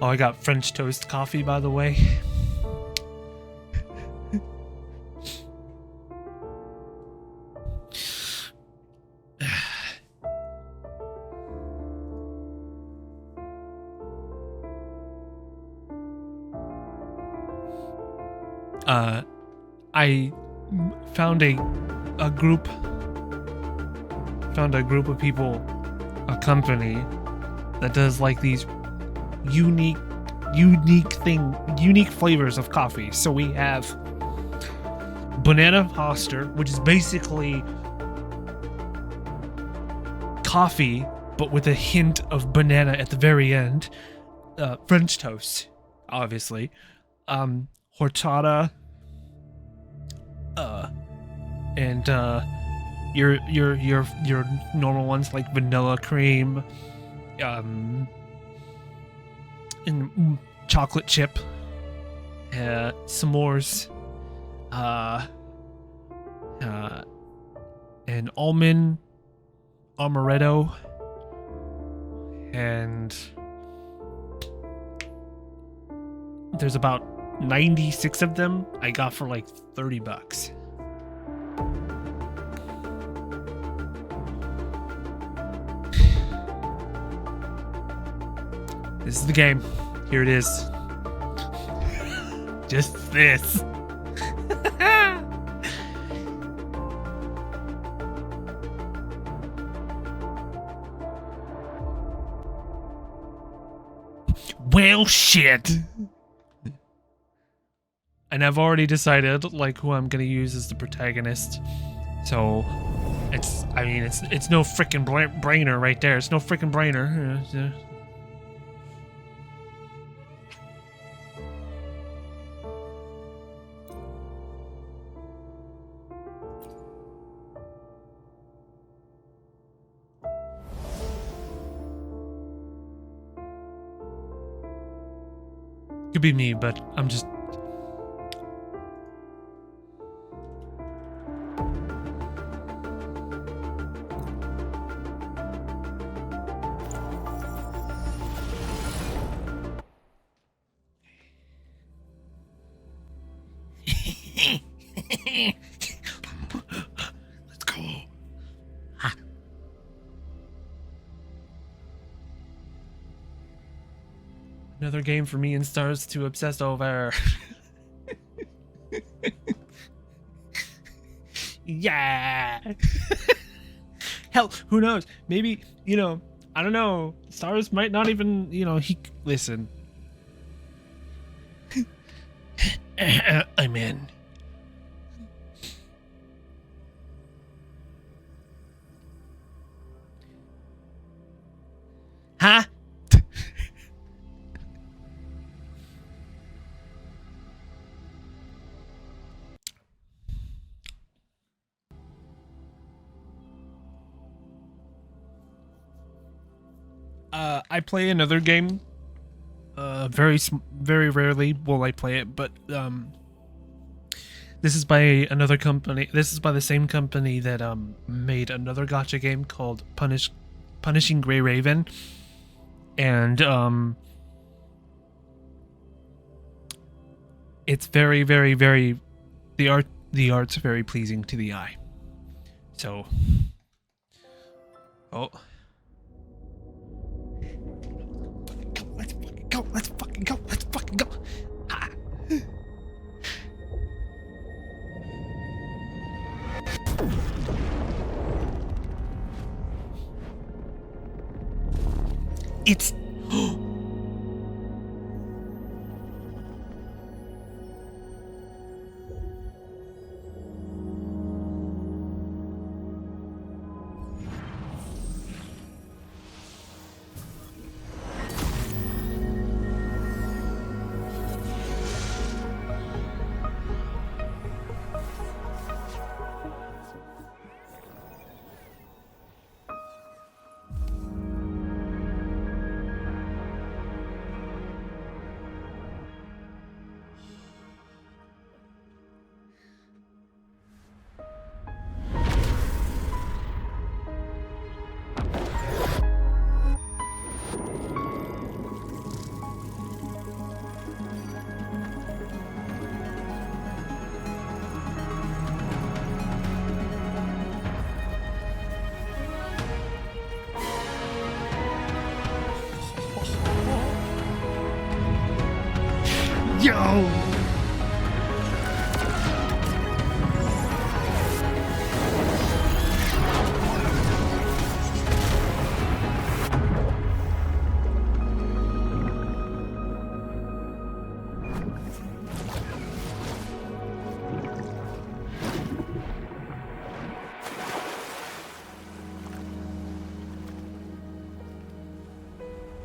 Oh, I got French toast coffee, by the way. I found a group of people, a company that does like these unique flavors of coffee. So we have Banana Foster, which is basically coffee but with a hint of banana at the very end. French toast, obviously. Horchata, and your normal ones like vanilla cream, and chocolate chip, s'mores, and almond amaretto, and there's about 96 of them I got for like $30. This is the game. Here it is. Just this. Well, shit. And I've already decided like who I'm gonna use as the protagonist. So it's no freaking brainer right there. It's no freaking brainer. Could be me, but I'm just... Let's go. Ha. Another game for me and Stars to obsess over. Yeah. Hell, who knows? Maybe, I don't know. Stars might not even, listen. I'm in. Huh? I play another game. Very rarely will I play it, but this is by another company. This is by the same company that made another gacha game called Punishing Gray Raven, and it's very the art's very pleasing to the eye. So, oh. Let's fucking go. Ah. It's... Yo!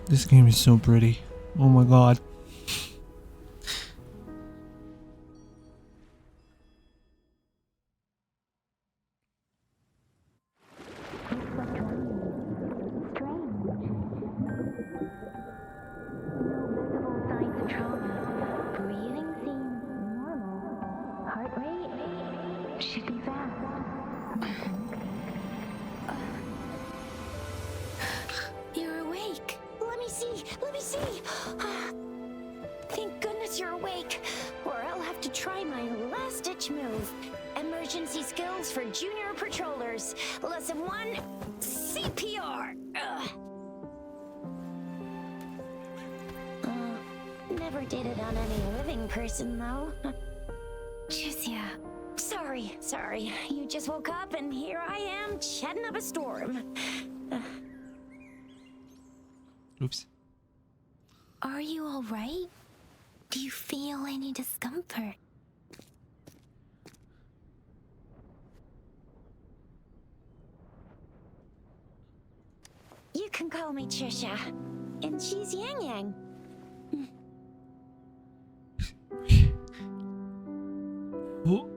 This game is so pretty. Oh my god. Thank goodness you're awake, or I'll have to try my last-ditch move. Emergency skills for junior patrollers. Lesson 1, CPR. Never did it on any living person, though. Juicia. Sorry. You just woke up, and here I am, chatting up a storm. Oops. Are you all right? Do you feel any discomfort? You can call me Trisha, and she's Yang Yang. Oh.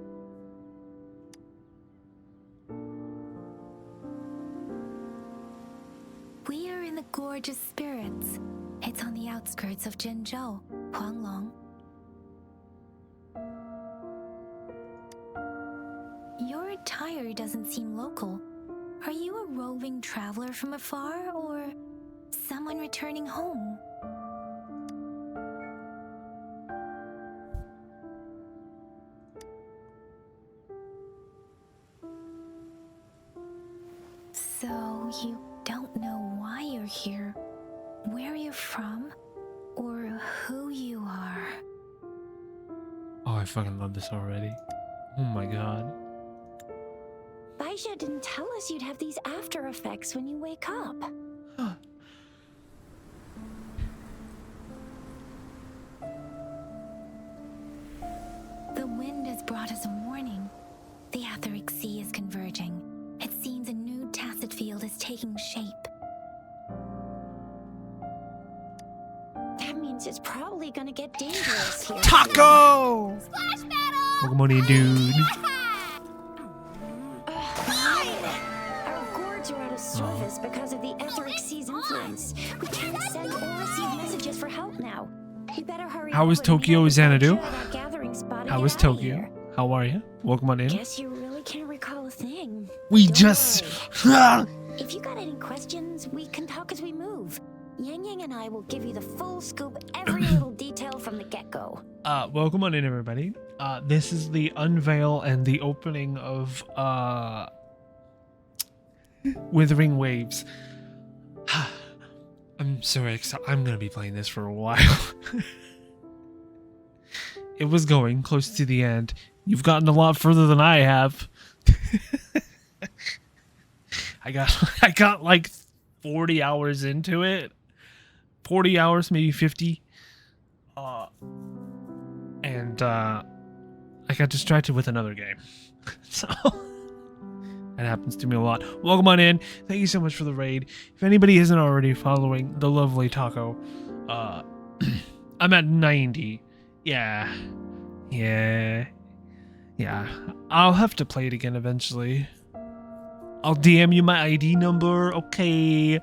We are in the Gorge of Spirits. It's on the outskirts of Zhenzhou, Huanglong. Your attire doesn't seem local. Are you a roving traveler from afar, or someone returning home? So you don't know why you're here, where you're from, or who you are. Oh, I fucking love this already. Oh my god. Baisha didn't tell us you'd have these after effects when you wake up. Huh. The wind has brought us a warning. The Etheric Sea is converging. It seems a new tacit field is taking shape. That means it's probably gonna get dangerous here. Taco! Splash battle! Welcome on in, dude. Our gourds are out of service because of the Etheric Sea's influence. We can't send or receive messages for help now. You better hurry. How is over and Tokyo head to Xanadu? that gathering spot and How get is out of Tokyo? here. How are you? Welcome on in. Guess you really can't recall a thing. We Don't just... worry. If you got any questions, we can talk as we move. Yang Yang and I will give you the full scoop, every little detail from the get-go. Welcome on in, everybody. This is the unveil and the opening of Wuthering Waves. I'm so excited. I'm gonna be playing this for a while. It was going close to the end. You've gotten a lot further than I have. I got like 40 hours into it. 40 hours, maybe 50. And I got distracted with another game. So that happens to me a lot. Welcome on in. Thank you so much for the raid. If anybody isn't already following the lovely Taco, I'm at 90. Yeah. I'll have to play it again eventually. I'll DM you my ID number. Okay.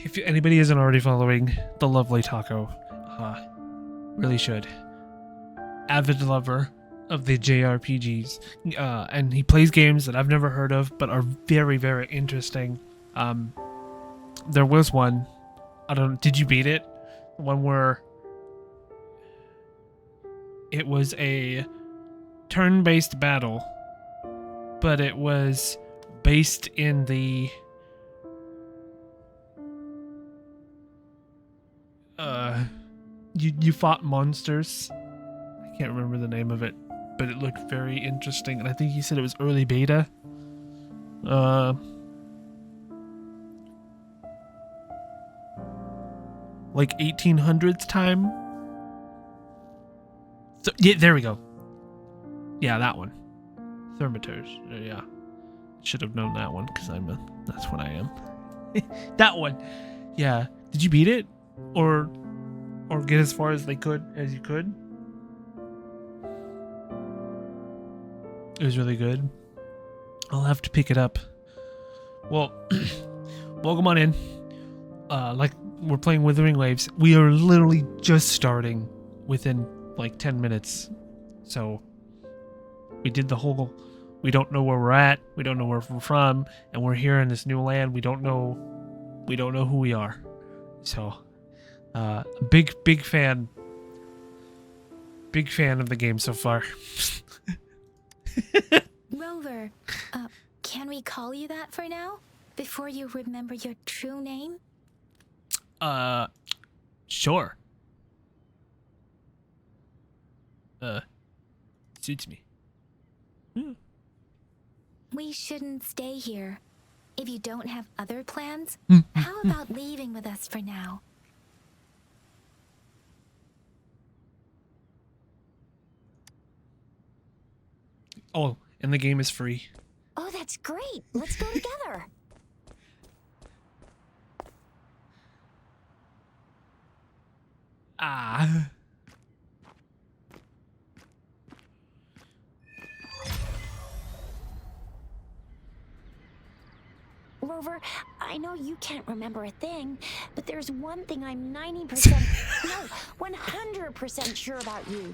If anybody isn't already following the lovely Taco, really should. Avid lover of the JRPGs, and he plays games that I've never heard of but are very, very interesting. There was one. Did you beat it? The one where it was a turn-based battle, but it was based in the you fought monsters. I can't remember the name of it, but it looked very interesting, and I think he said it was early beta. Like 1800s time. So, yeah, there we go. Yeah, that one. Thermiters. Yeah. Should have known that one because that's what I am. That one. Yeah. Did you beat it? Or get as far as you could? It was really good. I'll have to pick it up. Well, welcome on in. Like we're playing Wuthering Waves. We are literally just starting within like 10 minutes. So we did the whole, we don't know where we're at, we don't know where we're from, and we're here in this new land. We don't know who we are. So big fan of the game so far. Rover, can we call you that for now? Before you remember your true name? Sure. Suits me. We shouldn't stay here. If you don't have other plans, how about leaving with us for now? Oh, and the game is free. Oh, that's great. Let's go together. Ah. Rover, I know you can't remember a thing, but there's one thing I'm 90%, no, 100% sure about you.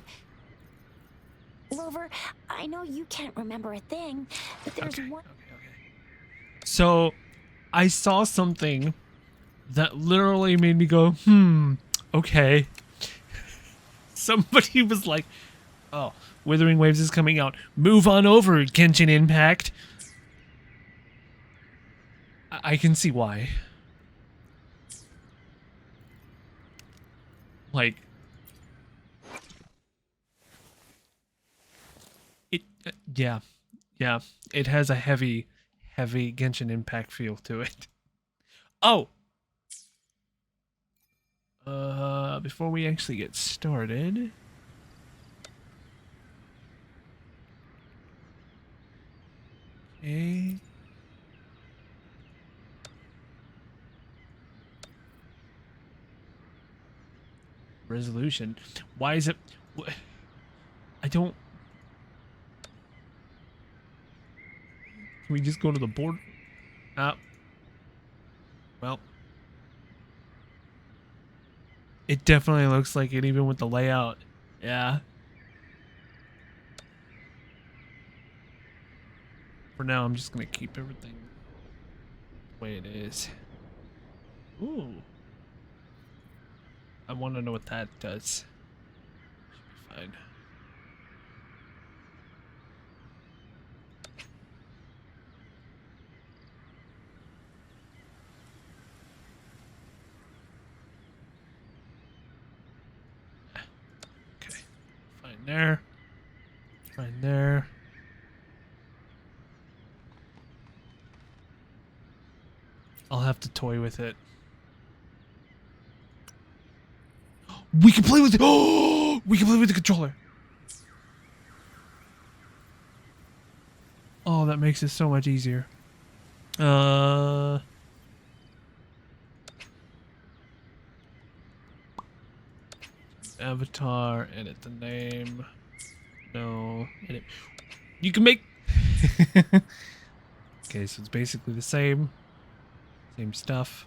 Rover, I know you can't remember a thing, but there's one... Okay. So, I saw something that literally made me go, okay. Somebody was like, oh, Wuthering Waves is coming out. Move on over, Genshin Impact. I can see why. Like, it, yeah, it has a heavy Genshin Impact feel to it. Oh! Before we actually get started... Okay... Resolution. Why is it... I don't... Can we just go to the board? Well... It definitely looks like it, even with the layout. Yeah. For now, I'm just gonna keep everything the way it is. Ooh. I want to know what that does. Should be fine. Okay. Fine there. Fine there. I'll have to toy with it. We can play with it. Oh, we can play with the controller. Oh, that makes it so much easier. Avatar, edit the name. No, edit. You can make. Okay, so it's basically the same stuff.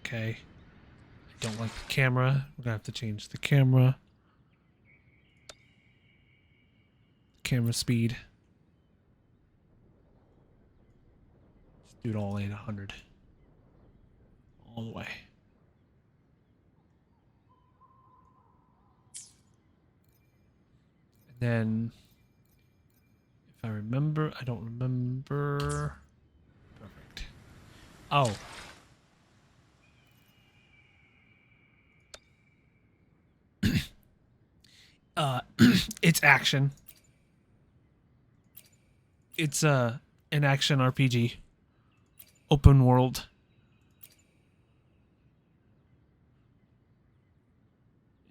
Okay. Don't like the camera. We're gonna have to change the camera. Camera speed. Let's do it all 800. All the way. And then, if I remember, I don't remember. Perfect. Oh. It's action. It's an action RPG. Open world.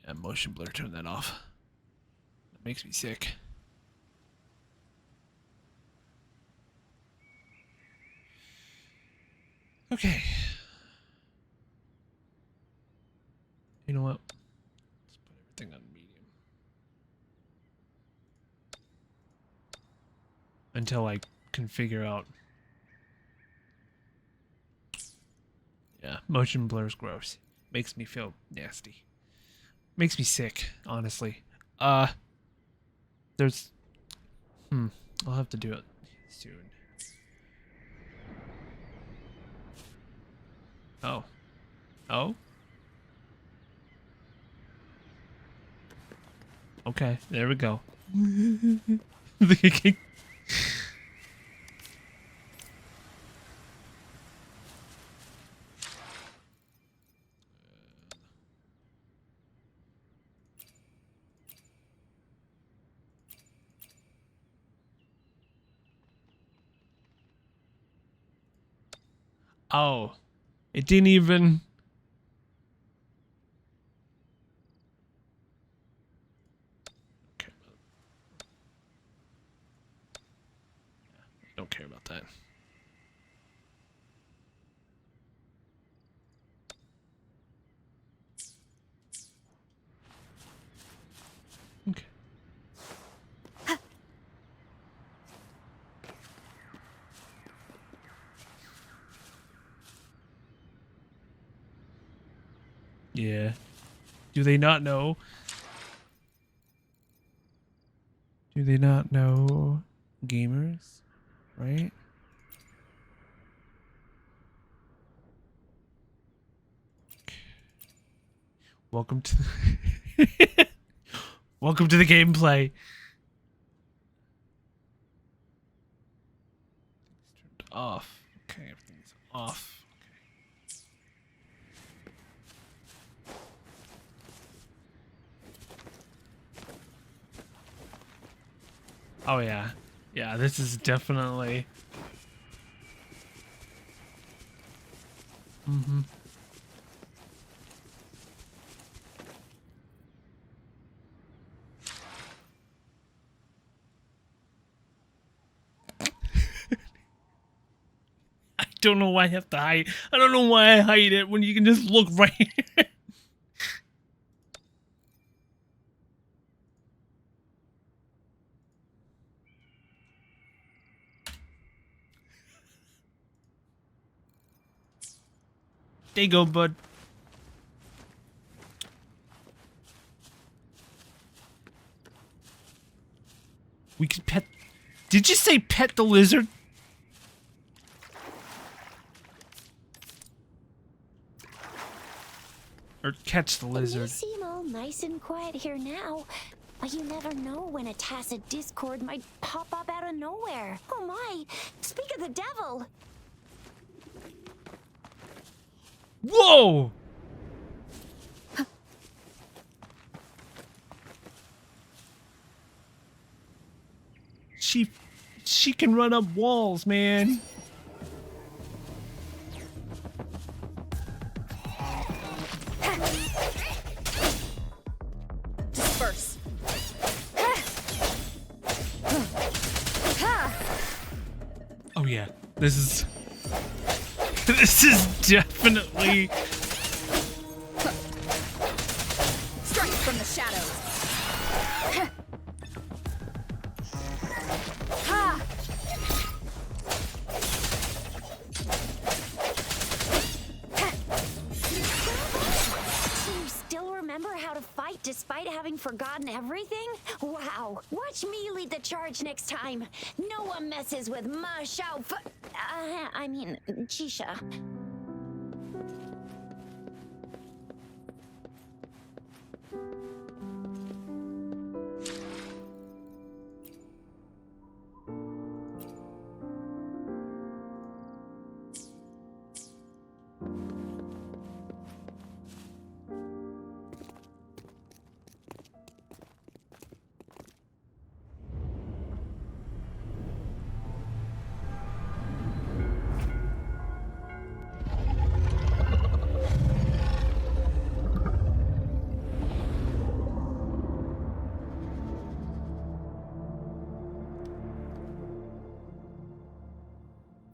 Yeah, motion blur, turn that off. That makes me sick. Okay. You know what? Let's put everything on medium. Until I can figure out. Yeah, motion blur is gross. Makes me feel nasty. Makes me sick, honestly. There's I'll have to do it soon. Oh. Oh? Okay, there we go. Oh. It didn't even... Okay. Don't care about that. Okay. Yeah. Do they not know? Do they not know gamers? Right? Welcome to Welcome to the gameplay. Turned off. Okay, everything's off. Oh yeah. Yeah, this is definitely I don't know why I have to hide. I don't know why I hide it when you can just look right here. There you go, bud. We can pet. Did you say pet the lizard? Or catch the You lizard? seem all nice and quiet here now, but you never know when a tacit discord might pop up out of nowhere. Oh my! Speak of the devil! Whoa! She can run up walls, man. Disperse. Oh yeah, this is definitely Strike from the shadows. Do you still remember how to fight despite having forgotten everything? Wow. Watch me lead the charge next time. No one messes with Ma Shao I mean, Chisha.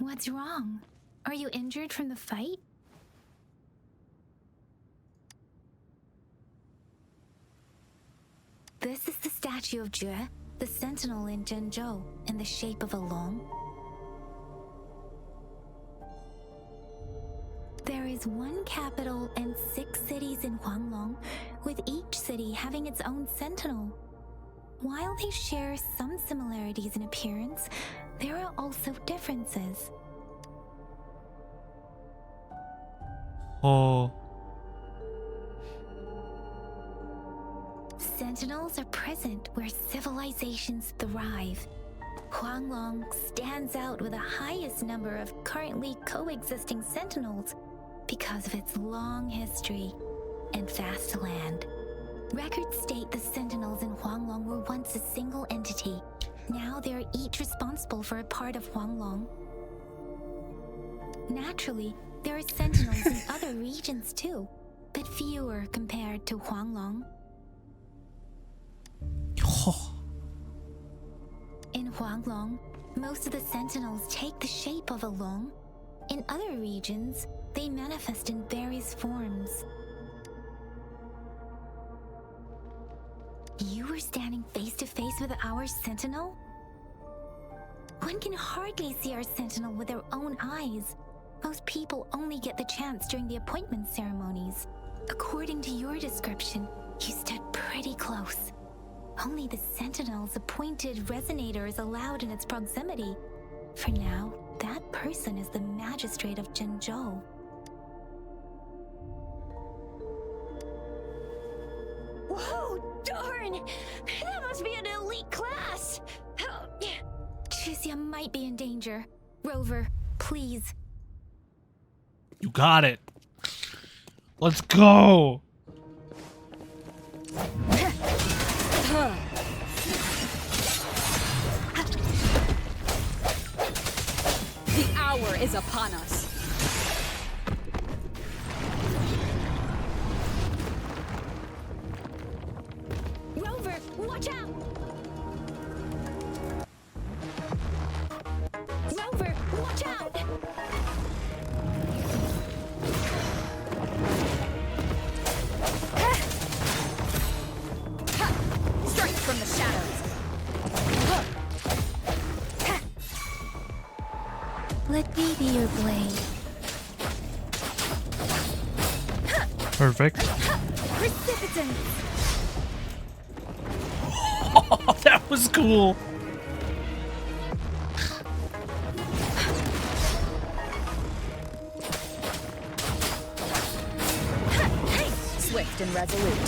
What's wrong? Are you injured from the fight? This is the statue of Jue, the sentinel in Zhenzhou, in the shape of a long. There is one capital and 6 cities in Huanglong, with each city having its own sentinel. While they share some similarities in appearance, there are also differences. Oh. Sentinels are present where civilizations thrive. Huanglong stands out with the highest number of currently coexisting sentinels because of its long history and vast land. Records state the sentinels in Huanglong were once a single entity. Now they are each responsible for a part of Huanglong. Naturally, there are sentinels in other regions too, but fewer compared to Huanglong. In Huanglong, most of the sentinels take the shape of a long. In other regions, they manifest in various forms. You were standing face to face with our sentinel? One can hardly see our sentinel with their own eyes. Most people only get the chance during the appointment ceremonies. According to your description, you stood pretty close. Only the sentinel's appointed resonator is allowed in its proximity. For now, that person is the magistrate of Zhenzhou. Whoa, darn! That must be an elite class! Chisia might be in danger. Rover, please. You got it. Let's go. The hour is upon us. Rover, watch out! Rover, watch out! Strike from the shadows. Let me be your blade. Perfect. Precipitant! Oh, that was cool. Swift and resolute.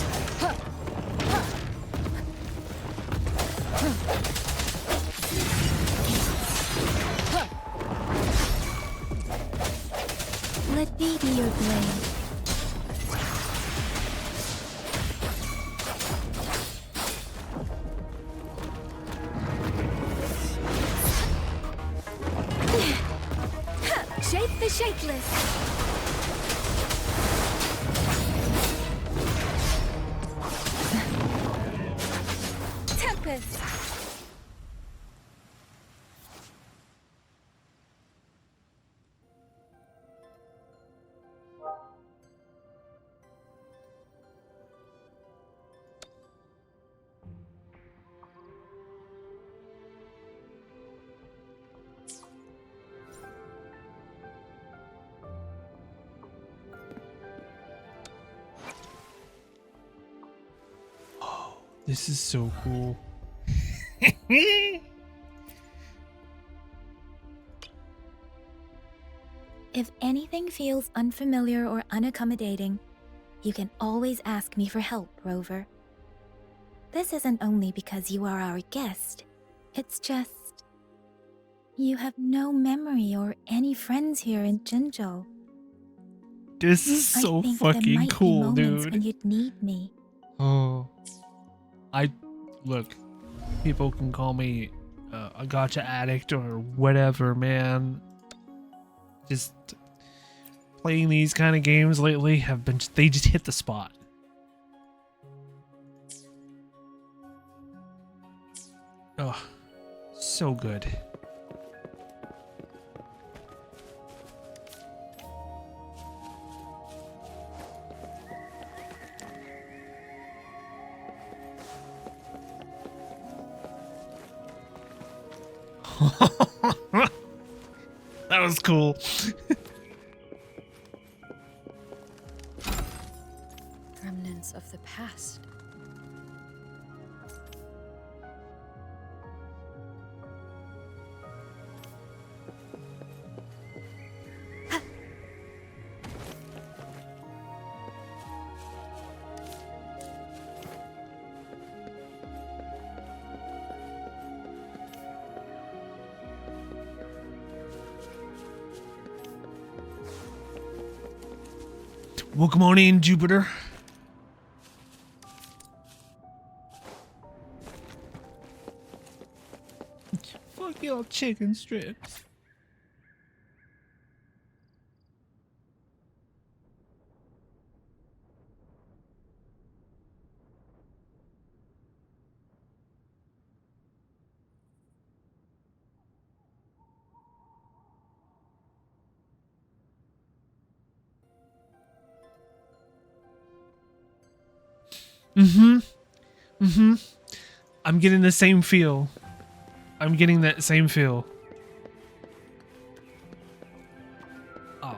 Let me be your blade. Shape the shapeless. Tempest. This is so cool. If anything feels unfamiliar or unaccommodating, you can always ask me for help, Rover. This isn't only because you are our guest. It's just... you have no memory or any friends here in Zhenzhou. This is so I think fucking there might cool, be moments dude. when you'd need me. Oh, look. People can call me a gotcha addict or whatever, man. Just playing these kind of games lately they just hit the spot. Oh, so good. That was cool. Remnants of the past. Welcome on in, Jupiter. Fuck your chicken strips. I'm getting the same feel. I'm getting that same feel. Oh.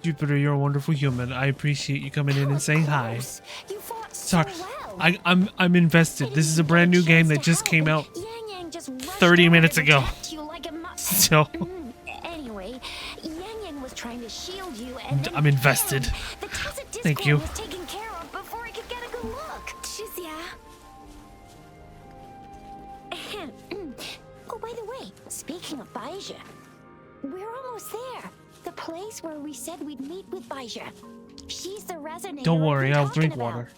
Jupiter, you're a wonderful human. I appreciate you coming in and saying hi. You fought Sorry. so well. I'm invested. This is a brand new game that just came out Yang Yang just rushed 30 over minutes and ago. attacked you like a So Anyway, Yang Yang was trying to shield you, and then I'm invested. bam, the Tacit Thank Discord you. was taken care of before I could get a good look. Shizia. Oh, by the way, speaking of Baija, we're almost there. The place where we said we'd meet with Baija. She's the resonator. Don't worry, I've been I'll talking drink about. water.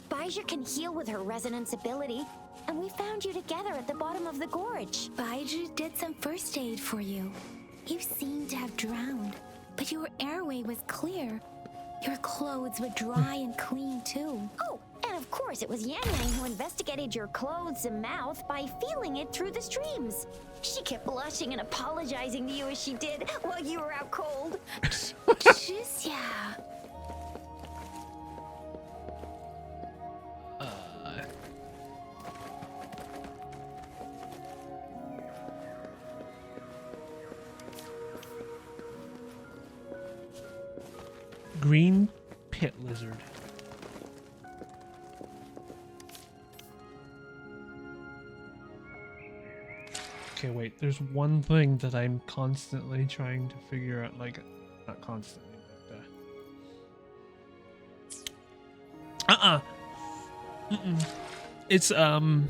Baija can heal with her resonance ability, and we found you together at the bottom of the gorge. Baiju did some first aid for you. You seemed to have drowned, but your airway was clear. Your clothes were dry and clean too. Oh, and of course it was Yang Yang who investigated your clothes and mouth by feeling it through the streams. She kept blushing and apologizing to you as she did while you were out cold. Shizia. Green pit lizard. Okay, wait. There's one thing that I'm constantly trying to figure out. Like, not constantly, but It's Let me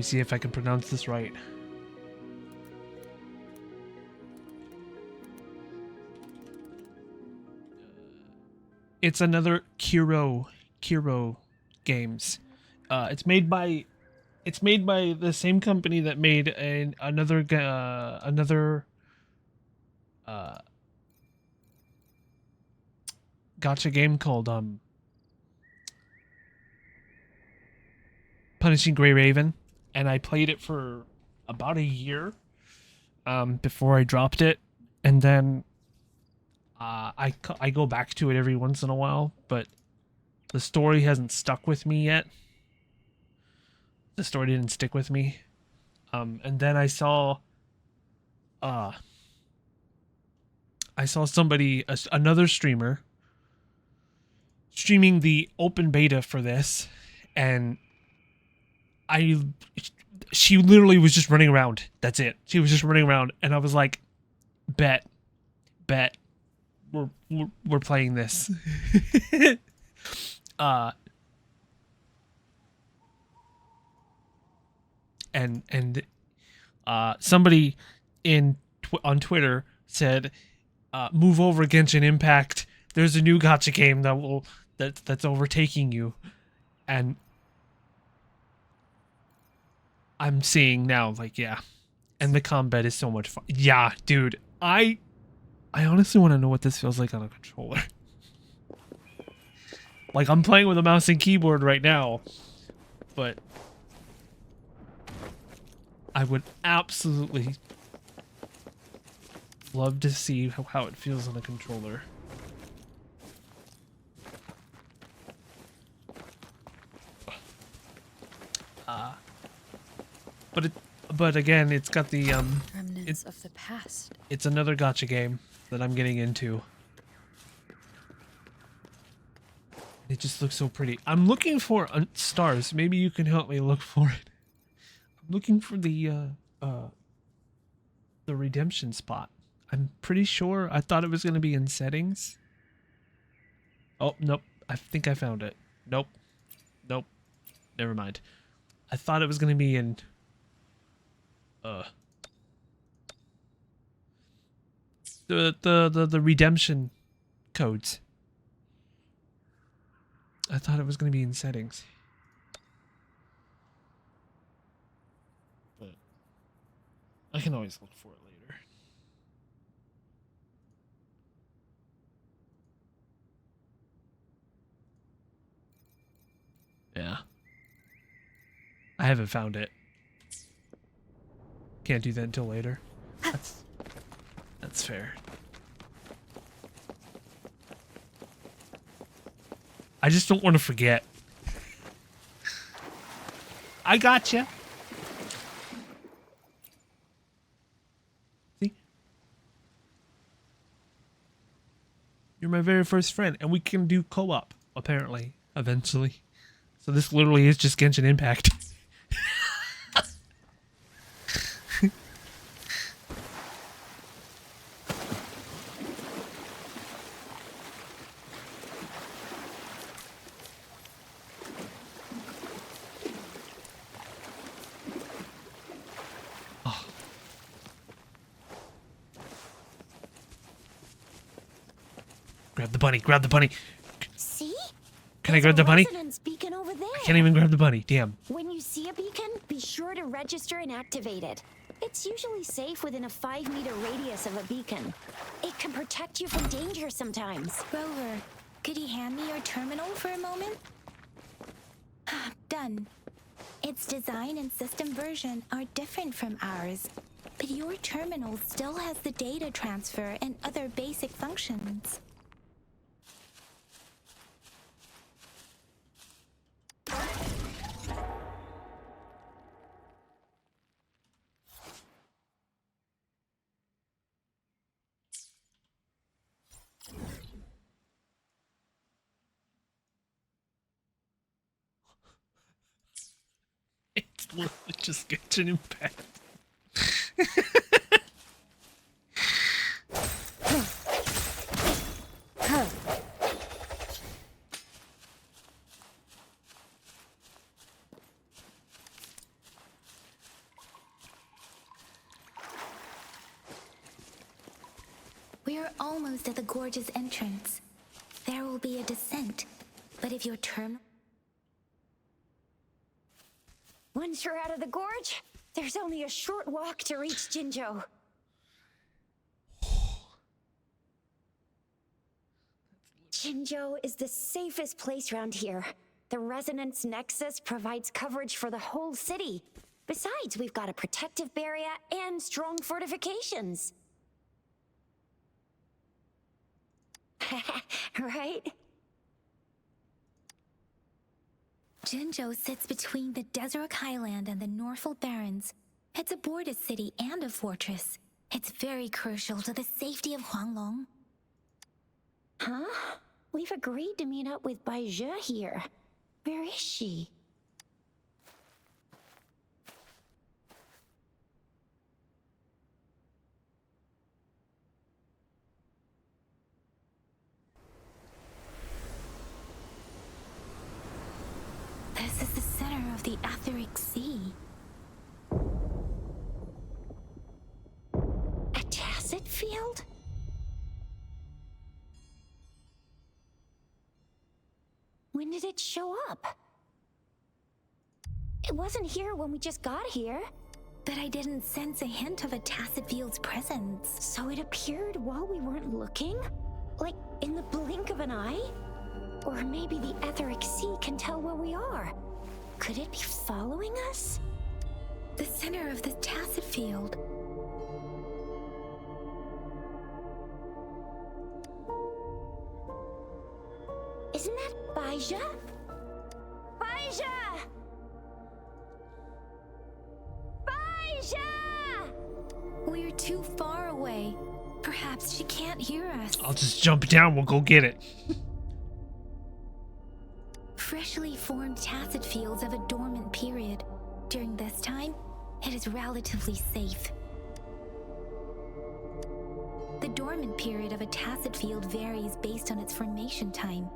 see if I can pronounce this right. It's another Kiro games. It's made by the same company that made another gacha game called Punishing Gray Raven, and I played it for about a year before I dropped it, and then I go back to it every once in a while, but the story hasn't stuck with me yet. The story didn't stick with me. And then I saw somebody, another streamer, streaming the open beta for this, and she literally was just running around. That's it. She was just running around, and I was like, bet. We're playing this. And somebody on Twitter said, move over Genshin Impact. There's a new gacha game that's overtaking you. And I'm seeing now, like, yeah. And the combat is so much fun. Yeah, dude. I honestly want to know what this feels like on a controller. Like, I'm playing with a mouse and keyboard right now, but I would absolutely love to see how it feels on a controller. but again, it's got the Remnants of the past. it's another gotcha game that I'm getting into. It just looks so pretty. I'm looking for stars. Maybe you can help me look for it. I'm looking for the redemption spot. I'm pretty sure I thought it was going to be in settings. Oh, nope. I think I found it. Nope. Nope. Never mind. I thought it was going to be in the redemption codes. I thought it was going to be in settings. But I can always look for it later. Yeah. I haven't found it. Can't do that until later. That's fair. I just don't want to forget. I gotcha. See? You're my very first friend, and we can do co-op, apparently, eventually. So this literally is just Genshin Impact. Grab the bunny, grab the bunny. See? Can I grab the bunny? Resonance beacon over there. I can't even grab the bunny, damn. When you see a beacon, be sure to register and activate it. It's usually safe within a 5-meter radius of a beacon. It can protect you from danger sometimes. Rover, could you hand me your terminal for a moment? Done. Its design and system version are different from ours, but your terminal still has the data transfer and other basic functions. It's literally just Genshin Impact. We are almost at the gorge's entrance. There will be a descent, but if your terminal... Once you're out of the gorge, there's only a short walk to reach Jinzhou. Jinzhou is the safest place around here. The Resonance Nexus provides coverage for the whole city. Besides, we've got a protective barrier and strong fortifications. Right? Jinzhou sits between the Desert Highland and the Norfolk Barrens. It's a border city and a fortress. It's very crucial to the safety of Huanglong. Huh? We've agreed to meet up with Baizhe here. Where is she? This is the center of the Etheric Sea. A tacit field? When did it show up? It wasn't here when we just got here. But I didn't sense a hint of a tacit field's presence. So it appeared while we weren't looking? Like in the blink of an eye? Or maybe the Etheric Sea can tell where we are. Could it be following us? The center of the tacit field. Isn't that Baizhe? Baizhe! way. Perhaps she can't hear us. I'll just jump down. We'll go get it. Freshly formed tacet fields have a dormant period. During this time, it is relatively safe. The dormant period of a tacet field varies based on its formation time.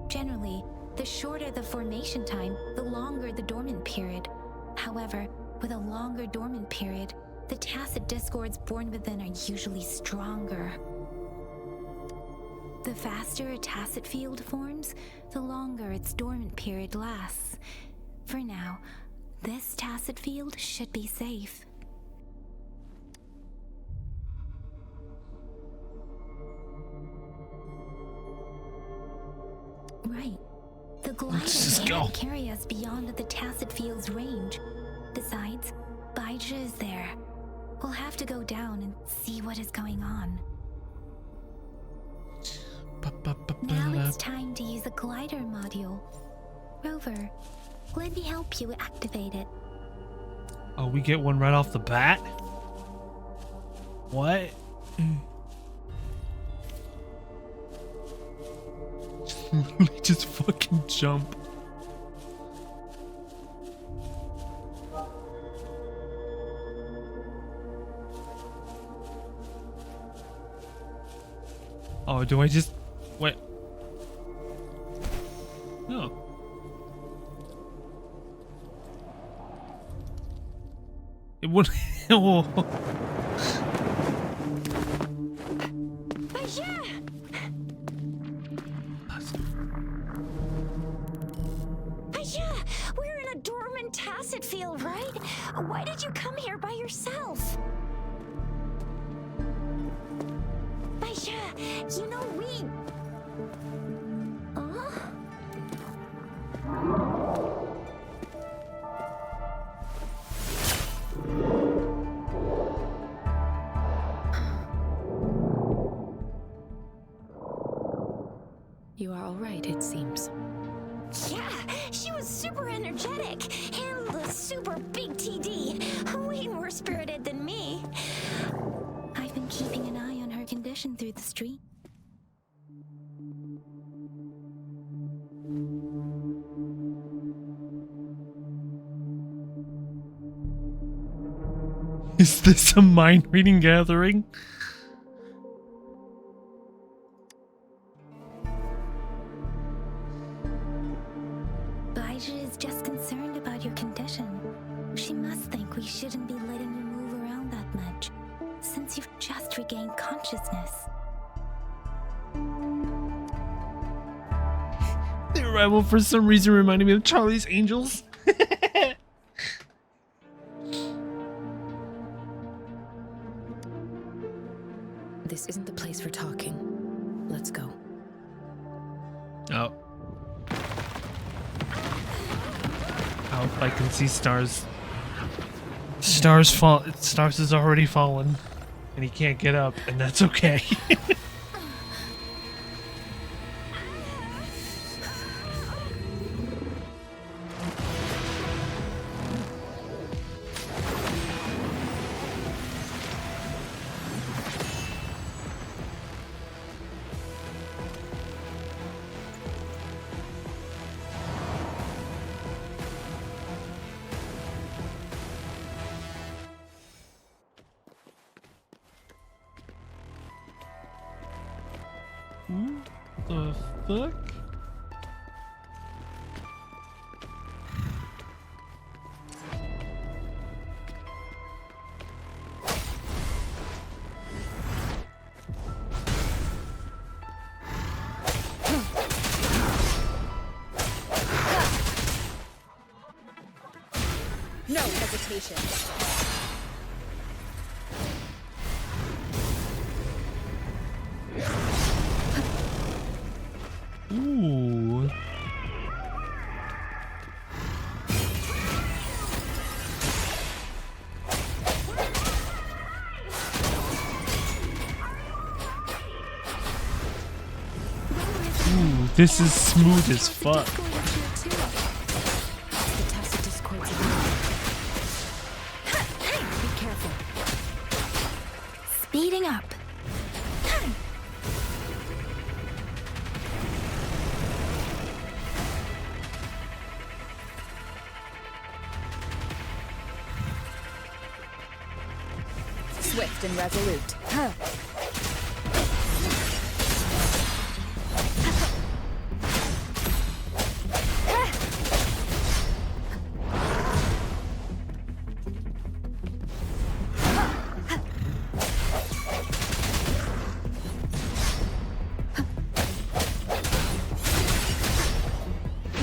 Generally, the shorter the formation time, the longer the dormant period. However, with a longer dormant period, the tacet discords born within are usually stronger. The faster a tacet field forms, the longer its dormant period lasts. For now, this tacet field should be safe. Right. The glider can't carry us beyond the tacet field's range. Besides, Baija is there. We'll have to go down and see what is going on. Now it's time to use the glider module. Rover, let me help you activate it. Oh, we get one right off the bat? What? Just fucking jump. Oh, do I just... Wait. No. It would... Oh. Baija, we're in a dormant tacet field, right? Why did you come here by yourself? Baija, you know we... You are all right, it seems. Yeah, she was super energetic and a super big TD. Way more spirited than me. I've been keeping an eye on her condition through the street. Is this a mind-reading gathering? Baija is just concerned about your condition. She must think we shouldn't be letting you move around that much, since you've just regained consciousness. The arrival for some reason reminded me of Charlie's Angels. This isn't the place for talking. Let's go. Oh. Oh, I can see stars. Stars fall. Stars has already fallen, and he can't get up, and that's okay. The fuck? No hesitation. Ooh. Ooh, this is smooth as fuck. The tacit discords again. Be careful. Speed Speeding up. Swift and resolute. Huh.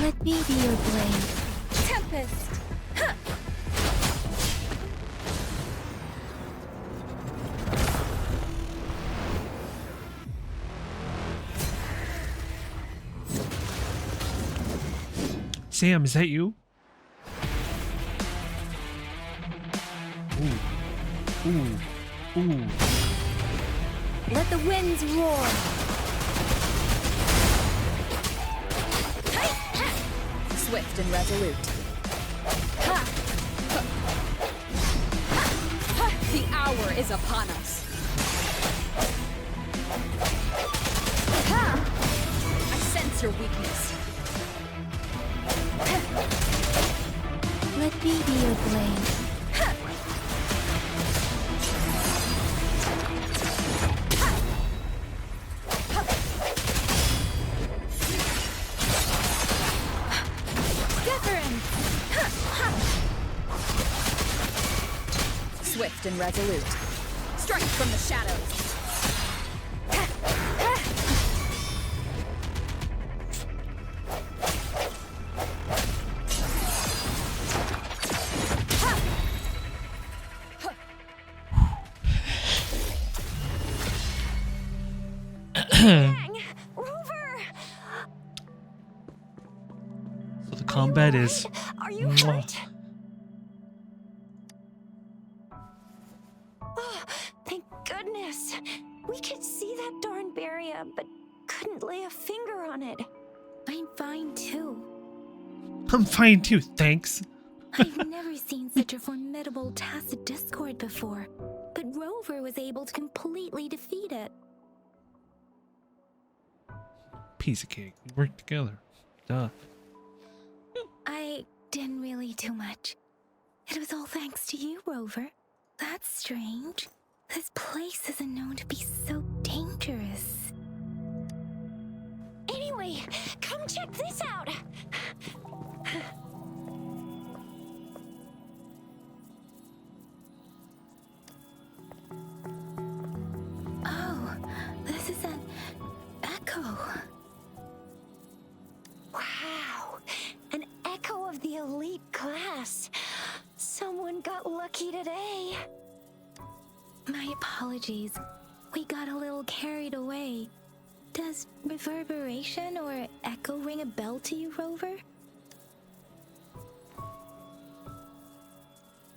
Let me be your blade. Tempest. Huh. Sam, is that you? Ooh. Let the winds roar. Swift and resolute. Ha! Ha! Ha! The hour is upon us. Ha! I sense your weakness. Let me be your blade. Wuthering. Swift and resolute. Strike from the shadows. Dang! Rover! So the combat is. Are you Mwah. hurt? Oh, thank goodness. We could see that darn barrier, but couldn't lay a finger on it. I'm fine too. I'm fine too, thanks. I've never seen such a formidable tacit discord before, but Rover was able to completely defeat it. Piece of cake. We work together. Duh. I didn't really do much. It was all thanks to you, Rover. That's strange. This place isn't known to be so dangerous. Anyway, come check this out. Oh, this is an echo. Wow, an echo of the elite class. Someone got lucky today. My apologies. We got a little carried away. Does reverberation or echo ring a bell to you, Rover?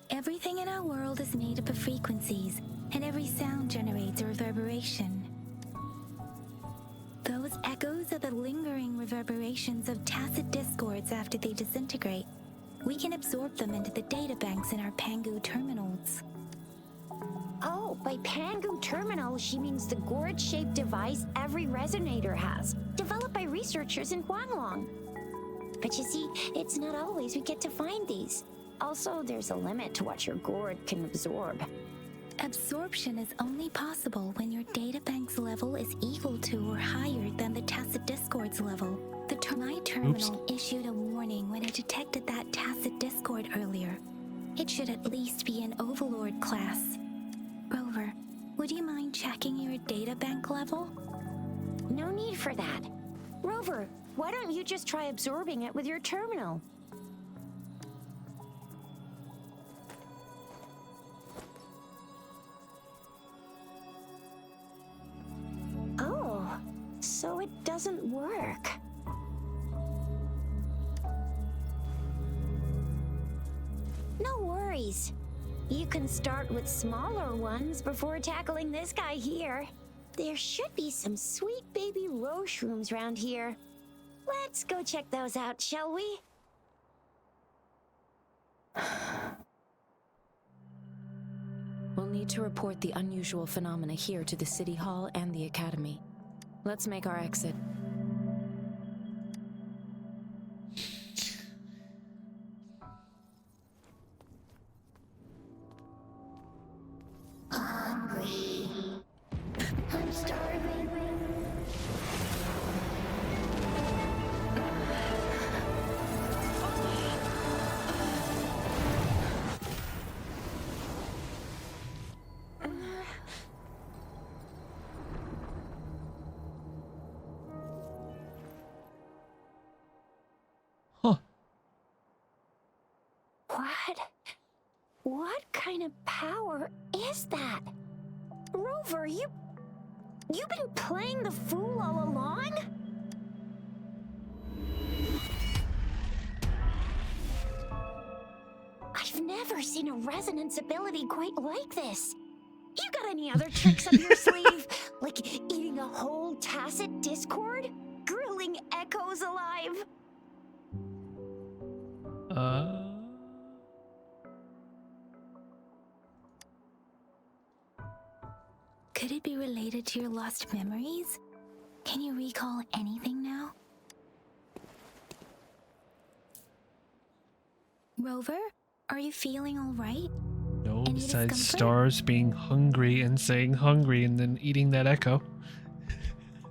Everything in our world is made up of frequencies, and every sound generates a reverberation. Those echoes are the lingering reverberations of tacit discords after they disintegrate. We can absorb them into the databanks in our Pangu terminals. Oh, by Pangu Terminal, she means the gourd-shaped device every resonator has, developed by researchers in Huanglong. But you see, it's not always we get to find these. Also, there's a limit to what your gourd can absorb. Absorption is only possible when your databank's level is equal to or higher than the tacit discord's level. My terminal issued a warning when it detected that tacit discord earlier. It should at least be an Overlord class. Rover, would you mind checking your databank level? No need for that. Rover, why don't you just try absorbing it with your terminal? Oh, so it doesn't work. No worries. You can start with smaller ones before tackling this guy here. There should be some sweet baby roshrooms around here. Let's go check those out, shall we? We'll need to report the unusual phenomena here to the City Hall and the Academy. Let's make our exit. Hungry. I'm starving. Huh. What kind of power is that? Rover, you've been playing the fool all along? I've never seen a resonance ability quite like this. You got any other tricks up your sleeve? Like eating a whole tacit discord? Grilling echoes alive? Could it be related to your lost memories? Can you recall anything now? Rover, are you feeling all right? No, Any besides discomfort? Stars being hungry and saying hungry and then eating that echo.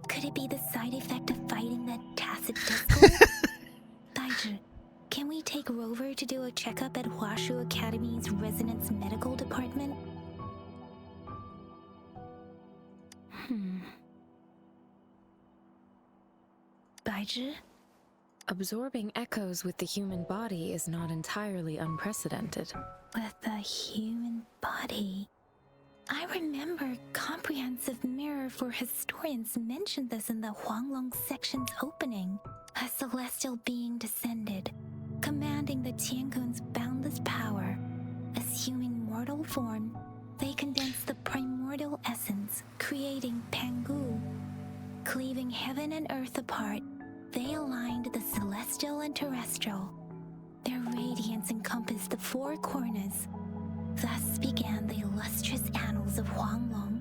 Could it be the side effect of fighting that tacit discord? Baiju, can we take Rover to do a checkup at Hwashu Academy's Resonance Medical Department? Baiju? Absorbing echoes with the human body is not entirely unprecedented. With the human body. I remember Comprehensive Mirror for Historians mentioned this in the Huanglong section's opening. A celestial being descended, commanding the Tiankun's boundless power. Assuming mortal form, they condensed the primordial essence, creating Pangu. Cleaving heaven and earth apart, they aligned the celestial and terrestrial. Their radiance encompassed the four corners. Thus began the illustrious annals of Huanglong,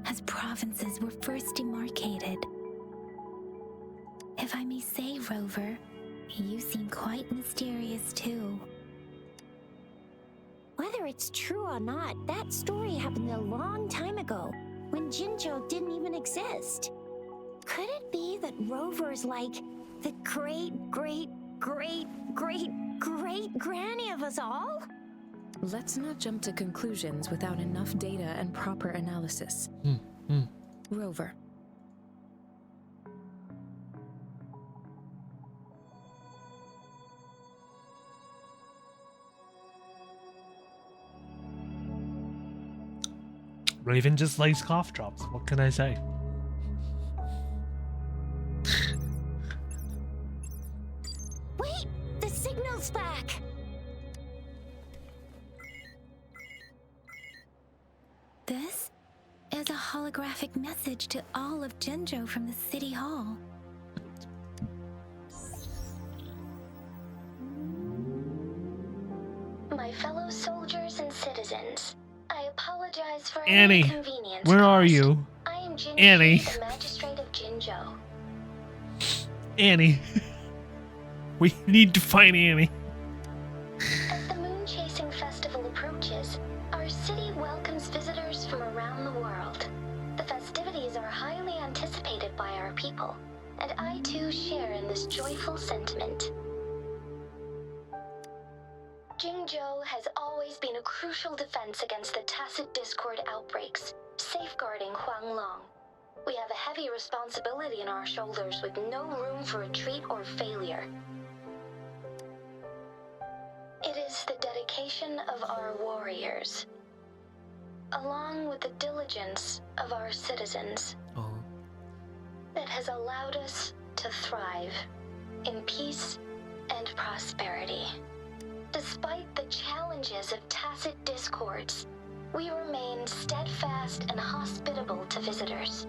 as provinces were first demarcated. If I may say, Rover, you seem quite mysterious too. Whether it's true or not, that story happened a long time ago, when Jinzhou didn't even exist. Could it be that Rover's like the great-great-great-great-great-granny of us all? Let's not jump to conclusions without enough data and proper analysis. Rover. Raven just likes cough drops. What can I say? Wait! The signal's back! This is a holographic message to all of Jinzhou from the City Hall. My fellow soldiers and citizens, I apologize for Annie, any inconvenience where are caused. you? I am Jinji, Annie. the magistrate of Jinzhou. Annie. We need to find Annie. As the Moon Chasing Festival approaches, our city welcomes visitors from around the world. The festivities are highly anticipated by our people, and I too share in this joyful sentiment. Jinzhou has always been a crucial defense against the tacit discord outbreaks, safeguarding Huanglong. We have a heavy responsibility on our shoulders with no room for retreat or failure. It is the dedication of our warriors, along with the diligence of our citizens, that has allowed us to thrive in peace and prosperity. Despite the challenges of tacit discords, we remain steadfast and hospitable to visitors,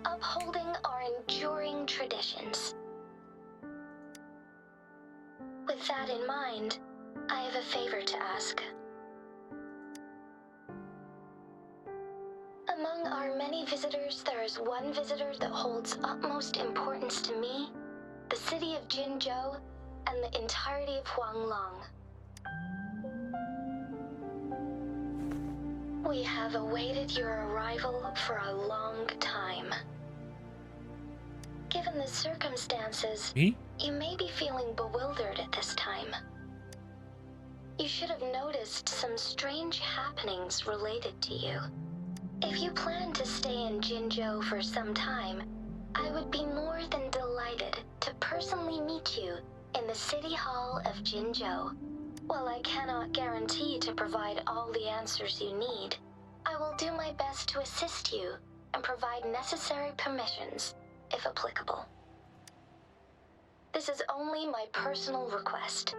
upholding our enduring traditions. With that in mind, I have a favor to ask. Among our many visitors, there is one visitor that holds utmost importance to me, the city of Jinzhou, and the entirety of Huanglong. We have awaited your arrival for a long time. Given the circumstances, Me? you may be feeling bewildered at this time. You should have noticed some strange happenings related to you. If you plan to stay in Jinzhou for some time, I would be more than delighted to personally meet you in the City Hall of Jinzhou. While I cannot guarantee to provide all the answers you need, I will do my best to assist you and provide necessary permissions, if applicable. This is only my personal request.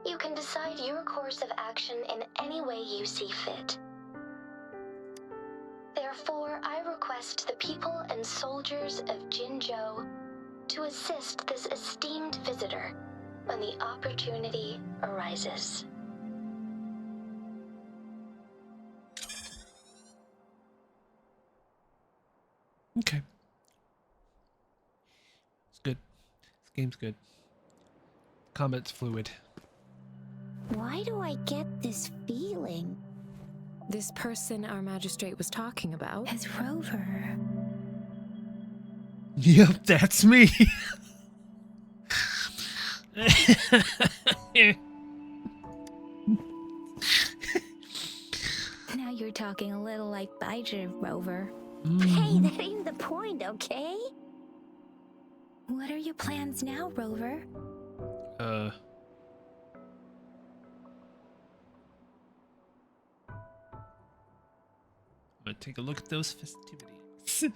You can decide your course of action in any way you see fit. Therefore, I request the people and soldiers of Jinzhou to assist this esteemed visitor when the opportunity arises. Okay. It's good. This game's good. Combat's fluid. Why do I get this feeling? This person our magistrate was talking about. As Rover. Yep, that's me. Now you're talking a little like Bijou, Rover. Hey, that ain't the point, okay? What are your plans now, Rover? I'm gonna take a look at those festivities.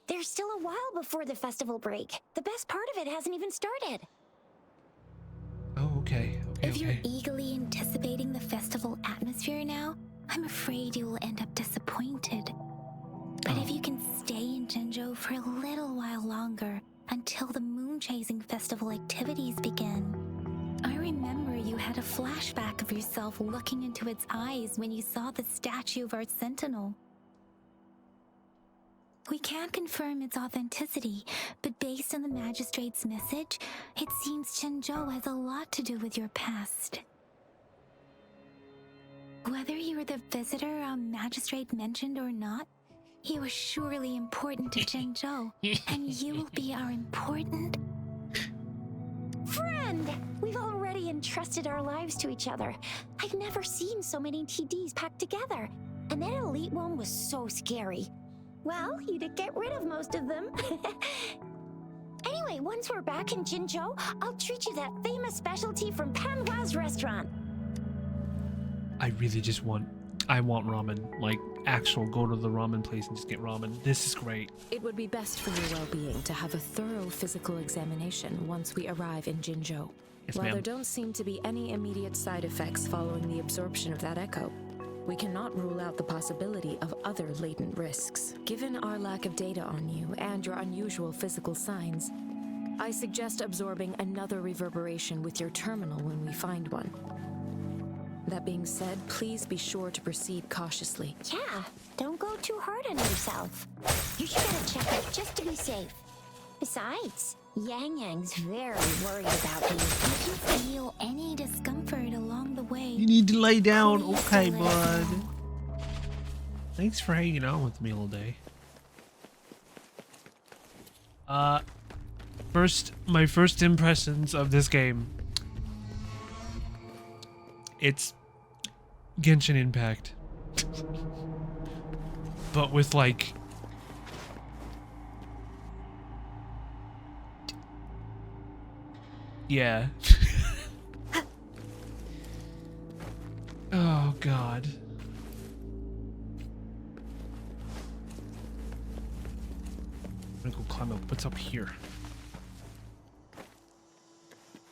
There's still a while before the festival break. The best part of it hasn't even started. Oh, okay. If you're eagerly anticipating the festival atmosphere now, I'm afraid you will end up disappointed. But if you can stay in Jinzhou for a little while longer until the moon chasing festival activities begin. I remember you had a flashback of yourself looking into its eyes when you saw the statue of our sentinel. We can't confirm its authenticity, but based on the magistrate's message, it seems Jinzhou has a lot to do with your past. Whether you were the visitor our magistrate mentioned or not, you are surely important to Jinzhou, and you will be our important Friend! We've already entrusted our lives to each other. I've never seen so many TDs packed together. And that elite one was so scary. Well, you did get rid of most of them. Anyway, once we're back in Jinzhou, I'll treat you that famous specialty from Panhua's restaurant. I really just want ramen. Like, actual go to the ramen place and just get ramen. This is great. It would be best for your well-being to have a thorough physical examination once we arrive in Jinzhou. Yes, While ma'am. there don't seem to be any immediate side effects following the absorption of that echo, we cannot rule out the possibility of other latent risks. Given our lack of data on you and your unusual physical signs, I suggest absorbing another reverberation with your terminal when we find one. That being said, please be sure to proceed cautiously. Yeah, don't go too hard on yourself. You should get a checkup just to be safe. Besides, Yang Yang's very worried about you. If you feel any discomfort along the way. You need to lay down. please Okay, let us bud. know. Thanks for hanging out with me all day. My first impressions of this game. It's Genshin Impact. But with like yeah. Oh god. I'm gonna go climb up. What's up here?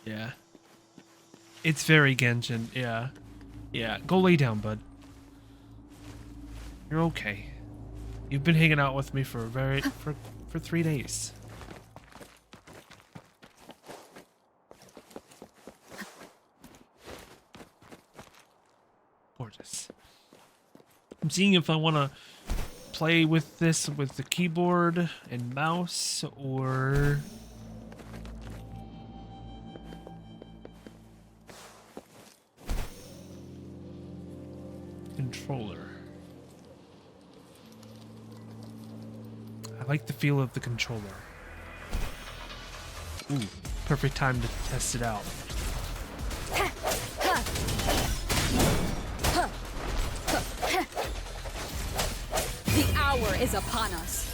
Yeah. It's very Genshin, yeah. Yeah, go lay down, bud. You're okay. You've been hanging out with me for 3 days. Gorgeous. I'm seeing if I want to play with this with the keyboard and mouse or controller. I like the feel of the controller. Ooh, perfect time to test it out. The hour is upon us.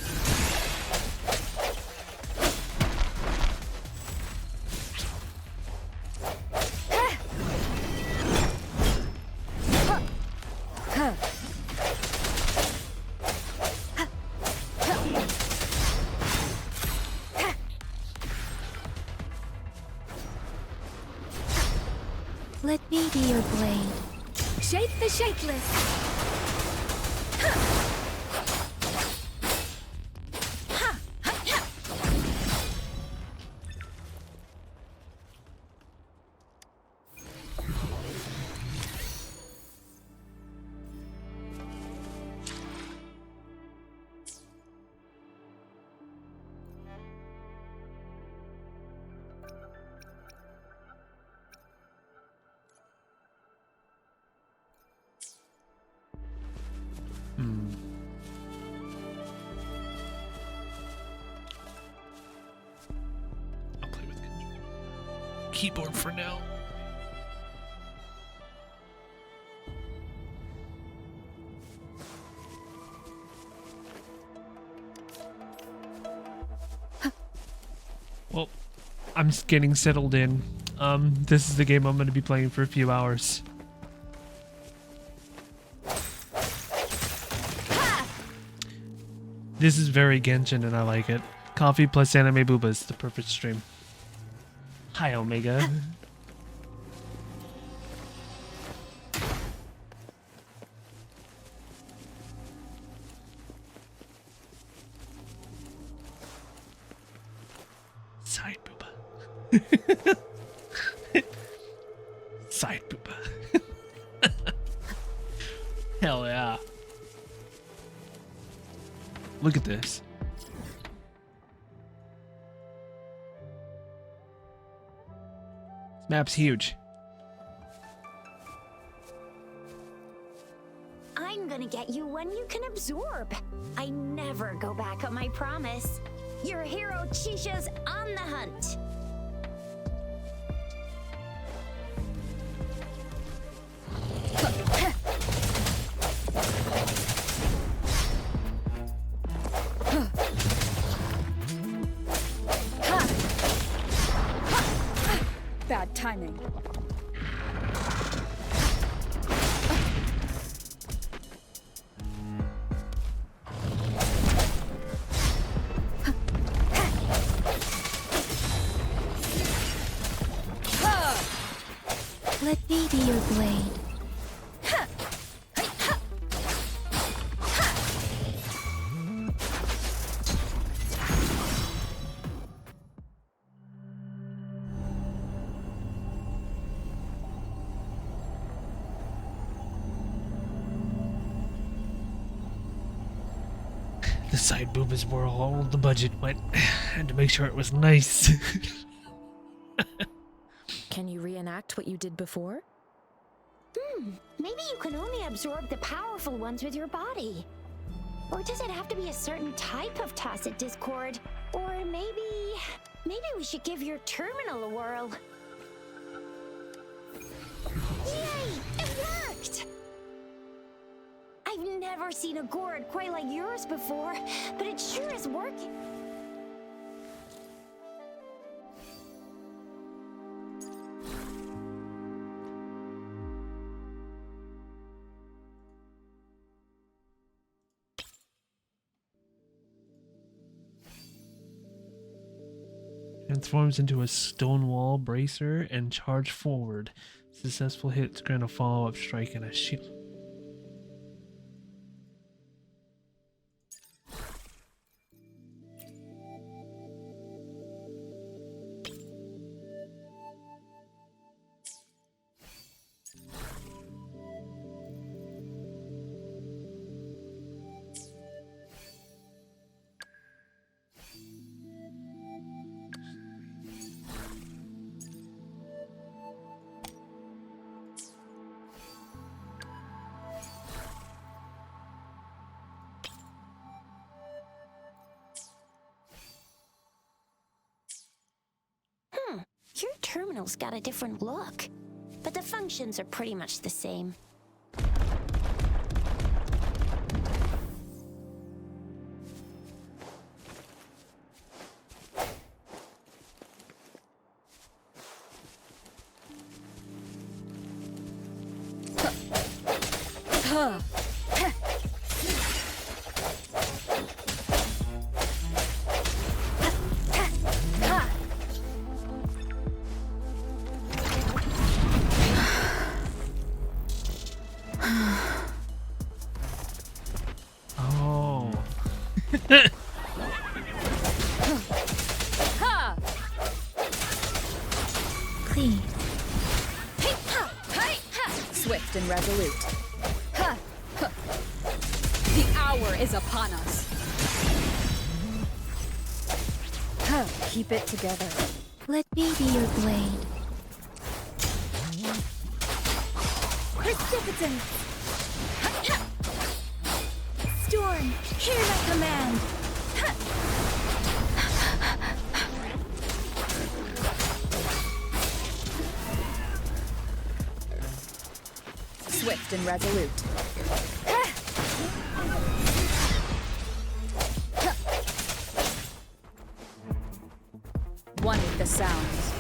Let me be your blade. Shake the shakeless. I'll play with keyboard for now. Well, I'm just getting settled in. This is the game I'm going to be playing for a few hours. This is very Genshin and I like it. Coffee plus anime boobas, the perfect stream. Hi, Omega. Side booba. Side booba. Hell yeah. Look at this. This map's huge. I'm gonna get you one you can absorb. I never go back on my promise. Your hero Chisha's on the hunt. Bad timing. Let me be your blade. The side boobas were all the budget went. Had to make sure it was nice. Can you reenact what you did before? Maybe you can only absorb the powerful ones with your body. Or does it have to be a certain type of tacit discord? Or maybe we should give your terminal a whirl. Yay! It worked! I've never seen a gourd quite like yours before, but it sure is working. Transforms into a stone wall bracer and charge forward. Successful hits grant a follow-up strike and a shield. terminal's got a different look, but the functions are pretty much the same. Oh. Please. Swift and resolute. The hour is upon us. Keep it together. Let me be your blade. Precipitant! Storm, hear my command! Swift and resolute. One with the sounds.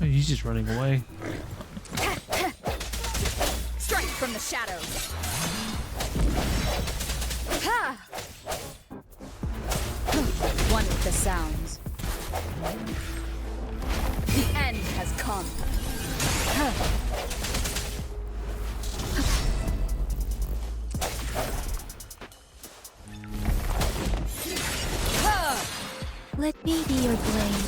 Oh, he's just running away. Strike from the shadows. Ha! One with the sounds. The end has come. Let me be your blade.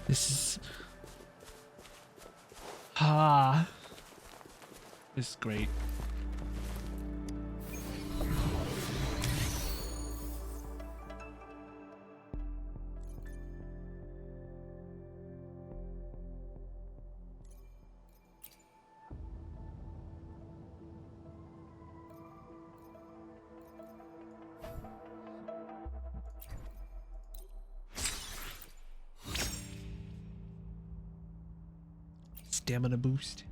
This is... This is great. Stamina boost.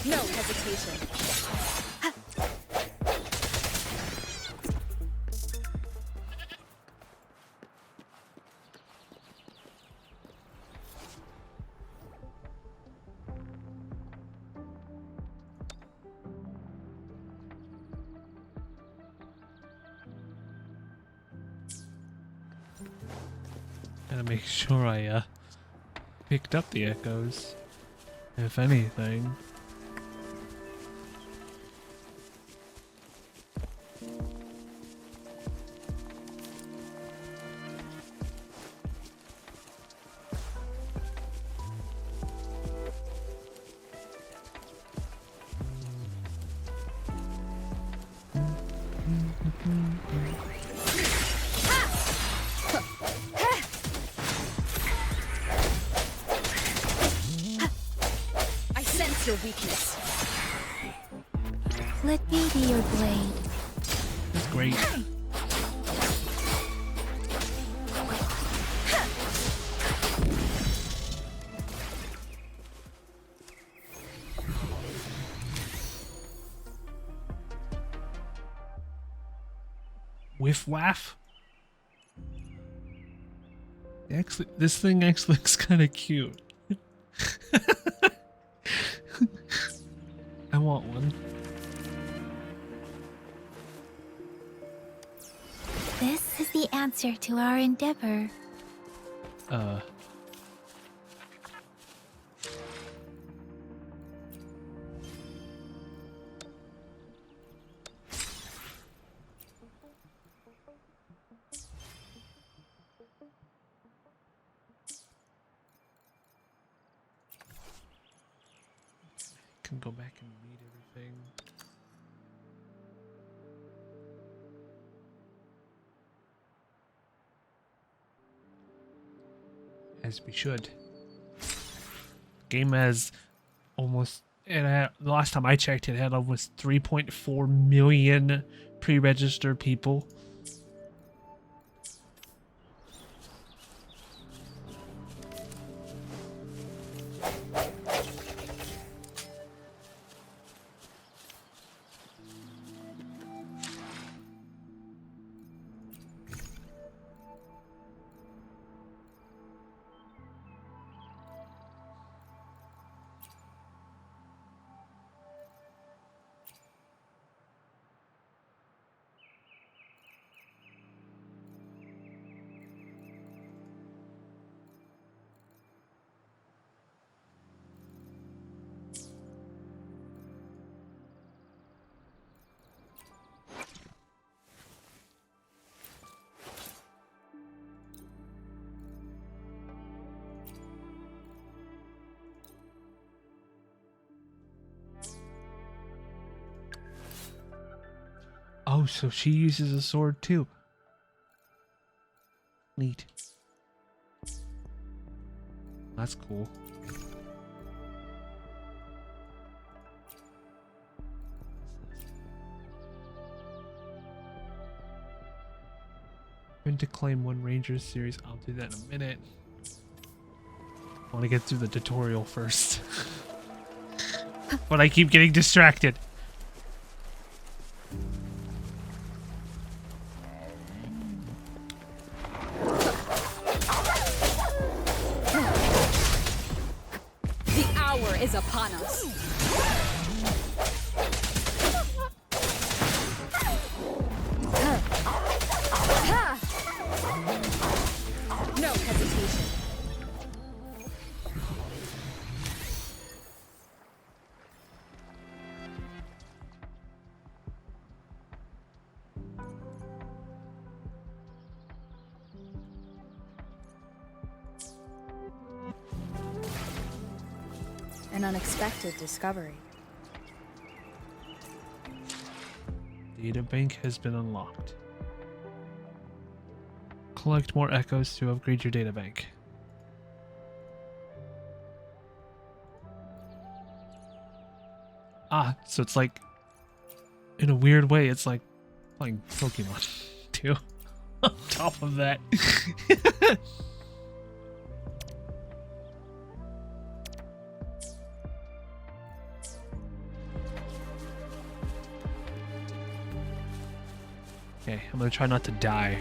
No hesitation. Gotta make sure I picked up the echoes, if anything. I sense your weakness. Let me be your blade. That's great. Whiff waff. Actually, this thing actually looks kind of cute. I want one. This is the answer to our endeavor. Can go back and read everything. As we should. Game has almost, the last time I checked, it had almost 3.4 million pre-registered people. Oh, so she uses a sword too. Neat. That's cool. Going to claim one Rangers series. I'll do that in a minute. I want to get through the tutorial first. But I keep getting distracted. Is upon us. No hesitation. An unexpected discovery. Data bank has been unlocked. Collect more echoes to upgrade your data bank. Ah, so it's like, in a weird way, it's like playing Pokemon too. On top of that. Okay, I'm gonna try not to die.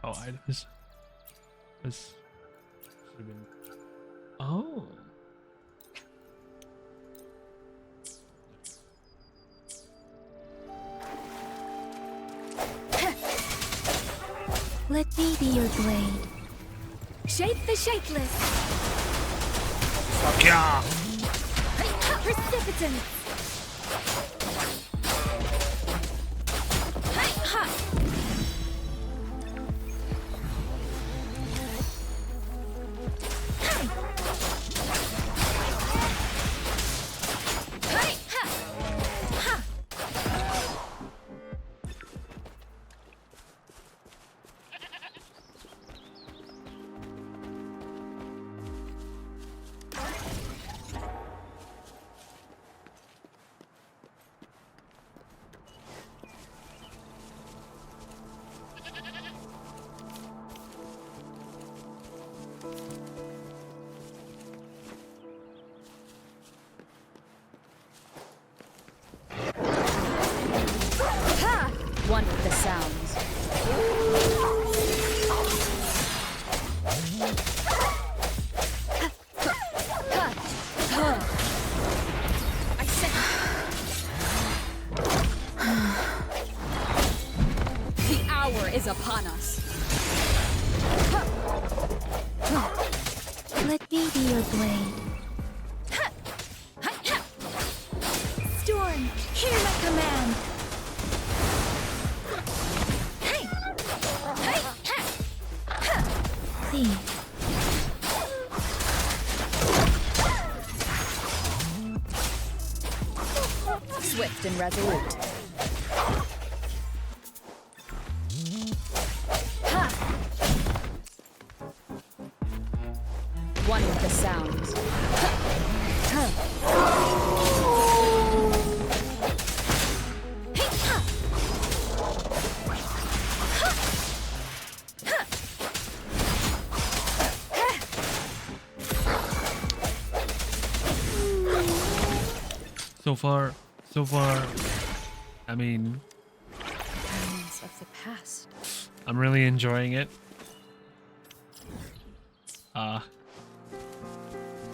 Oh, items. This should have been. Oh. Let me be your blade. Shape the shapeless. Yeah. Precipitant. be your blade. Storm, hear my command. Please. Swift and resolute. Ha! One with the sounds. So far, I mean, Remnants of the past. I'm really enjoying it.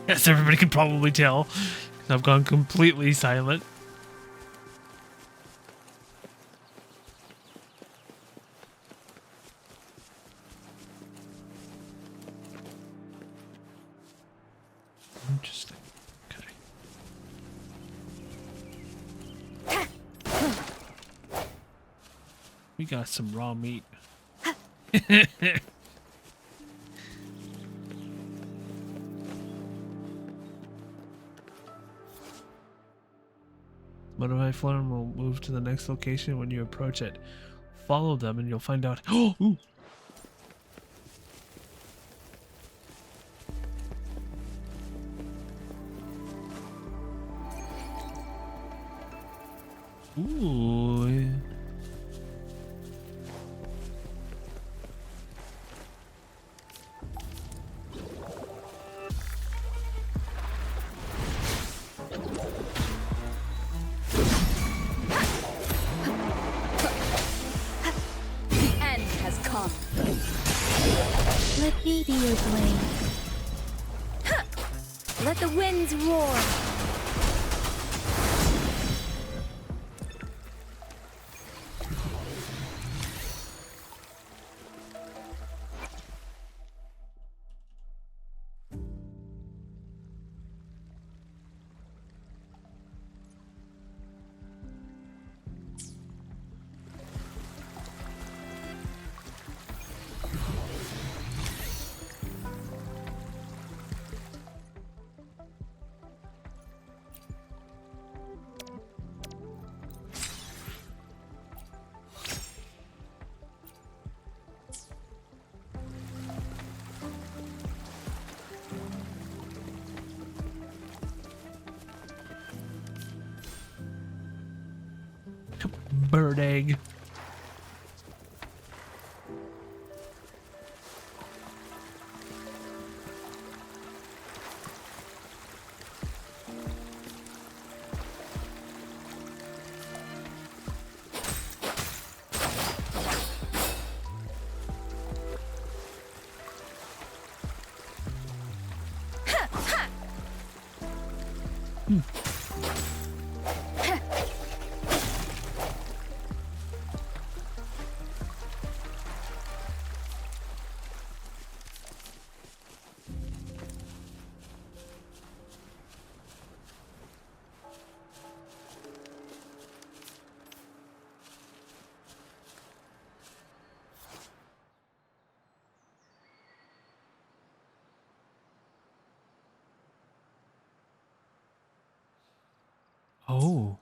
Yes, everybody can probably tell, 'cause I've gone completely silent. Interesting. Okay. We got some raw meat. Butterfly Farm will move to the next location when you approach it. Follow them and you'll find out. Ooh. Ooh. The end has come. Let me be your blade. Let the winds roar. Bird egg. Oh.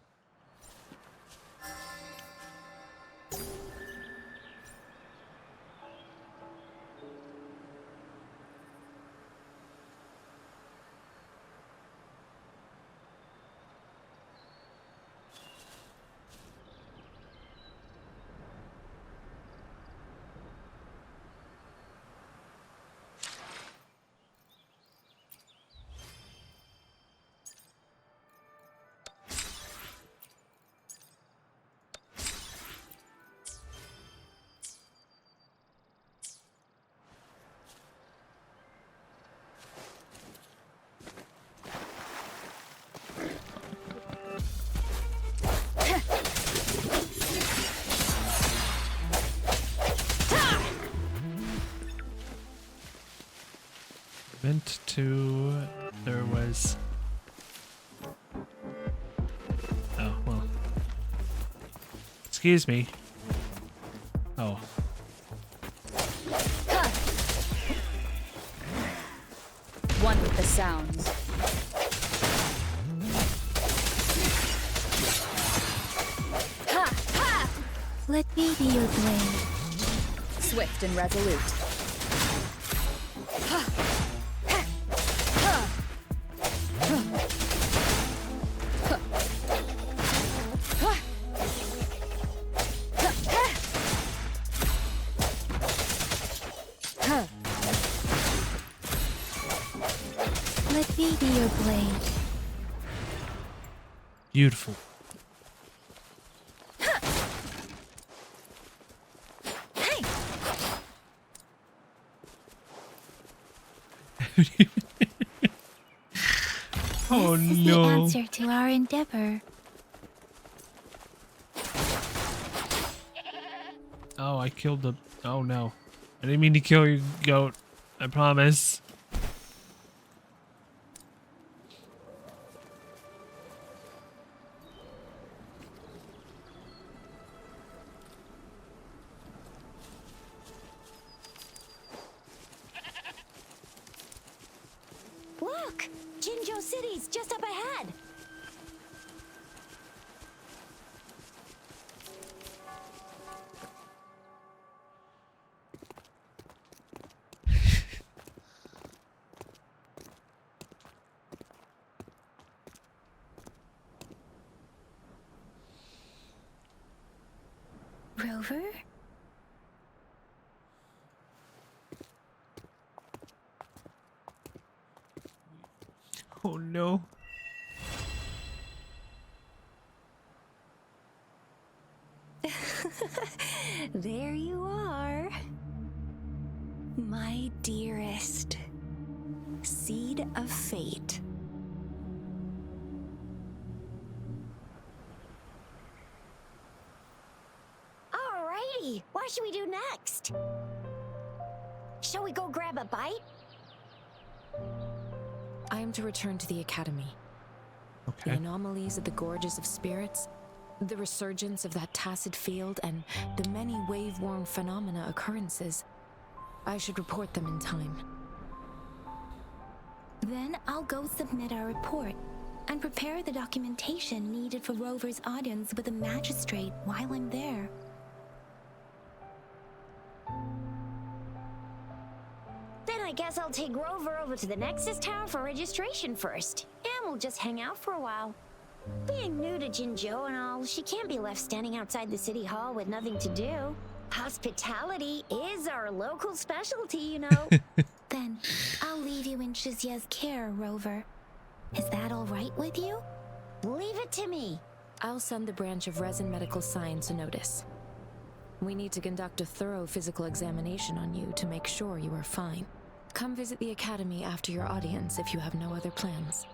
Meant to. There was. Oh, well. Excuse me. Oh. One with the sounds. Ha! Ha! Let me be your blade. Swift and resolute. Ha! Ha! Ha! Ha! Ha! Ha! Ha! Ha! Let me be your blade. Beautiful. Oh This is the no. answer to our endeavor. Oh, I killed the. Oh no. I didn't mean to kill you, goat. I promise. Look! Jinzhou City's just up ahead. Rover? Oh no. There you are. My dearest. Seed of fate. Alrighty, what should we do next? Shall we go grab a bite? I am to return to the academy. Okay. The anomalies at the Gorges of Spirits, the resurgence of that tacit field, and the many wave-worn phenomena occurrences. I should report them in time. Then I'll go submit our report and prepare the documentation needed for Rover's audience with the magistrate while I'm there. Then I guess I'll take Rover over to the Nexus Tower for registration first. And we'll just hang out for a while. Being new to Jinzhou and all, she can't be left standing outside the city hall with nothing to do. Hospitality is our local specialty, you know. Then I'll leave you in Shizia's care, Rover. Is that all right with you? Leave it to me. I'll send the branch of Resin Medical Science a notice. We need to conduct a thorough physical examination on you to make sure you are fine. Come visit the academy after your audience if you have no other plans.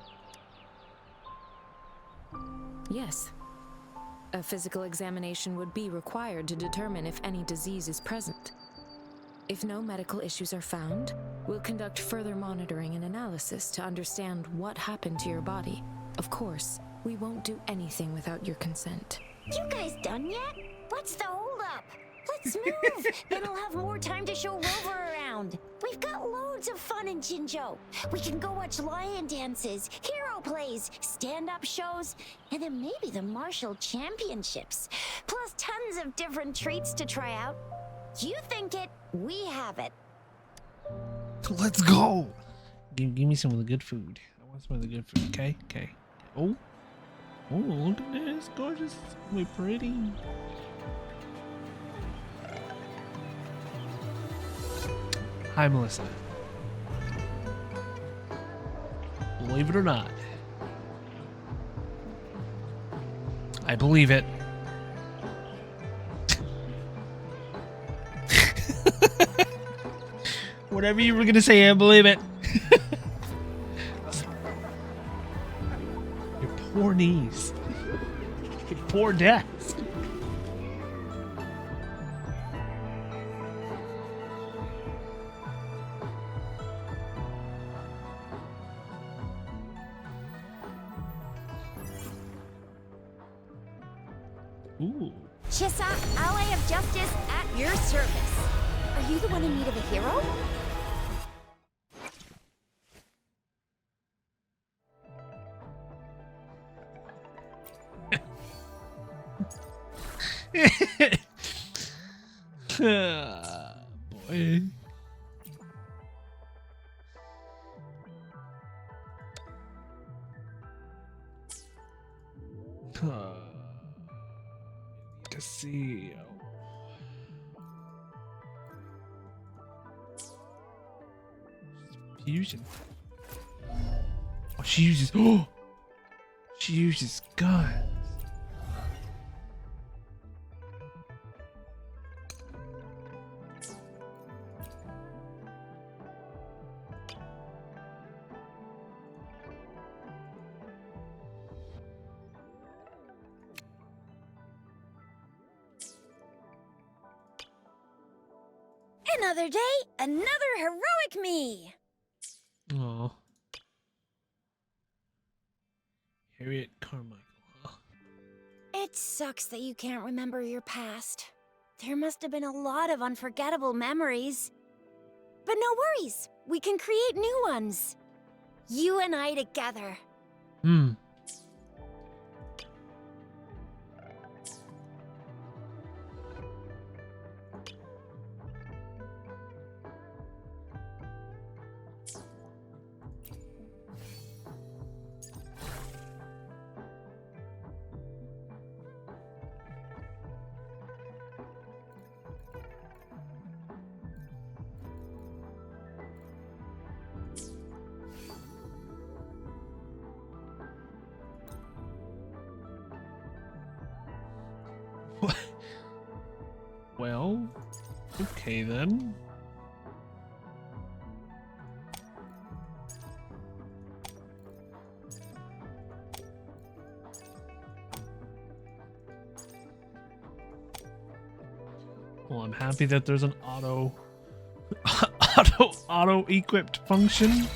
Yes. A physical examination would be required to determine if any disease is present. If no medical issues are found, we'll conduct further monitoring and analysis to understand what happened to your body. Of course, we won't do anything without your consent. You guys done yet? What's the holdup? Let's move. Then I'll have more time to show Rover around. We've got loads of fun in Jinzhou. We can go watch lion dances, hero plays, stand-up shows, and then maybe the martial championships. Plus tons of different treats to try out. You think it, we have it. Let's go. Give me some of the good food. I want some of the good food. Okay. Okay. Oh. Oh, look at this. Gorgeous. Way pretty. Hi, Melissa. Believe it or not, I believe it. Whatever you were gonna say, I believe it. Your poor knees. Your poor desk. Ooh. Chissa, ally of justice at your service. Are you the one in need of a hero? Boy. To see. Fusion. Oh, she uses. Oh, she uses guns. Another day, another heroic me. Oh. Harriet Carmichael. Huh? It sucks that you can't remember your past. There must have been a lot of unforgettable memories. But no worries, we can create new ones. You and I together. Hmm. Well, okay then. Well, I'm happy that there's an auto equipped function.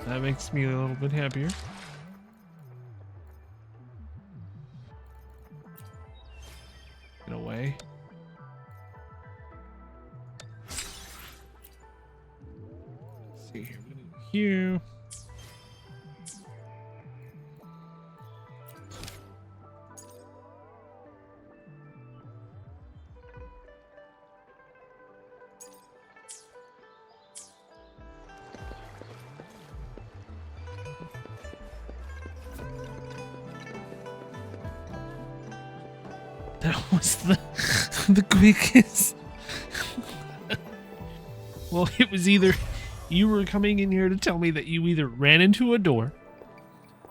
That makes me a little bit happier. In a way. Let's see here. What do here? That was the quickest. Well, it was either you were coming in here to tell me that you either ran into a door,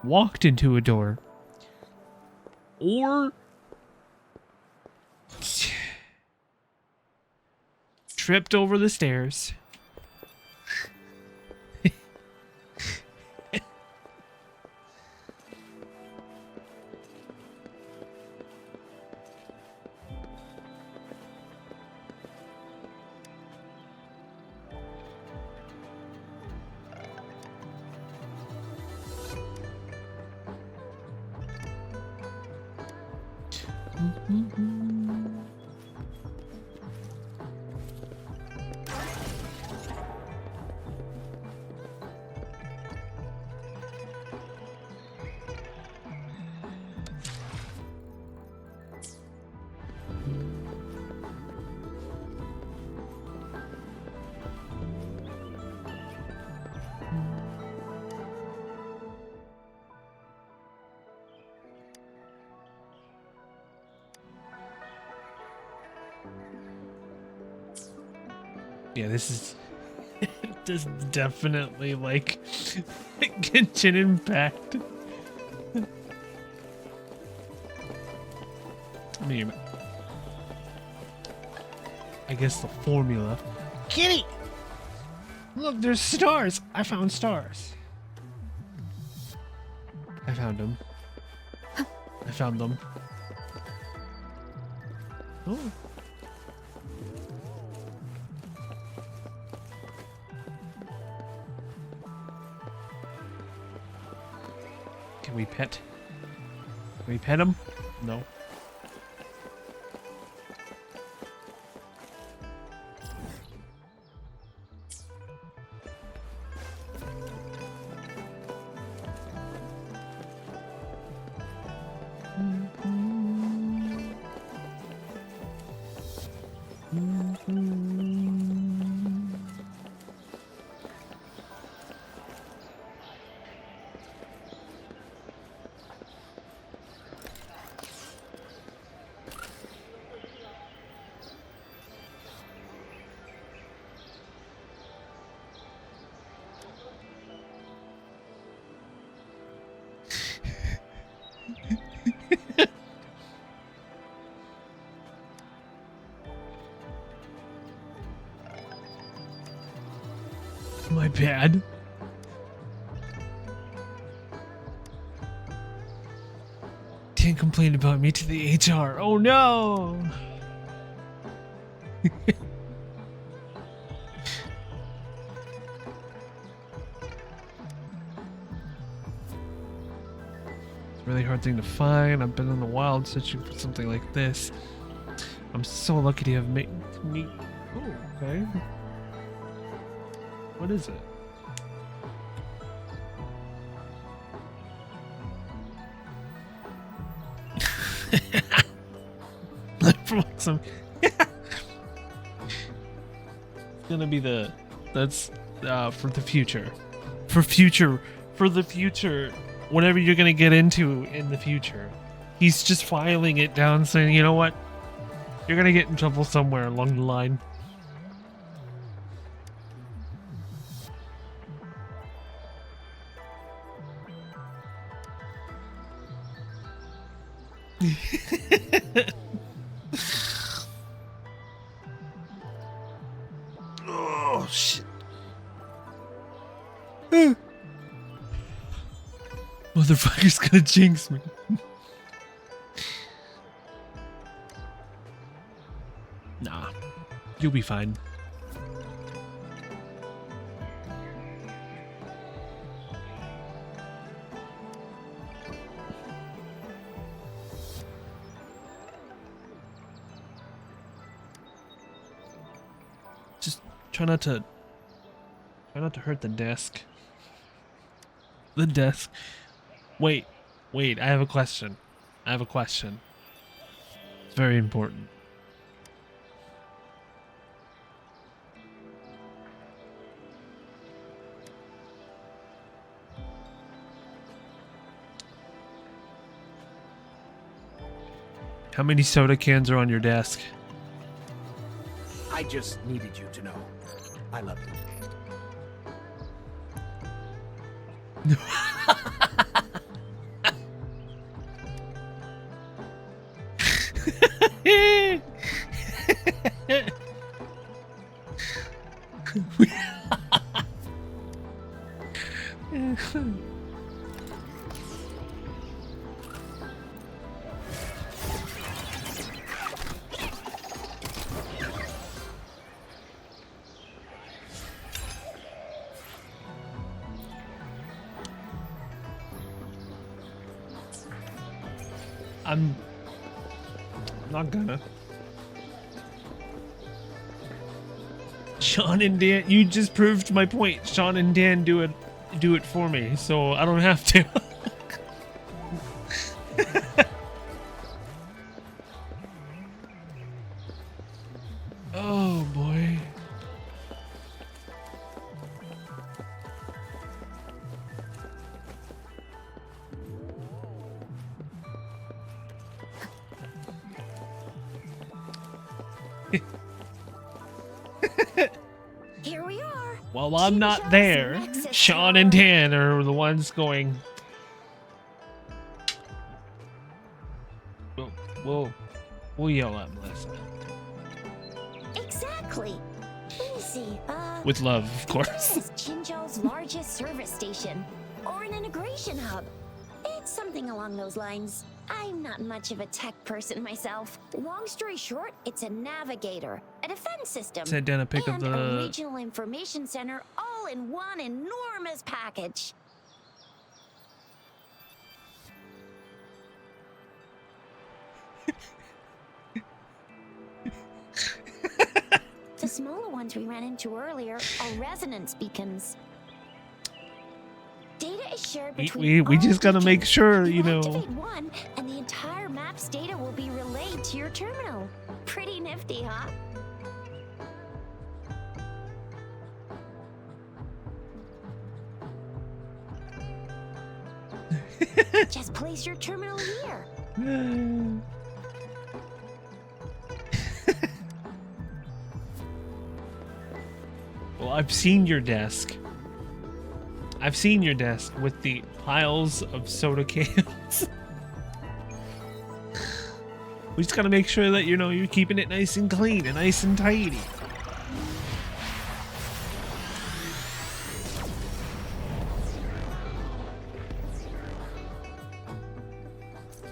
walked into a door, or tripped over the stairs. Yeah, this is just definitely like Genshin Impact. I mean, I guess the formula. Kitty! Look, there's stars! I found stars. I found them. I found them. Oh. Can we pet? Can we pet him? No. My bad. Dan complained about me to the HR. Oh no! It's a really hard thing to find. I've been in the wild searching for something like this. I'm so lucky to have met me. Oh, okay. What is it? Like some. It's gonna be that's for the future. For the future. Whatever you're gonna get into in the future. He's just filing it down saying, you know what? You're gonna get in trouble somewhere along the line. Oh shit. Motherfucker's gonna jinx me. Nah. You'll be fine. Just try not to hurt the desk. The desk. Wait, I have a question. It's very important. How many soda cans are on your desk? I just needed you to know. I love you. I'm not gonna. Sean and Dan, you just proved my point. Sean and Dan do it for me, so I don't have to. Oh boy. Here we are. While I'm not Kinshasa there, Nexus Sean and Dan are the ones going. We'll yell at Melissa. Exactly. Let me see. With love, of This course. is Chinzhou's largest service station, or an integration hub. It's something along those lines. I'm not much of a tech person myself. Long story short, it's a navigator, a defense system, Sent down a pic of and a the. regional information center all in one enormous package. The smaller ones we ran into earlier are resonance beacons. Data is shared between We all just gotta make beacons. sure, you know. Activate one, and the entire map's data will be relayed to your terminal. Pretty nifty, huh? Just place your terminal here. Well, I've seen your desk. I've seen your desk with the piles of soda cans. We just gotta make sure that, you know, you're keeping it nice and clean and nice and tidy.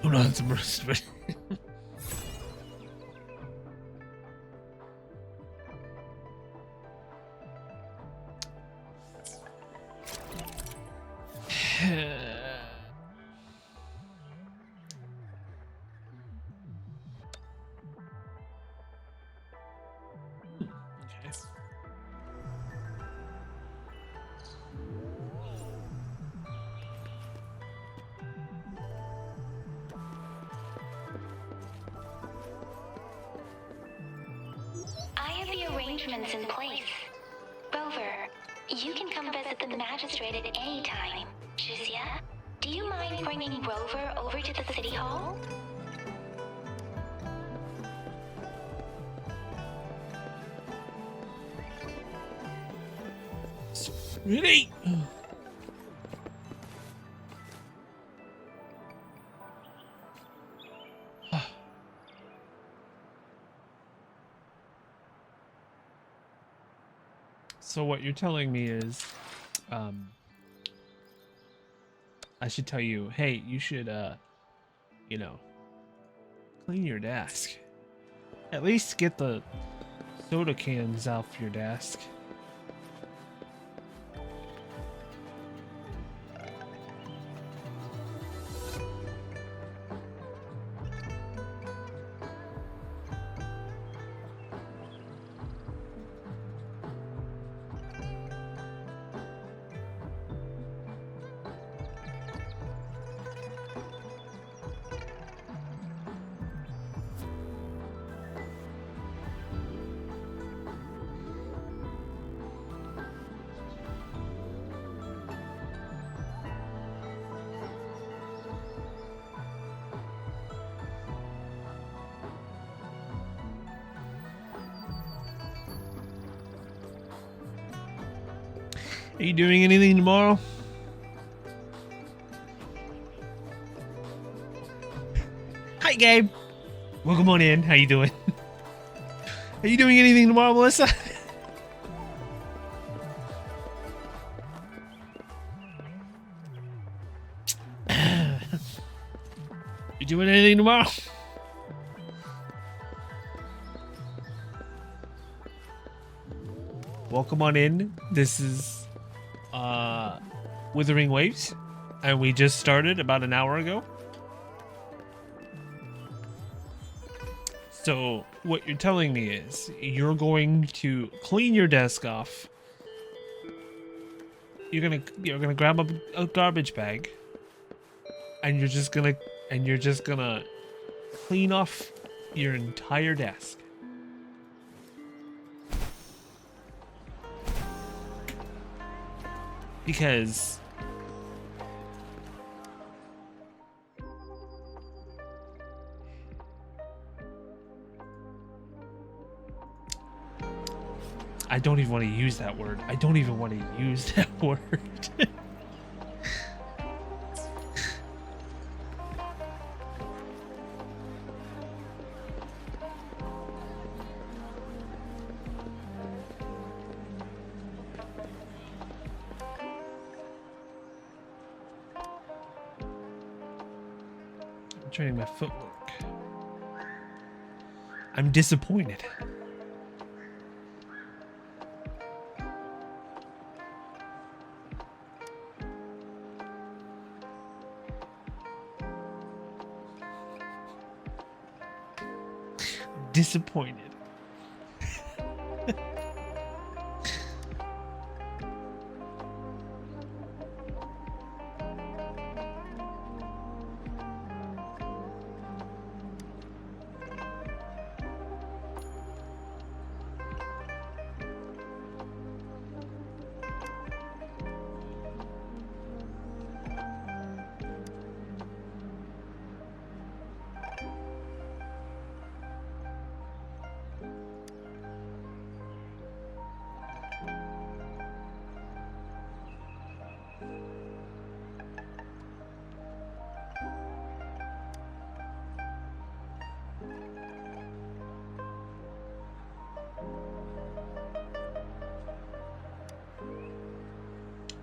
I'm not immersed, but I have the arrangements in place. Rover, you can come visit the magistrate at any time. Jizia, do you mind bringing Rover over to the city hall? really? So what you're telling me is, I should tell you, hey, you should, you know, clean your desk. At least get the soda cans off your desk. Are you doing anything tomorrow? Hi, Gabe. Welcome on in. How you doing? Are you doing anything tomorrow, Melissa? You doing anything tomorrow? Welcome on in. This is Wuthering Waves, and we just started about an hour ago. So what you're telling me is you're going to clean your desk off. You're gonna grab a garbage bag, and you're just gonna clean off your entire desk. Because I don't even want to use that word. I don't even want to use that word. I'm training my footwork. I'm disappointed. disappointed.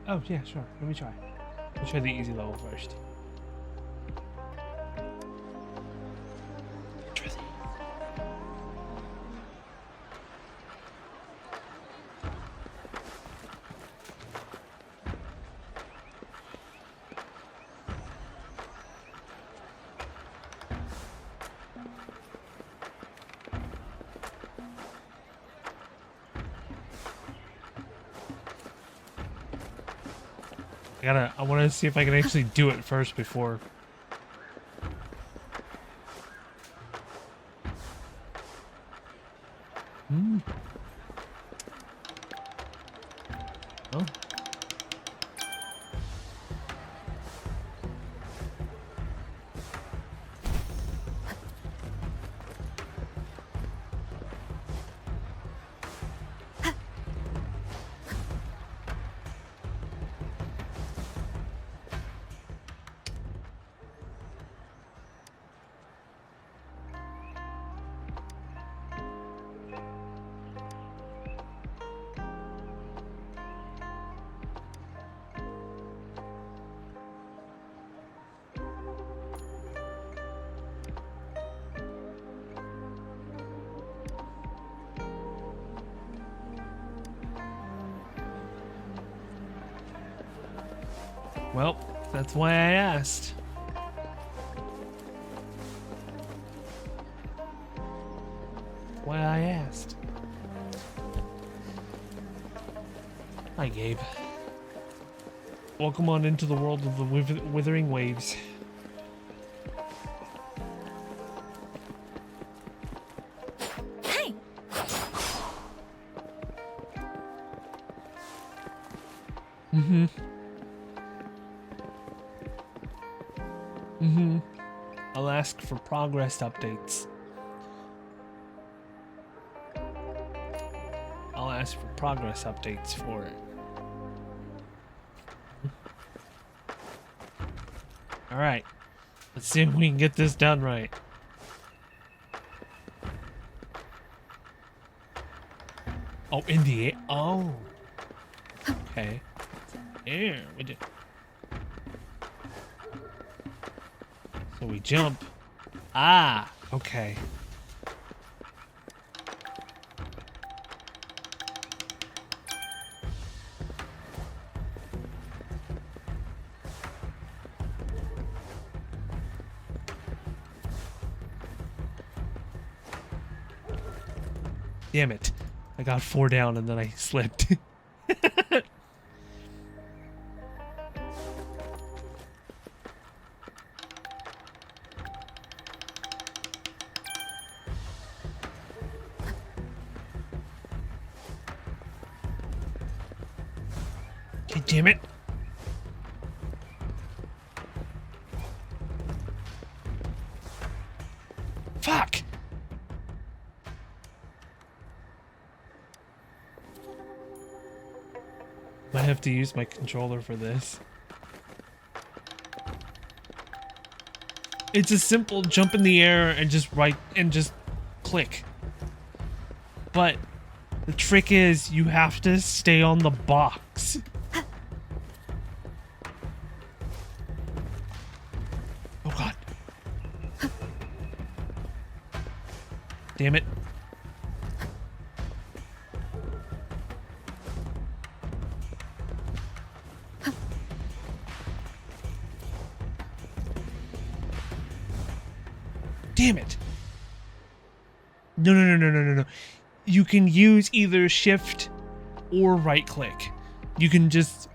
Oh, yeah, sure. Let me try. Let me try the easy level first. Try the- I want to see if I can actually do it first before. Oh. Well, that's why I asked. Why I asked. Hi, Gabe. Welcome on into the world of the Withering Waves. Hey! I'll ask for progress updates. I'll ask for progress updates for it. Alright. Let's see if we can get this done right. Oh, in the air? Oh. Okay. Air. We did. So we jump. Ah, okay. Damn it. I got 4 down and then I slipped. God damn it. Fuck. Might have to use my controller for this. It's a simple jump in the air and just click. But the trick is you have to stay on the box. Oh god. Damn it. Damn it. No. You can use either shift or right click. You can just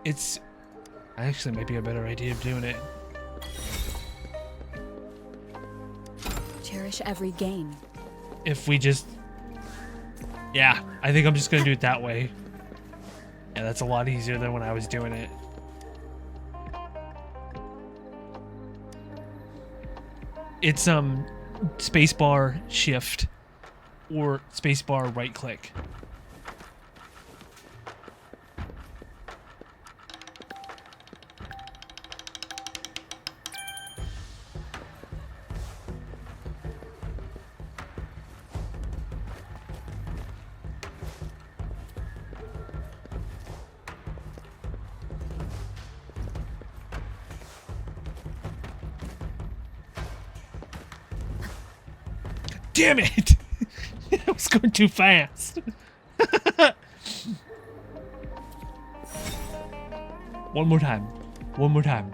it's actually maybe a better idea of doing it. Cherish every gain. If we just, yeah, I think I'm just gonna do it that way. Yeah, that's a lot easier than when I was doing it. It's spacebar shift or spacebar right click. Damn it! I was going too fast. One more time. One more time.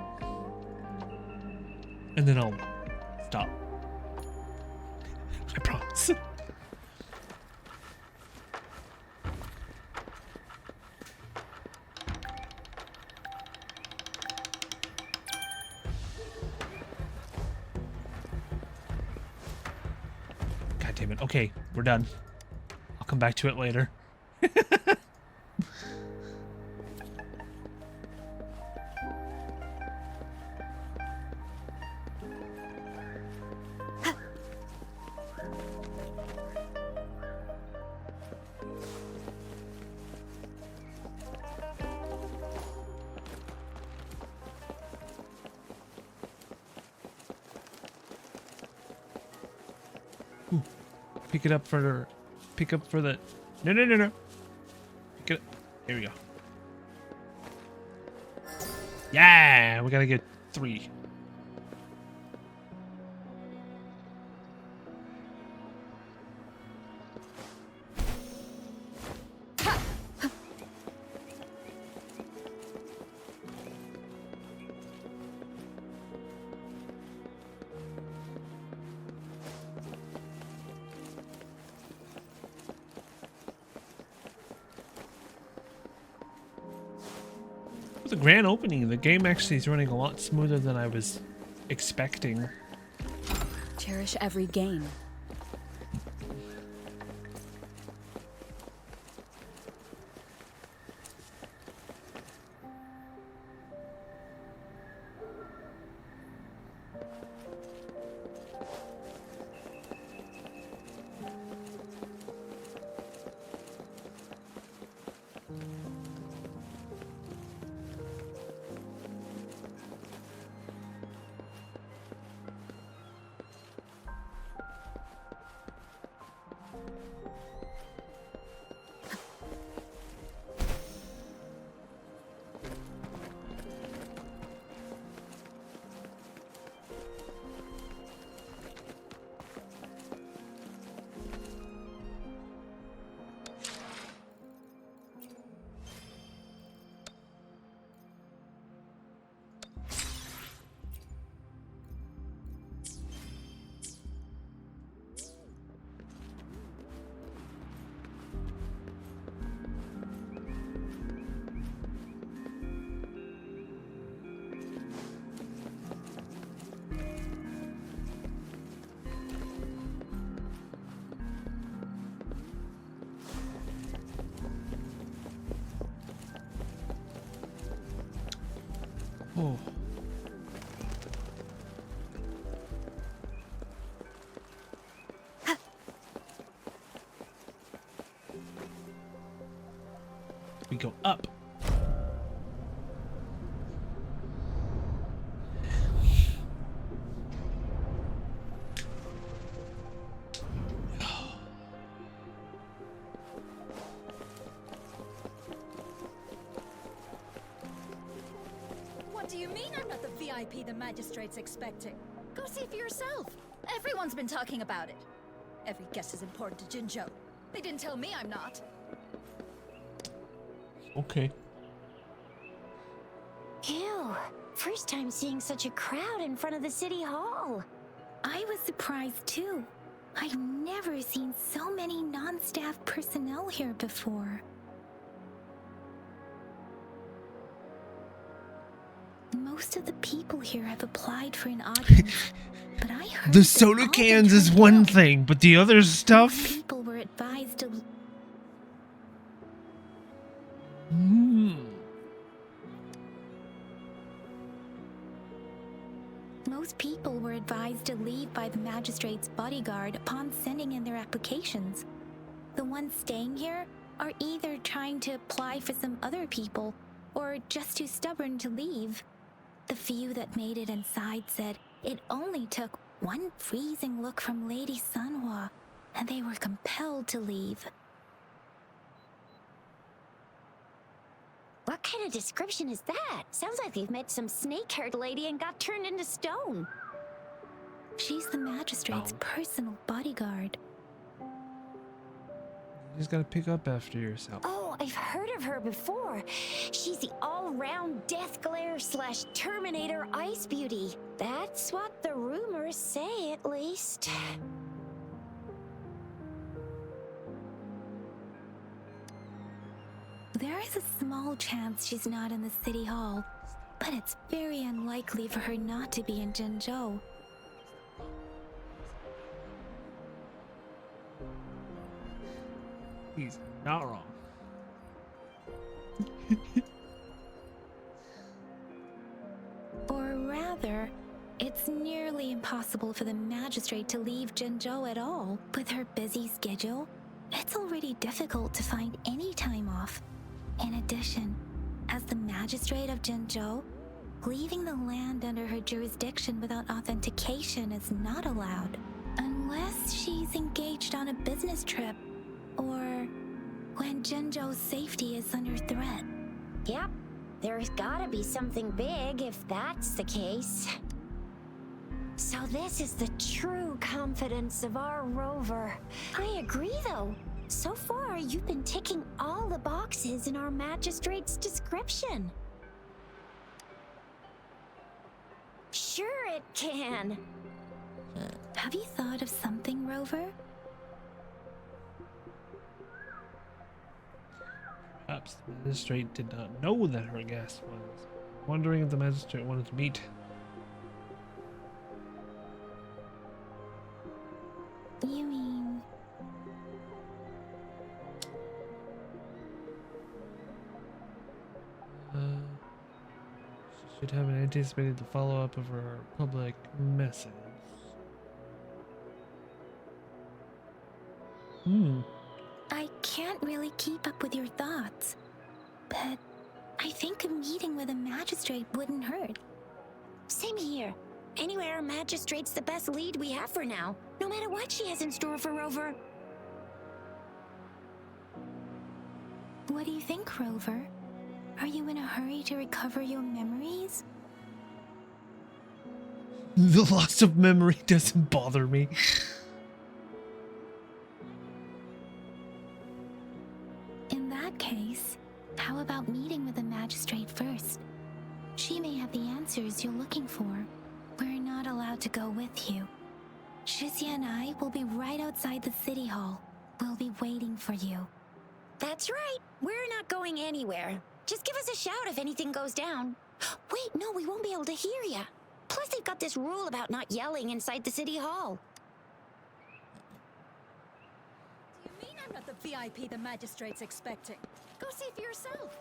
And then I'll stop. I promise. God damn it. Okay, we're done. I'll come back to it later. Pick it up for the... Pick up for the... No. Pick it up. Here we go. Yeah! We gotta get 3. The grand opening, the game actually is running a lot smoother than I was expecting. Cherish every gain. Oh. We go up. What do you mean I'm not the VIP the magistrate's expecting? Go see for yourself. Everyone's been talking about it. Every guest is important to Jinzhou. They didn't tell me I'm not. Okay. Ew. First time seeing such a crowd in front of the city hall. I was surprised too. I've never seen so many non-staff personnel here before. Most of the people here have applied for an audience, but I heard The they've soda all been cans is turned one down. thing, but the other stuff. People were advised to Most people were advised to leave by the magistrate's bodyguard upon sending in their applications. The ones staying here are either trying to apply for some other people or just too stubborn to leave. The few that made it inside said it only took one freezing look from Lady Sanhua, and they were compelled to leave. What kind of description is that? Sounds like you've met some snake-haired lady and got turned into stone. She's the magistrate's personal bodyguard. You just gotta pick up after yourself. Oh, I've heard of her before. She's the all-round Death Glare / Terminator Ice Beauty. That's what the rumors say, at least. There is a small chance she's not in the city hall, but it's very unlikely for her not to be in Zhengzhou. He's not wrong. Or rather, it's nearly impossible for the magistrate to leave Zhengzhou at all. With her busy schedule, it's already difficult to find any time off. In addition, as the magistrate of Zhengzhou, leaving the land under her jurisdiction without authentication is not allowed, unless she's engaged on a business trip or when Zhengzhou's safety is under threat. Yep, there's gotta be something big if that's the case. So this is the true confidence of our rover. I agree, though. So far, you've been ticking all the boxes in our magistrate's description. Sure it can. Have you thought of something, Rover? Perhaps the magistrate did not know that her guest was wondering if the magistrate wanted to meet. You mean... She should have anticipated the follow-up of her public message. I can't really keep up with your thoughts, but I think a meeting with a magistrate wouldn't hurt. Same here. Anywhere, magistrate's the best lead we have for now, no matter what she has in store for Rover. What do you think, Rover? Are you in a hurry to recover your memories? The loss of memory doesn't bother me. In that case, how about meeting with the magistrate first? She may have the answers you're looking for. We're not allowed to go with you. Shizia and I will be right outside the city hall. We'll be waiting for you. That's right. We're not going anywhere. Just give us a shout if anything goes down. Wait, no, we won't be able to hear ya. Plus, they've got this rule about not yelling inside the city hall. Do you mean I'm not the VIP the magistrate's expecting? Go see for yourself.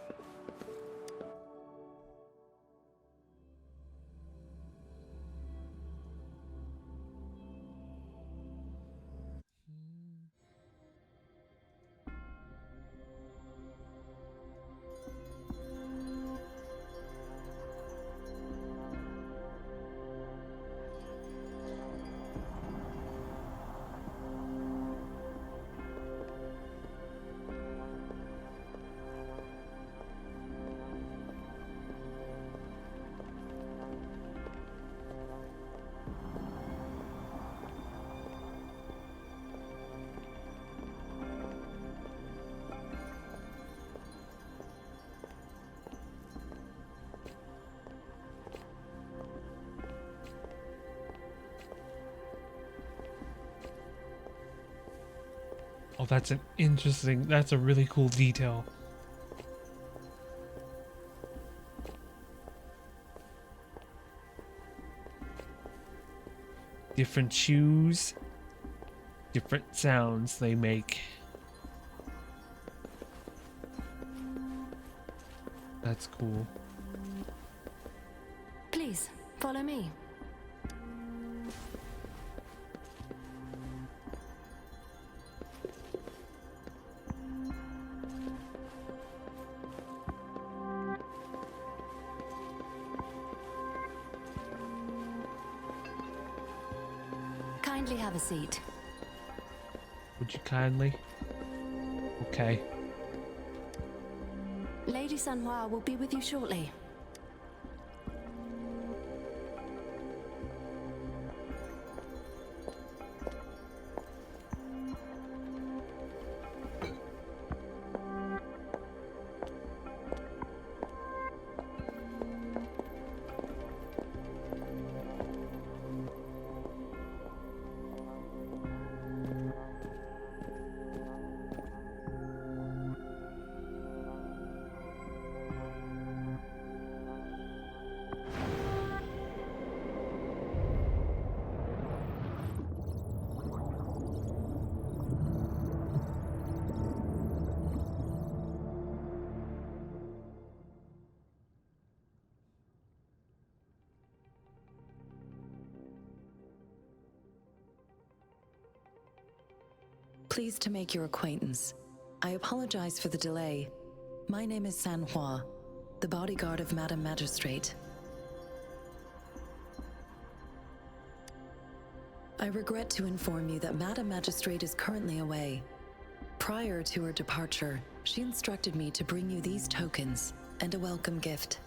Oh, that's an interesting, that's a really cool detail. Different shoes, different sounds they make. That's cool. Please, follow me. Kindly have a seat. Would you kindly? Okay. Lady Sanhua will be with you shortly. Pleased to make your acquaintance. I apologize for the delay. My name is Sanhua, the bodyguard of Madam Magistrate. I regret to inform you that Madam Magistrate is currently away. Prior to her departure, she instructed me to bring you these tokens and a welcome gift.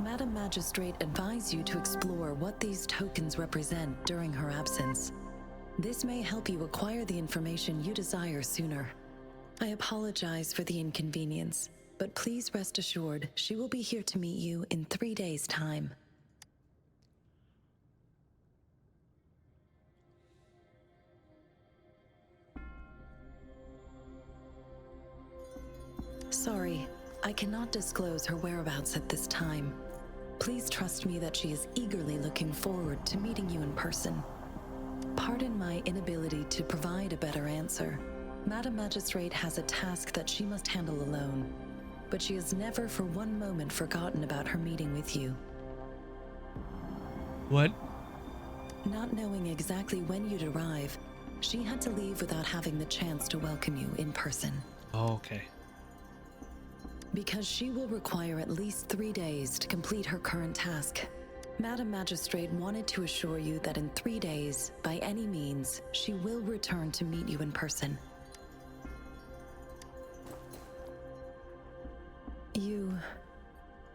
Madam Magistrate advised you to explore what these tokens represent during her absence. This may help you acquire the information you desire sooner. I apologize for the inconvenience, but please rest assured she will be here to meet you in 3 days' time. Sorry, I cannot disclose her whereabouts at this time. Please trust me that she is eagerly looking forward to meeting you in person. Pardon my inability to provide a better answer. Madam Magistrate has a task that she must handle alone, but she has never for one moment forgotten about her meeting with you. What? Not knowing exactly when you'd arrive, she had to leave without having the chance to welcome you in person. Oh, okay. Because she will require at least 3 days to complete her current task. Madam Magistrate wanted to assure you that in 3 days, by any means, she will return to meet you in person.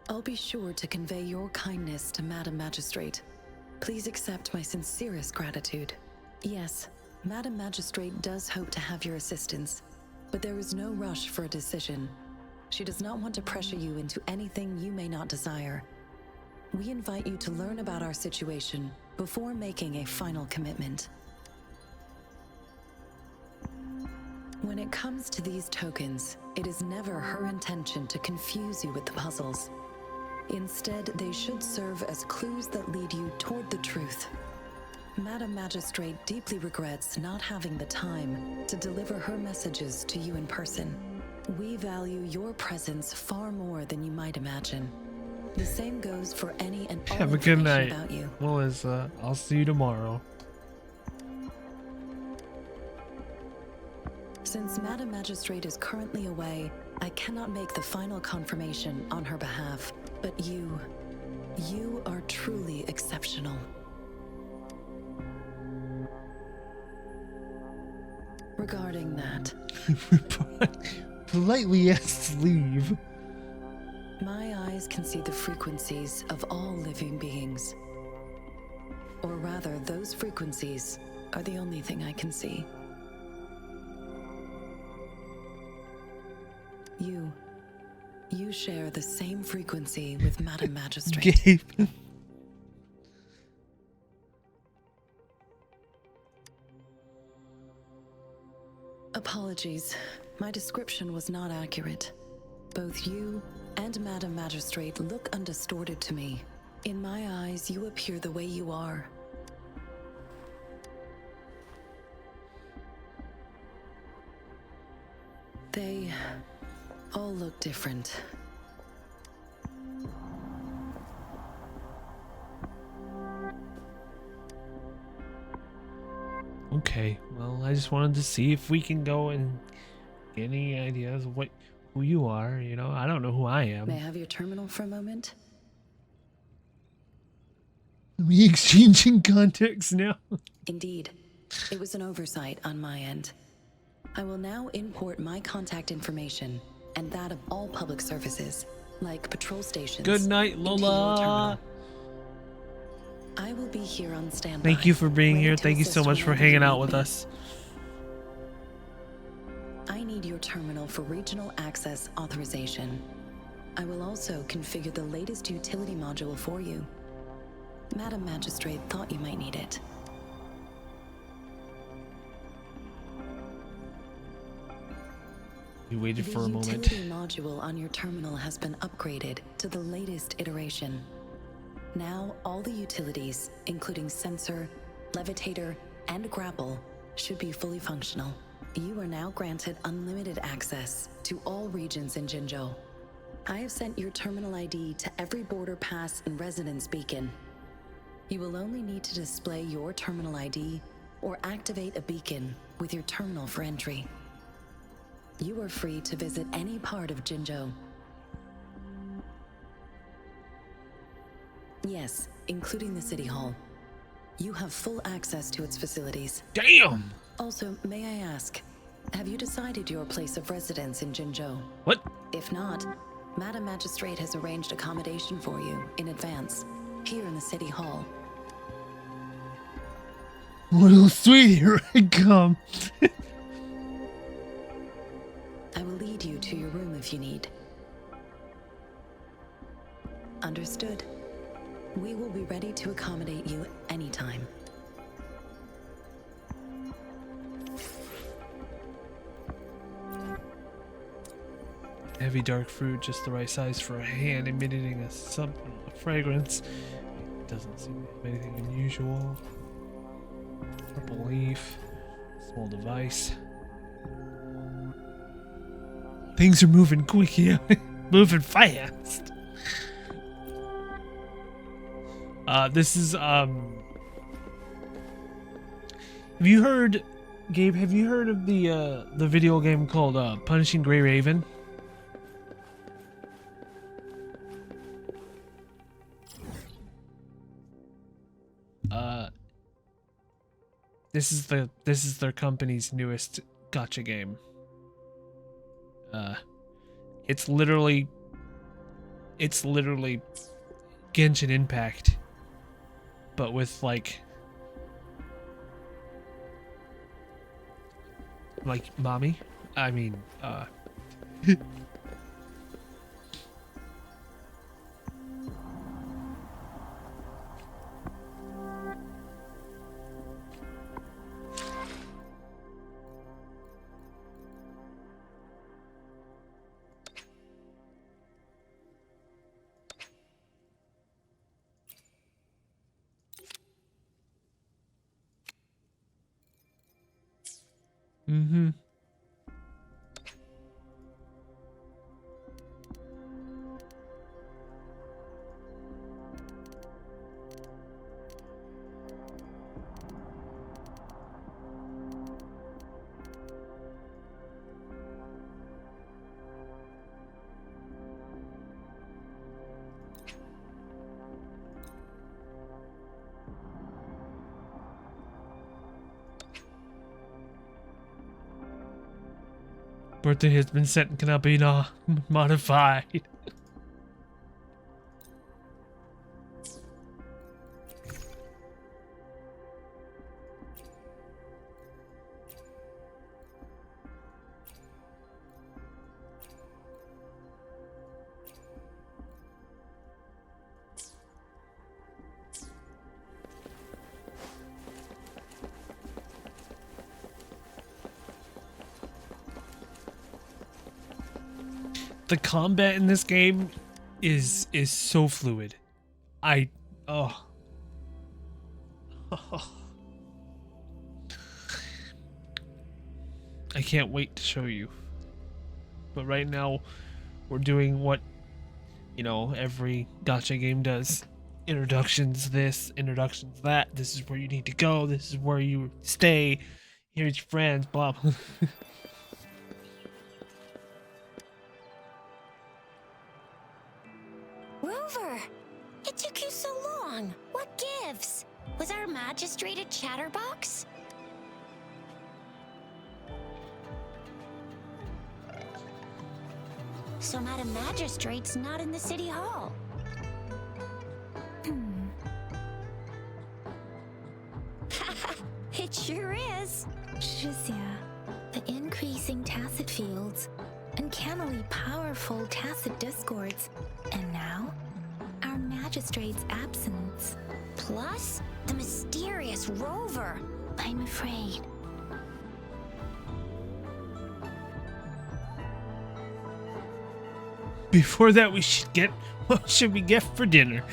I'll be sure to convey your kindness to Madam Magistrate. Please accept my sincerest gratitude. Yes, Madam Magistrate does hope to have your assistance, but there is no rush for a decision. She does not want to pressure you into anything you may not desire. We invite you to learn about our situation before making a final commitment. When it comes to these tokens, it is never her intention to confuse you with the puzzles. Instead, they should serve as clues that lead you toward the truth. Madam Magistrate deeply regrets not having the time to deliver her messages to you in person. We value your presence far more than you might imagine. The same goes for any and all Have a good night, information about you. Melissa. I'll see you tomorrow. Since Madam Magistrate is currently away, I cannot make the final confirmation on her behalf. But you are truly exceptional. Regarding that, politely asked to leave. my eyes can see the frequencies of all living beings. Or rather, those frequencies are the only thing I can see. You share the same frequency with Madam Magistrate. Apologies. My description was not accurate. Both you and Madam Magistrate look undistorted to me. In my eyes, you appear the way you are. They all look different. Okay, well, I just wanted to see if we can go and get any ideas of who you are. You know, I don't know who I am. May I have your terminal for a moment? We exchanging contacts now. Indeed. It was an oversight on my end. I will now import my contact information and that of all public services, like patrol stations. Good night, into your Lola. terminal. I will be here on standby. Thank you for being ready here. to Thank you so assist much for whenever you hanging out need with me. us. I need your terminal for regional access authorization. I will also configure the latest utility module for you. Madam Magistrate thought you might need it. We waited for a moment. The utility module on your terminal has been upgraded to the latest iteration. Now, all the utilities, including sensor, levitator, and grapple, should be fully functional. You are now granted unlimited access to all regions in Jinzhou. I have sent your terminal ID to every border pass and residence beacon. You will only need to display your terminal ID or activate a beacon with your terminal for entry. You are free to visit any part of Jinzhou. Yes, including the City Hall. You have full access to its facilities. Damn! Also, may I ask, have you decided your place of residence in Jinzhou? What? If not, Madam Magistrate has arranged accommodation for you in advance, here in the City Hall. Well, sweet, here I come. I will lead you to your room if you need. Understood. We will be ready to accommodate you anytime. Heavy dark fruit, just the right size for a hand, emitting a fragrance. It doesn't seem to have anything unusual. Purple leaf, small device. Things are moving quick here, moving fast. This is Have you heard, Gabe? Have you heard of the video game called Punishing Gray Raven? This is their company's newest gacha game. It's literally Genshin Impact, but with like mommy. I mean, mm-hmm. Birthday has been set and cannot be modified. The combat in this game is so fluid. I can't wait to show you. But right now we're doing what, you know, every gacha game does. Introductions this, introductions that. This is where you need to go. This is where you stay. Here's your friends, blah blah. Rover! It took you so long. What gives? Was our magistrate a chatterbox? So Madam Magistrate's not in the city hall. It sure is. Shizia, the increasing tacit fields, uncannily powerful tacit discords, and now, our magistrate's absence. Plus, the mysterious Rover. I'm afraid. Before that, we should get, what should we get for dinner?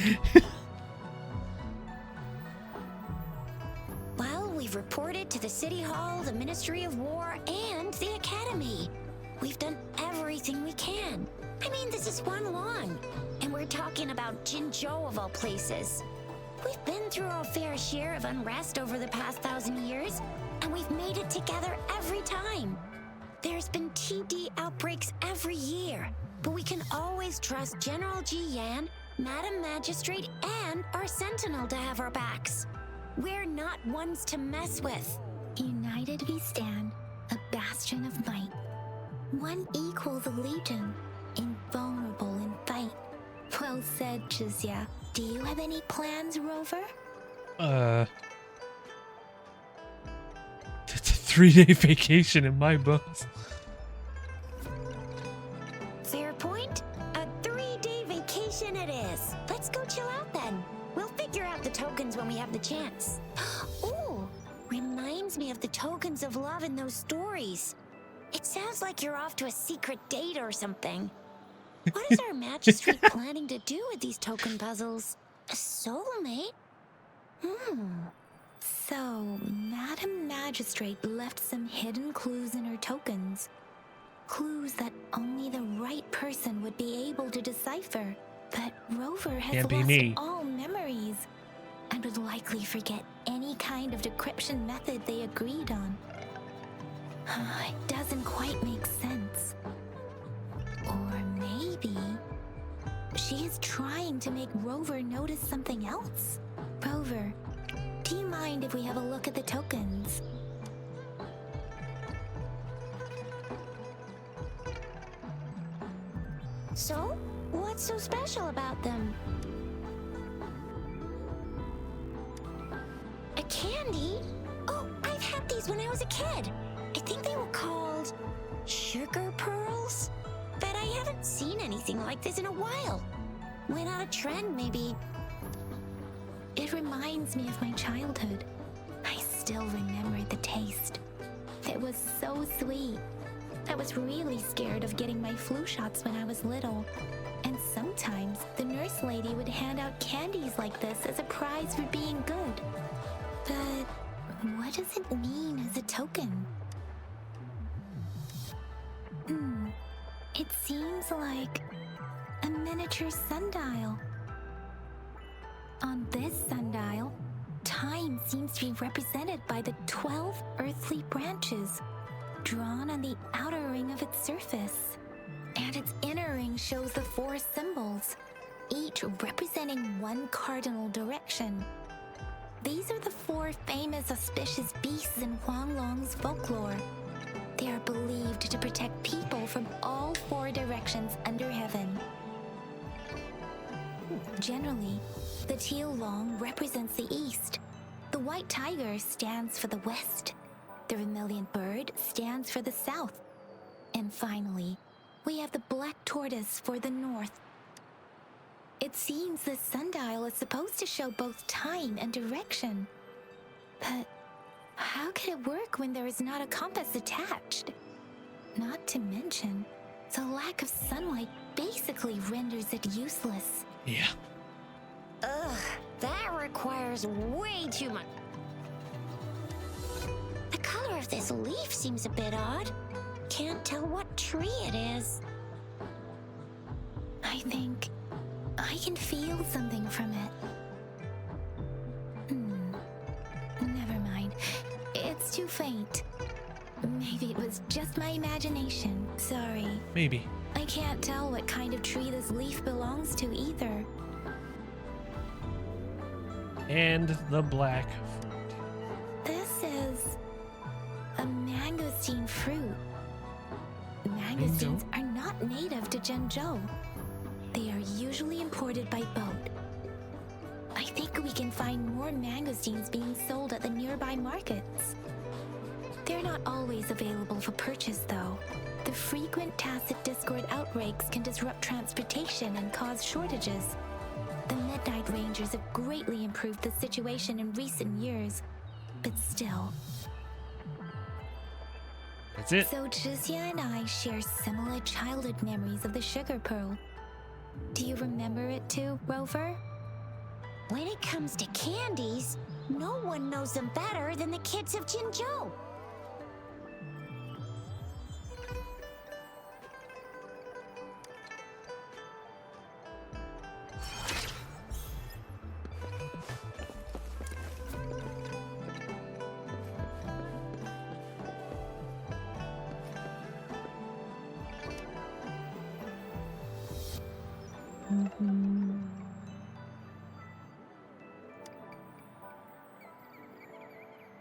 Well, we've reported to the City Hall, the Ministry of War, and the Academy. We've done everything we can. I mean, this is one long. And we're talking about Jinzhou of all places. We've been through our fair share of unrest over the past 1,000 years, and we've made it together every time. There's been TD outbreaks every year, but we can always trust General Ji Yan, Madam Magistrate, and our Sentinel to have our backs. We're not ones to mess with. United we stand, a bastion of might. One equal the Legion, invulnerable in fight. Well said, Shizia. Do you have any plans, Rover? It's a 3-day vacation in my books. Fair point. A 3-day vacation it is. Let's go chill out then. We'll figure out the tokens when we have the chance. Ooh, reminds me of the tokens of love in those stories. It sounds like you're off to a secret date or something. What is our magistrate planning to do with these token puzzles? A soulmate? So, Madam Magistrate left some hidden clues in her tokens. Clues that only the right person would be able to decipher. But Rover has Can't be lost me. all memories and would likely forget any kind of decryption method they agreed on. It doesn't quite make sense. Or maybe she is trying to make Rover notice something else. Rover, do you mind if we have a look at the tokens? So, what's so special about them? A candy? Oh, I've had these when I was a kid. I think they were called sugar pearls? But I haven't seen anything like this in a while. Went out of trend, maybe. It reminds me of my childhood. I still remember the taste. It was so sweet. I was really scared of getting my flu shots when I was little. And sometimes the nurse lady would hand out candies like this as a prize for being good. But what does it mean as a token? It seems like a miniature sundial. On this sundial, time seems to be represented by the 12 earthly branches drawn on the outer ring of its surface. And its inner ring shows the 4 symbols, each representing one cardinal direction. These are the 4 famous auspicious beasts in Huanglong's folklore. They are believed to protect people from all 4 directions under heaven. Generally, the teal long represents the east. The white tiger stands for the west. The vermilion bird stands for the south. And finally, we have the black tortoise for the north. It seems this sundial is supposed to show both time and direction. But how could it work when there is not a compass attached? Not to mention, The lack of sunlight basically renders it useless. Yeah. Ugh, that requires way too much. The color of this leaf seems a bit odd. Can't tell what tree it is. I think I can feel something from it. Never mind. It's too faint. Maybe it was just my imagination. Sorry. Maybe. I can't tell what kind of tree this leaf belongs to either. And the black fruit. This is a mangosteen fruit. Mangosteens are not native to Zhengzhou. They are usually imported by boat. I think we can find more mangosteens being sold at the nearby markets. They're not always available for purchase, though. The frequent tacit Discord outbreaks can disrupt transportation and cause shortages. The Midnight Rangers have greatly improved the situation in recent years, but still. That's it. So Jizya and I share similar childhood memories of the Sugar Pearl. Do you remember it too, Rover? When it comes to candies, no one knows them better than the kids of Jinzhou.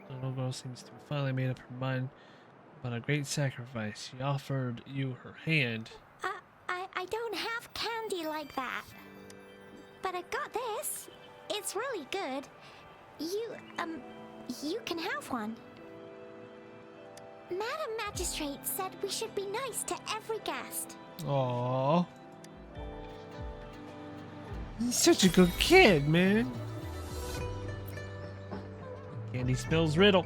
The little girl seems to have finally made up her mind about a great sacrifice. She offered you her hand. I don't have candy like that. But I got this. It's really good. You can have one. Madam Magistrate said we should be nice to every guest. Aww. He's such a good kid, man. Candy spills riddle.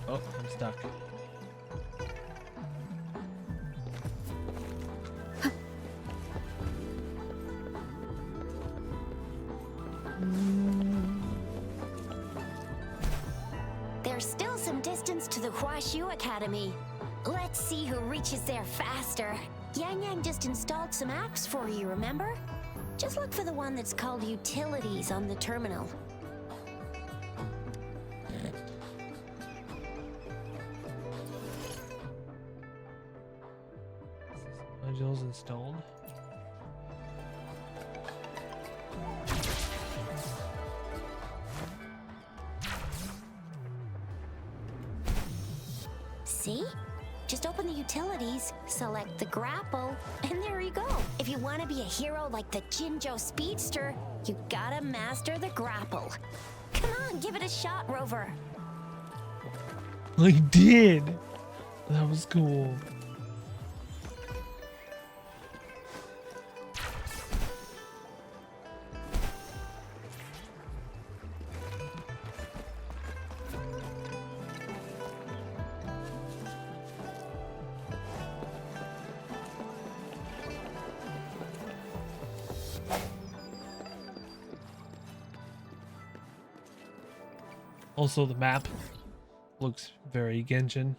Oh, I'm stuck. There's still some distance to the Huaxu Academy. Let's see who reaches there faster. Yang Yang just installed some apps for you, remember? Just look for the one that's called Utilities on the terminal. Modules installed. See? Just open the utilities, select the grapple, and there you go. If you want to be a hero like the Jinzhou Speedster, you gotta master the grapple. Come on, give it a shot, Rover. I did. That was cool. Also, the map looks very Genshin.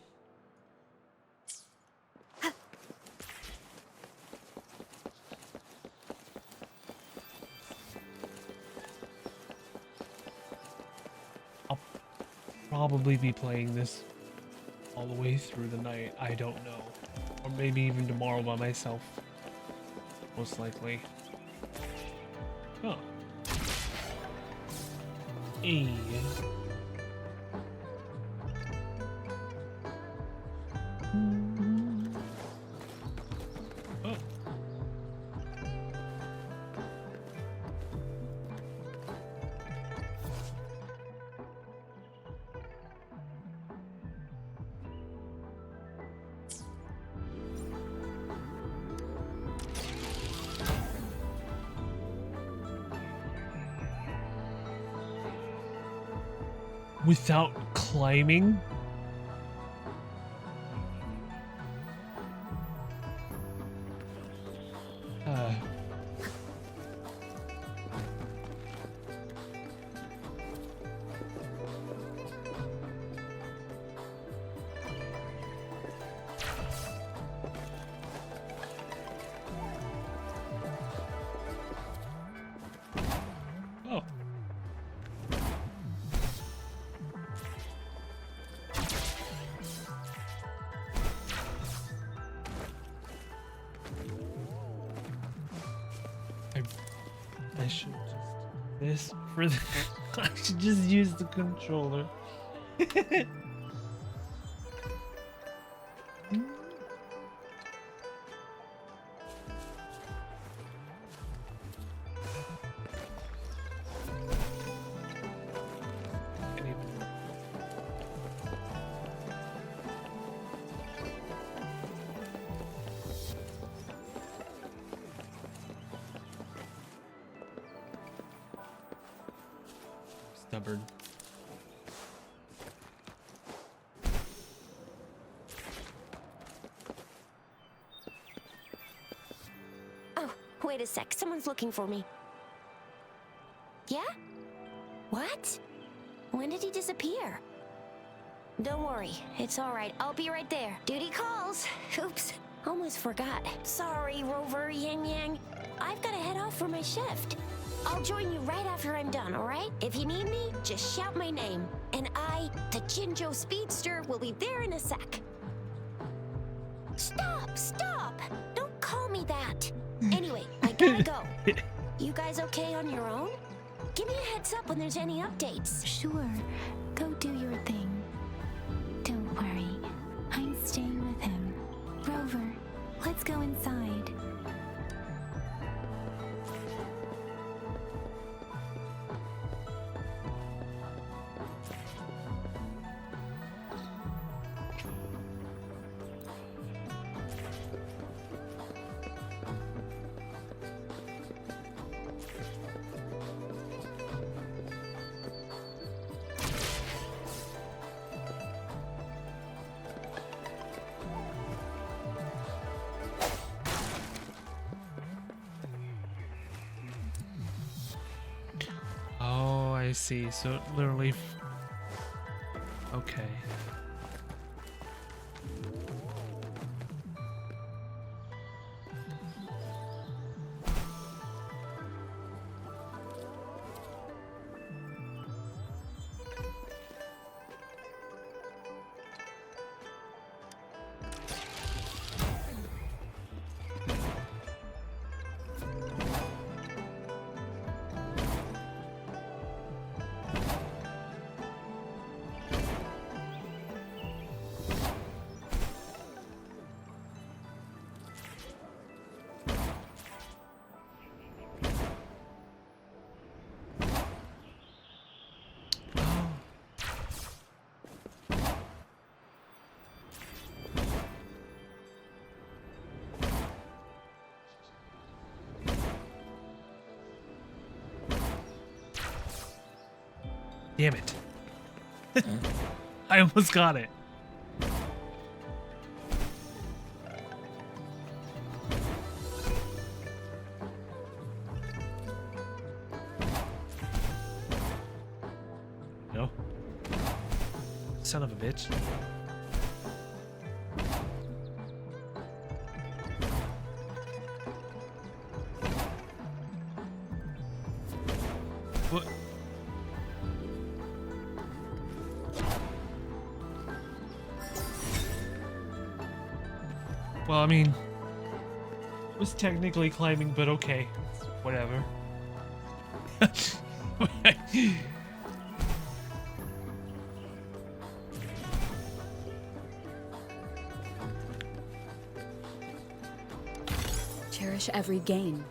I'll probably be playing this all the way through the night. I don't know. Or maybe even tomorrow by myself. Most likely. Huh. Hey. Oh. without climbing? Oh. I should just do this for the I should just use the controller. Stubborn. Oh, wait a sec. Someone's looking for me. Yeah? What? When did he disappear? Don't worry. It's all right. I'll be right there. Duty calls. Oops. Almost forgot. Sorry, Rover Yang Yang. I've got to head off for my shift. I'll join you right after I'm done, all right? If you need me, just shout my name. And I, the Jinjo Speedster, will be there in a sec. Stop! Stop! Don't call me that. Anyway, I gotta go. You guys okay on your own? Give me a heads up when there's any updates. Sure. Go do your thing. Don't worry. I'm staying with him. Rover, let's go inside. I see. So it literally. Okay. Damn it. I almost got it. No. Son of a bitch. What? Well, I mean, it was technically climbing, but okay. Whatever. Cherish every gain.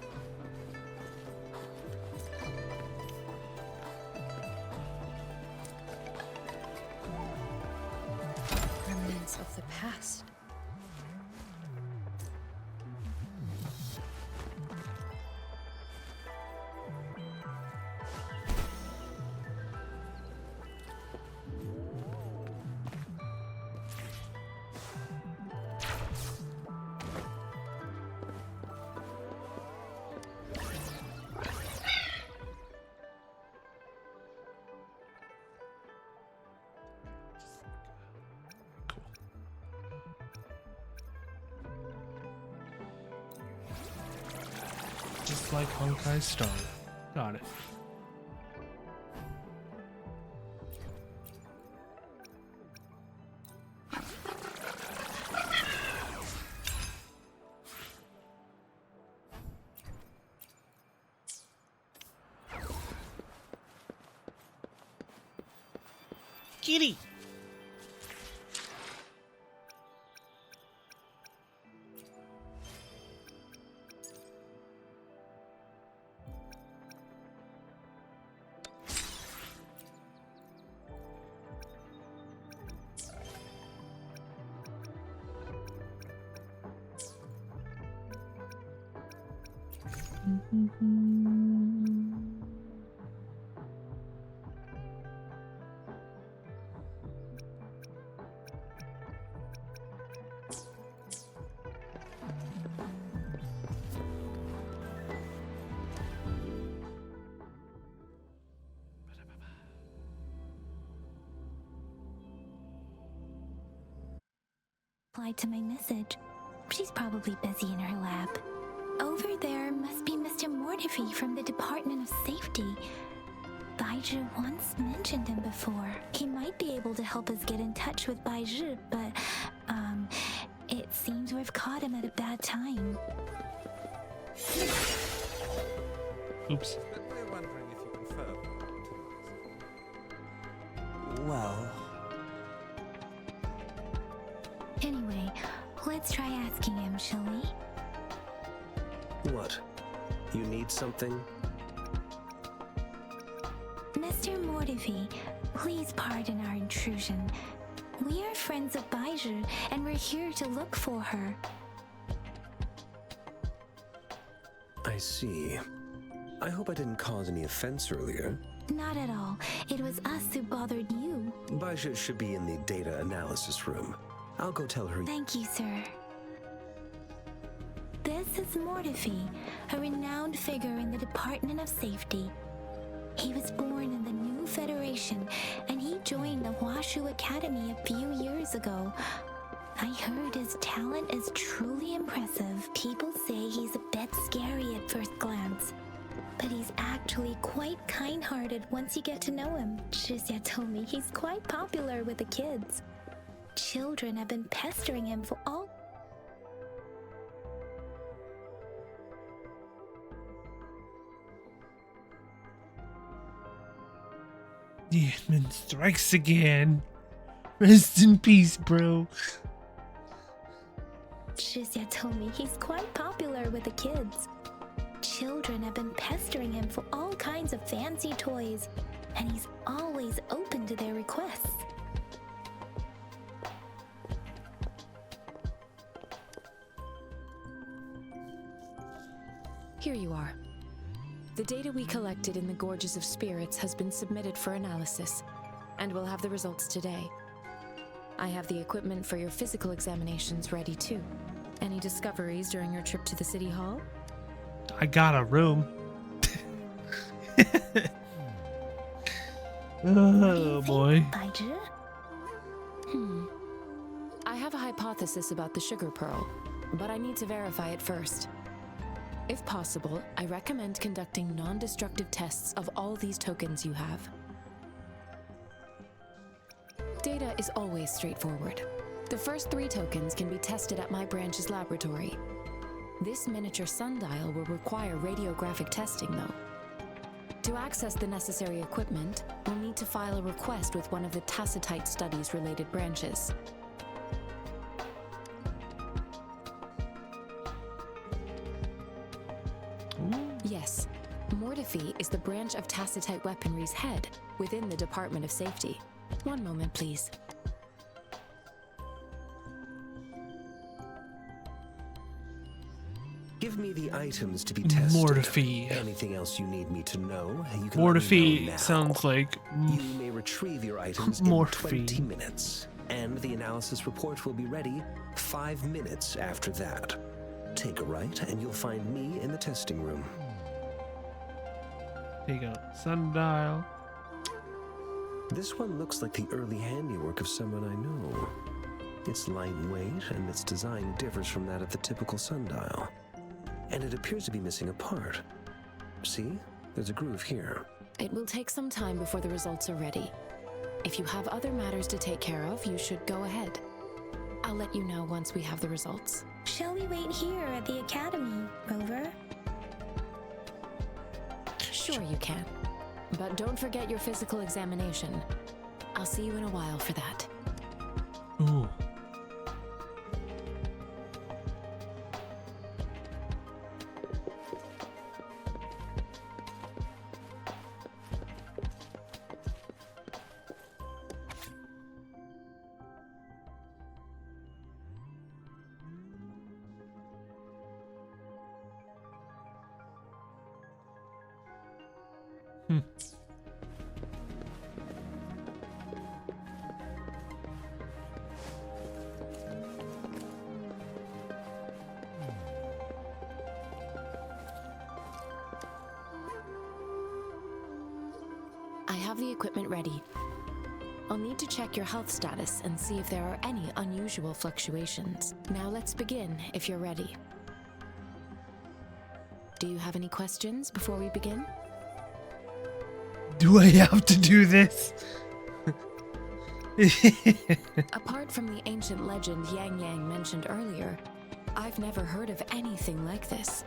Remnants of the past. just like Honkai's star. Got it. Kitty! Replied to my message. She's probably busy in her lab. Over there must be Mr. Mortifi from the Department of Safety. Baizhi once mentioned him before. He might be able to help us get in touch with Baizhi, but, it seems we've caught him at a bad time. Oops. But we're wondering if you confirm. Well, Anyway, let's try asking him, shall we? what? You need something? Mr. Mortifi, please pardon our intrusion. We are friends of Baizhi, and we're here to look for her. I see. I hope I didn't cause any offense earlier. Not at all. It was us who bothered you. Baizhi should be in the data analysis room. I'll go tell her. Thank you, sir. This is Mortifi, a renowned figure in the Department of Safety. He was born in the new Federation, and he joined the Washu Academy a few years ago. I heard his talent is truly impressive. People say he's a bit scary at first glance, but he's actually quite kind-hearted once you get to know him. Shizia told me he's quite popular with the kids. Children have been pestering him for all. The admin strikes again. Rest in peace, bro. Shizia told me he's quite popular with the kids. Children have been pestering him for all kinds of fancy toys, and he's always open to their requests. Here you are. The data we collected in the Gorges of Spirits has been submitted for analysis, and we'll have the results today. I have the equipment for your physical examinations ready too. Any discoveries during your trip to the City Hall? I got a room. Oh boy. Baizhi? I have a hypothesis about the sugar pearl, but I need to verify it first. If possible, I recommend conducting non-destructive tests of all these tokens you have. Data is always straightforward. The first 3 tokens can be tested at my branch's laboratory. This miniature sundial will require radiographic testing, though. To access the necessary equipment, we'll need to file a request with one of the Tacitite Studies-related branches. Yes, Mortifi is the branch of Tacitite Weaponry's head within the Department of Safety. One moment, please. Give me the items to be tested. Mortifi. Anything else you need me to know, you can let me know Mortifi now. sounds like You may retrieve your items in Morphe. 20 minutes, and the analysis report will be ready 5 minutes after that. Take a right, and you'll find me in the testing room. There you go. Sundial. This one looks like the early handiwork of someone I know. It's lightweight, and its design differs from that of the typical sundial. And it appears to be missing a part. See? There's a groove here. It will take some time before the results are ready. If you have other matters to take care of, you should go ahead. I'll let you know once we have the results. Shall we wait here at the academy, Rover? Sure you can. But don't forget your physical examination. I'll see you in a while for that. Ooh. I have the equipment ready. I'll need to check your health status and see if there are any unusual fluctuations. Now let's begin, if you're ready. Do you have any questions before we begin? Do I have to do this? Apart from the ancient legend Yang Yang mentioned earlier, I've never heard of anything like this.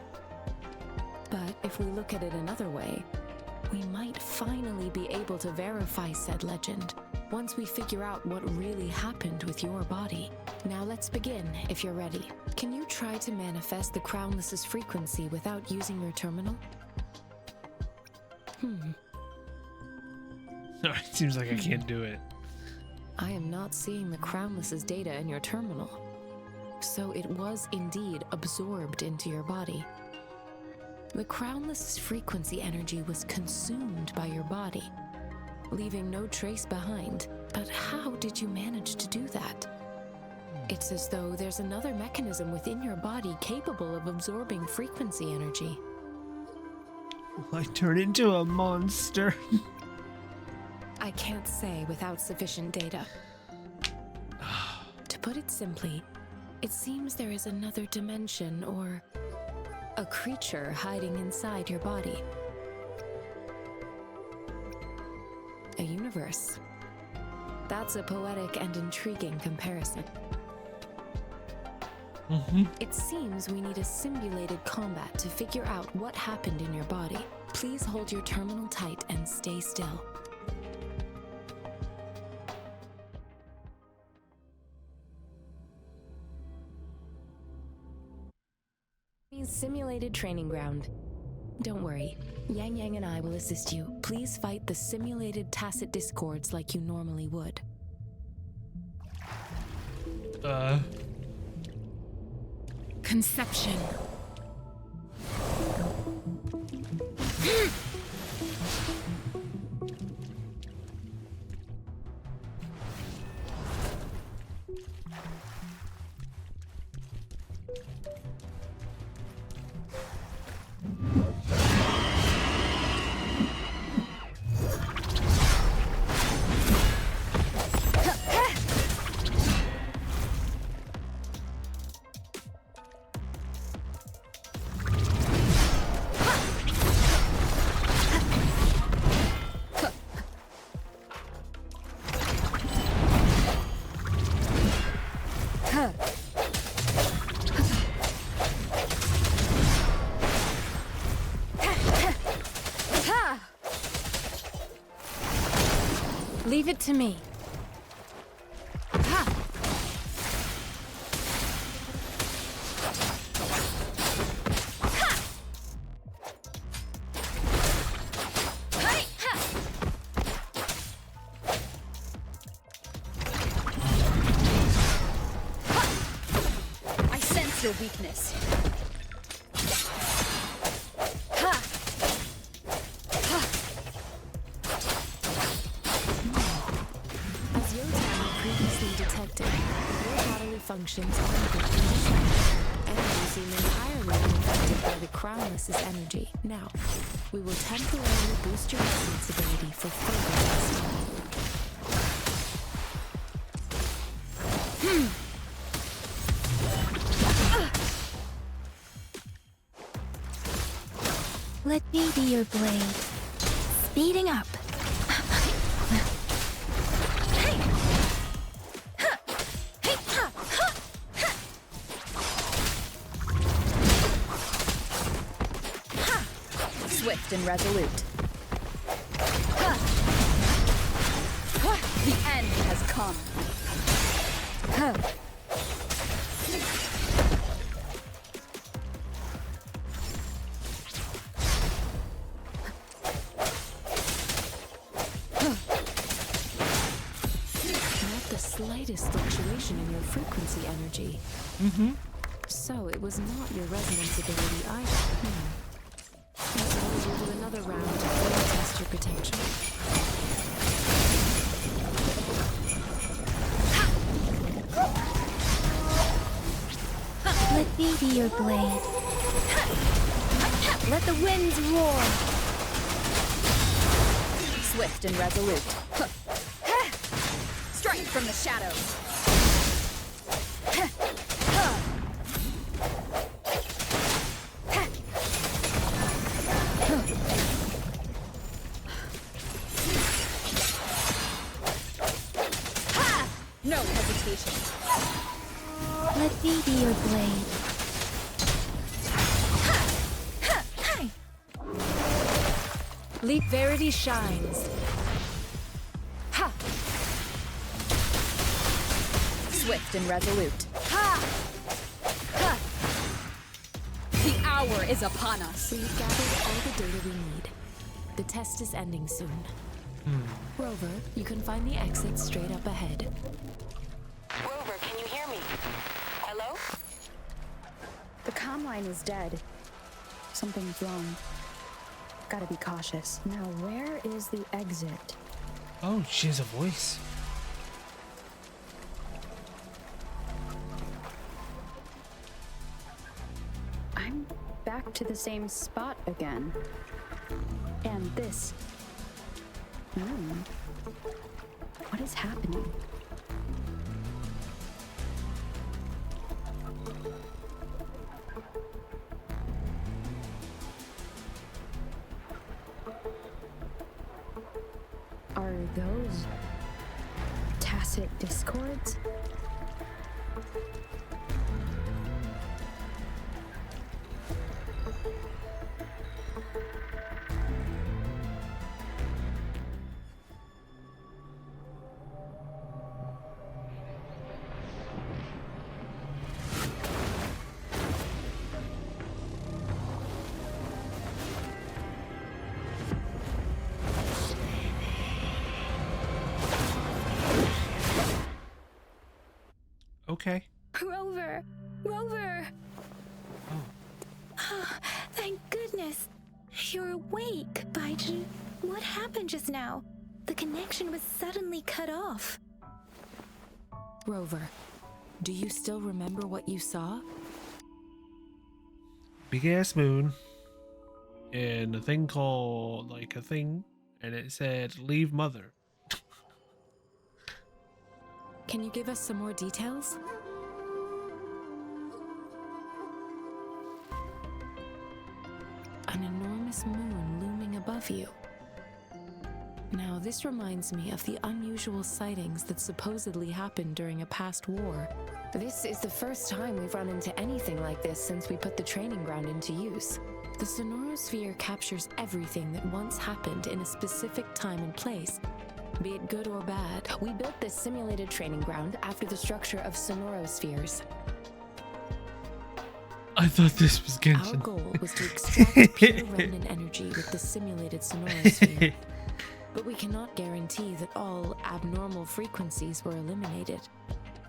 But if we look at it another way, we might finally be able to verify said legend once we figure out what really happened with your body. Now let's begin, if you're ready. Can you try to manifest the Crownless's frequency without using your terminal? It seems like I can't do it. I am not seeing the Crownless's data in your terminal. So it was indeed absorbed into your body. The Crownless's frequency energy was consumed by your body, leaving no trace behind. But how did you manage to do that? It's as though there's another mechanism within your body capable of absorbing frequency energy. Will I turn into a monster? I can't say without sufficient data. To put it simply, it seems there is another dimension or a creature hiding inside your body. A universe. That's a poetic and intriguing comparison. It seems we need a simulated combat to figure out what happened in your body. Please hold your terminal tight and stay still. Simulated training ground. Don't worry. Yang Yang and I will assist you. Please fight the simulated tacit discords like you normally would. Conception. Leave it to me. I sense your weakness. Functions are in good condition, and you seem entirely unaffected by the Crownless's energy. Now, we will temporarily boost your essence ability for further testing. Let me be your blade. Speeding up. Swift and resolute. The end has come. Not the slightest fluctuation in your frequency energy. So it was not your resonance ability either. Let's always do another round to fully test your protection. Let me be your blade. Let the winds roar. Swift and resolute. Strike from the shadows. No hesitation. Let me be your blade. Leap Verity shines. Ha! Swift and resolute. Ha! Ha! The hour is upon us. We've gathered all the data we need. The test is ending soon. Rover, you can find the exit straight up ahead. Rover, can you hear me? Hello? The comm line is dead. Something's wrong. Gotta be cautious. Now, where is the exit? Oh, she has a voice. I'm back to the same spot again. And this room. What is happening? Are those tacit discords? Okay. Rover! Rover! Thank goodness. You're awake, Baiji. What happened just now? The connection was suddenly cut off. Rover, do you still remember what you saw? Big ass moon. And a thing called, like, a thing. And it said, leave mother. Can you give us some more details? An enormous moon looming above you. Now, this reminds me of the unusual sightings that supposedly happened during a past war. This is the first time we've run into anything like this since we put the training ground into use. The sonorosphere captures everything that once happened in a specific time and place, be it good or bad. We built this simulated training ground after the structure of sonorospheres. I thought this was Genshin. Our goal was to extract pure remnant energy with the simulated sonorosphere. But we cannot guarantee that all abnormal frequencies were eliminated.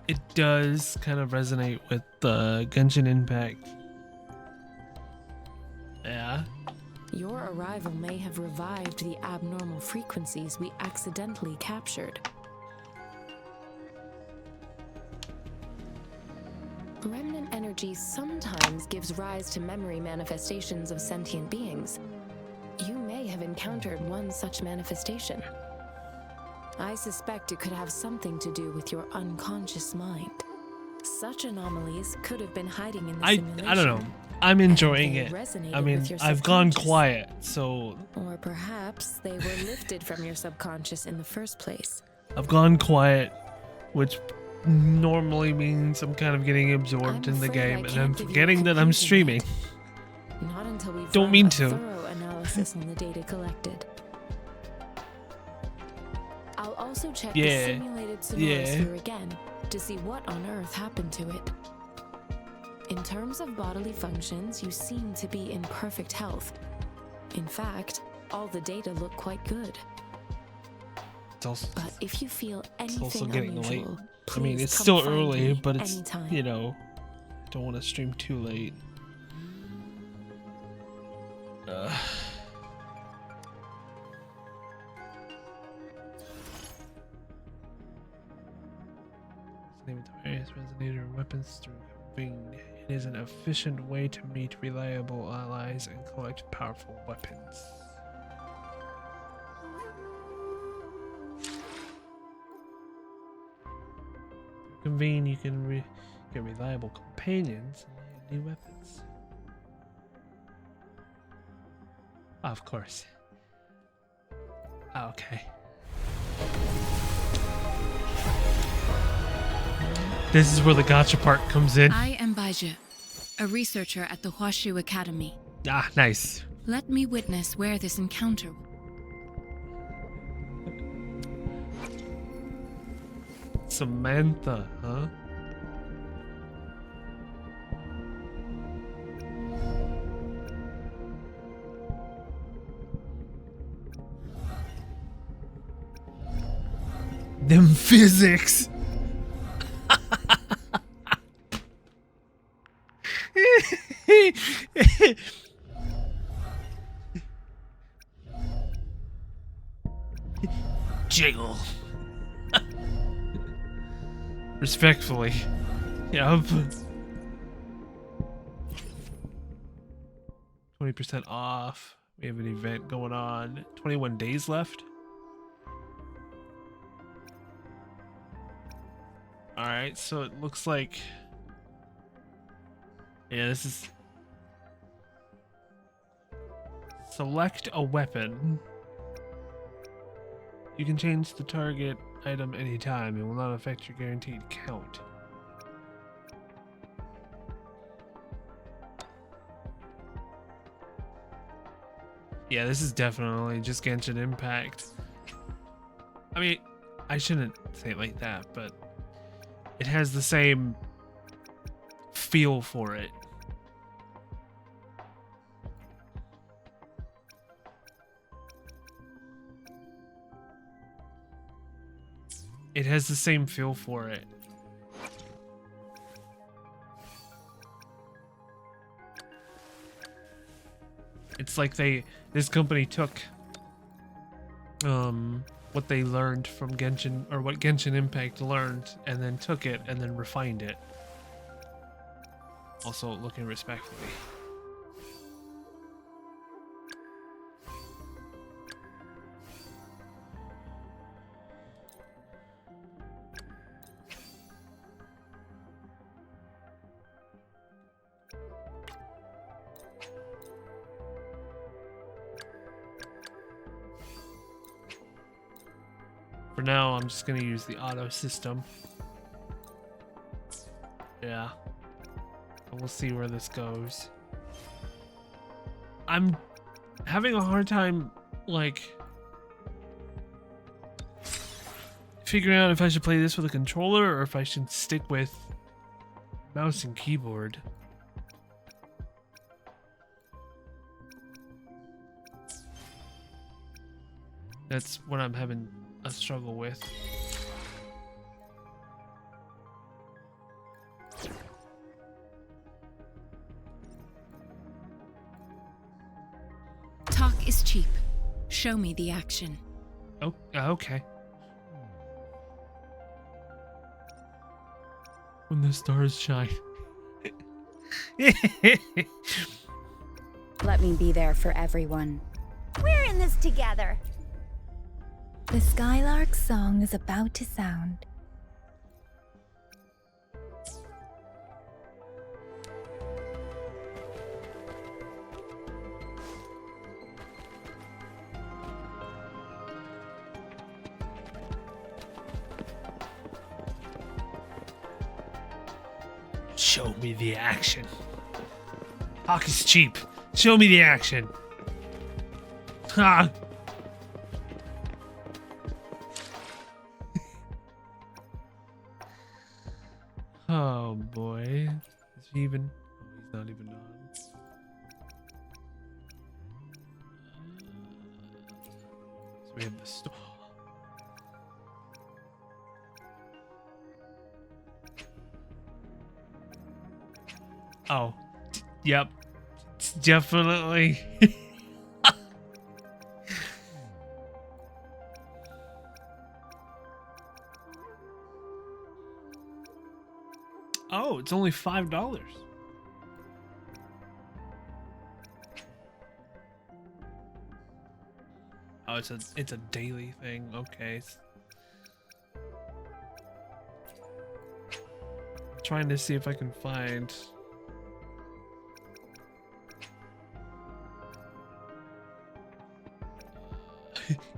It does kind of resonate with the Genshin Impact. Yeah. Your arrival may have revived the abnormal frequencies we accidentally captured. Remnant energy sometimes gives rise to memory manifestations of sentient beings. You may have encountered one such manifestation. I suspect it could have something to do with your unconscious mind. Such anomalies could have been hiding in the I simulation. don't know. I'm enjoying they it. resonated I mean, with your I've gone subconscious. quiet, so Or perhaps they were lifted from your subconscious in the first place. I've gone quiet, which normally means I'm kind of getting absorbed I'm in the afraid I game, and can't I'm give you a forgetting that I'm conclusion streaming. yet. Not until we've Don't run mean a to. thorough analysis on the data collected. I'll also check the Yeah. simulated Yeah. sphere again to see what on earth happened to it. In terms of bodily functions, you seem to be in perfect health. In fact, all the data look quite good. It's also, But if you feel anything also getting late. unusual, I mean, please it's come still find early, me but it's, anytime. you know, don't want to stream too late. Name the various resonator weapons through Wing. It is an efficient way to meet reliable allies and collect powerful weapons. Convene, you can get reliable companions and new weapons. Of course. Okay. This is where the gotcha part comes in. I am Baija, a researcher at the Huashu Academy. Ah, nice. Let me witness where this encounter. Samantha, huh? Them physics. Jiggle. Respectfully. Yup. 20% off. We have an event going on. 21 days left. Alright, so it looks like... Yeah, this is... Select a weapon. You can change the target item anytime. It will not affect your guaranteed count. Yeah, this is definitely just Genshin Impact. I mean, I shouldn't say it like that, but it has the same feel for it. It has the same feel for it. It's like this company took what they learned from Genshin, or what Genshin Impact learned, and then took it and then refined it. Also looking respectfully. For now, I'm just gonna use the auto system. Yeah. We'll see where this goes. I'm having a hard time, like, figuring out if I should play this with a controller or if I should stick with mouse and keyboard. That's what I'm having a struggle with. Talk is cheap. Show me the action. Oh, okay. When the stars shine. Let me be there for everyone. We're in this together. The Skylark's song is about to sound. Show me the action. Talk is cheap. Show me the action. Ha! Oh boy. Is he even? Oh, he's not even on. So we have the store. Oh, yep, it's definitely. Oh, it's only $5. Oh, it's a daily thing. Okay. I'm trying to see if I can find.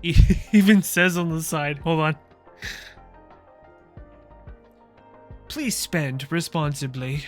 He even says on the side, hold on. Please spend responsibly.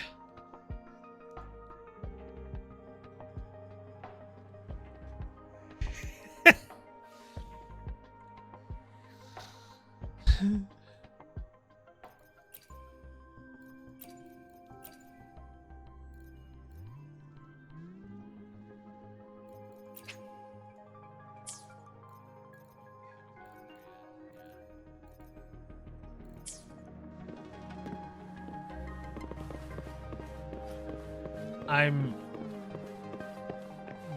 I'm...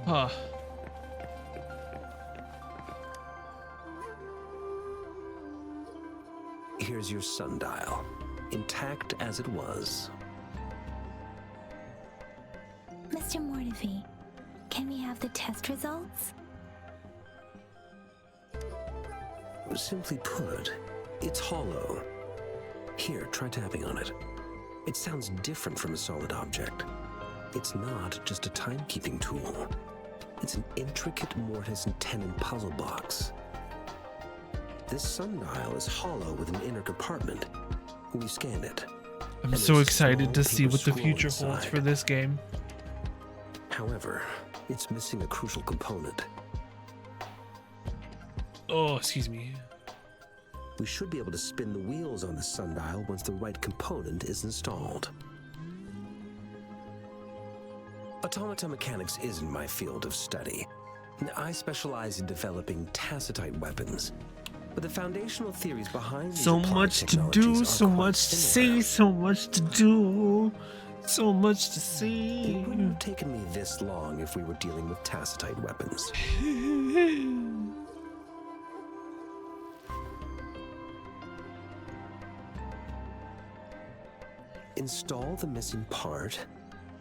Huh. Here's your sundial, intact as it was. Mr. Mortefi, can we have the test results? Simply put, it's hollow. Here, try tapping on it. It sounds different from a solid object. It's not just a timekeeping tool. It's an intricate mortise and tenon puzzle box. This sundial is hollow with an inner compartment. We scanned it. I'm so excited to see what the future holds for this game. However, it's missing a crucial component. Oh, excuse me. We should be able to spin the wheels on the sundial once the right component is installed. Automata mechanics isn't my field of study. I specialize in developing tacitite weapons, but the foundational theories behind these So applied much to technologies do, are so quite much to similar. see, so much to do, so much to see. It wouldn't have taken me this long if we were dealing with tacitite weapons. Install the missing part,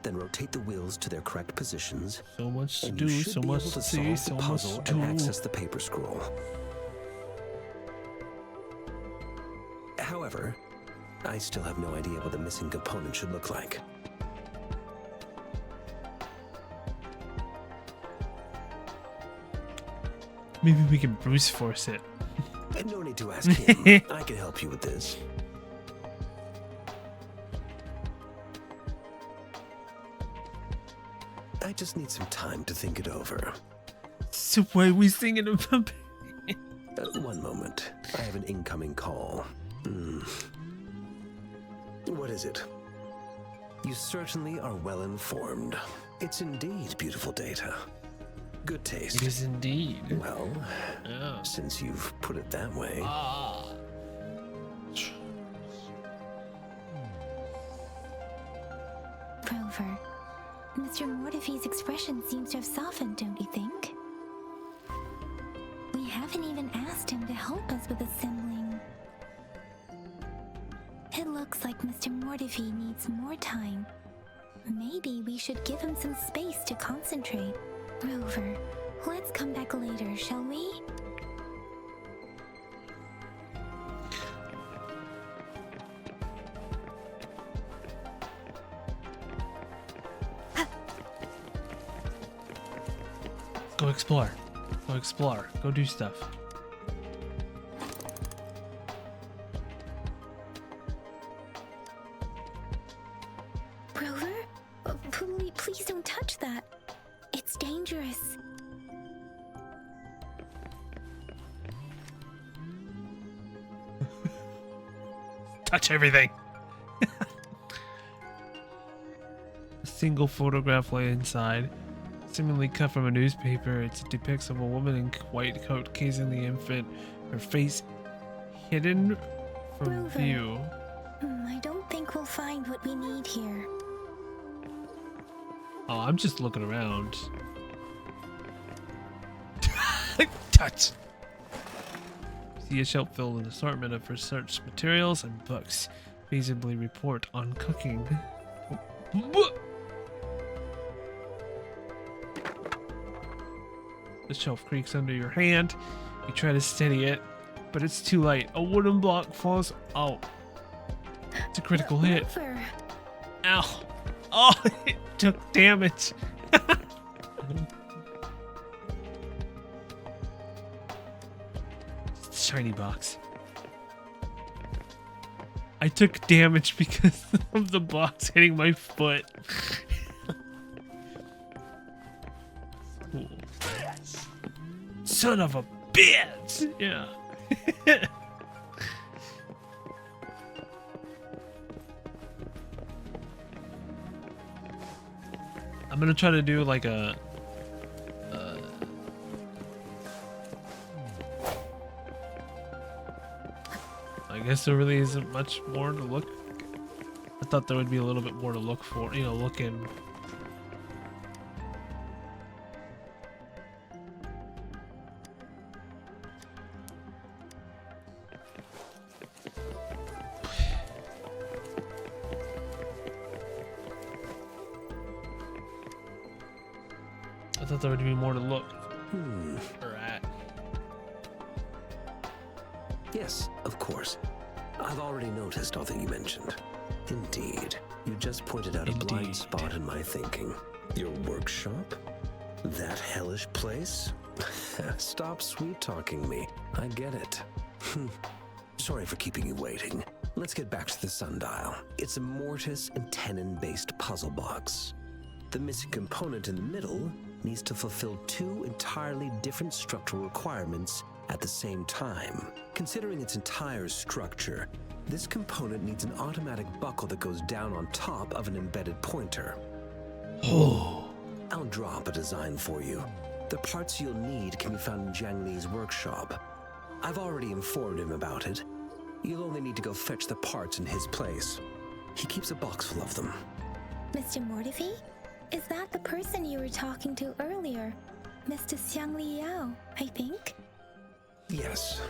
then rotate the wheels to their correct positions. So much to and do, you should so be much able to to see, solve so the much puzzle to and do. access the paper scroll. However, I still have no idea what the missing component should look like. Maybe we can Bruce Force it. And no need to ask him. I can help you with this. I just need some time to think it over. So why are we singing about it? One moment. I have an incoming call. What is it? You certainly are well informed. It's indeed beautiful data. Good taste. It is indeed. Well, Yeah. since you've put it that way. Rover, Mr. Mortefi's expression seems to have softened, don't you think? We haven't even asked him to help us with assembling. It looks like Mr. Mortefi needs more time. Maybe we should give him some space to concentrate. Rover, let's come back later, shall we? Go explore. Go explore. Go do stuff. Please don't touch that. It's dangerous. Touch everything. A single photograph lay inside, seemingly cut from a newspaper. It depicts of a woman in white coat casing the infant, her face hidden from Rover. view. I don't think we'll find what we need here. Oh, I'm just looking around. Touch. See a shelf filled with an assortment of research materials and books. Feasibly report on cooking. The shelf creaks under your hand. You try to steady it, but it's too late. A wooden block falls out. It's a critical hit. Rover. Ow. Oh, it took damage. Shiny box. I took damage because of the box hitting my foot. Son of a bitch! Yeah. I'm gonna try to do like a I guess there really isn't much more to look. I thought there would be a little bit more to look for, look in. I thought there would be more to look for at. Yes, of course. I've already noticed all that you mentioned. Indeed. You just pointed out a blind spot in my thinking. Your workshop? That hellish place? Stop sweet-talking me. I get it. Sorry for keeping you waiting. Let's get back to the sundial. It's a mortise and tenon-based puzzle box. The missing component in the middle needs to fulfill two entirely different structural requirements at the same time. Considering its entire structure, this component needs an automatic buckle that goes down on top of an embedded pointer. Oh. I'll draw up a design for you. The parts you'll need can be found in Jiang Li's workshop. I've already informed him about it. You'll only need to go fetch the parts in his place. He keeps a box full of them. Mr. Mortifi? Is that the person you were talking to earlier? Mr. Xiang Li Yao, I think? Yes.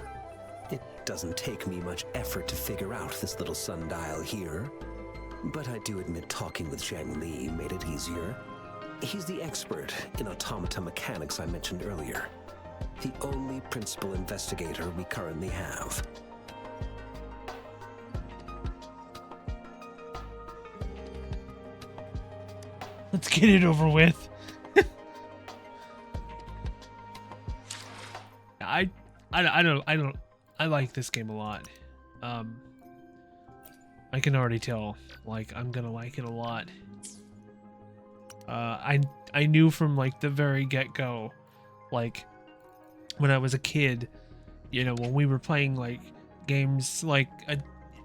It doesn't take me much effort to figure out this little sundial here. But I do admit talking with Jiang Li made it easier. He's the expert in automata mechanics I mentioned earlier. The only principal investigator we currently have. Let's get it over with. I like this game a lot. I can already tell, like, I'm gonna like it a lot. I knew from like the very get-go, like when I was a kid, when we were playing like games like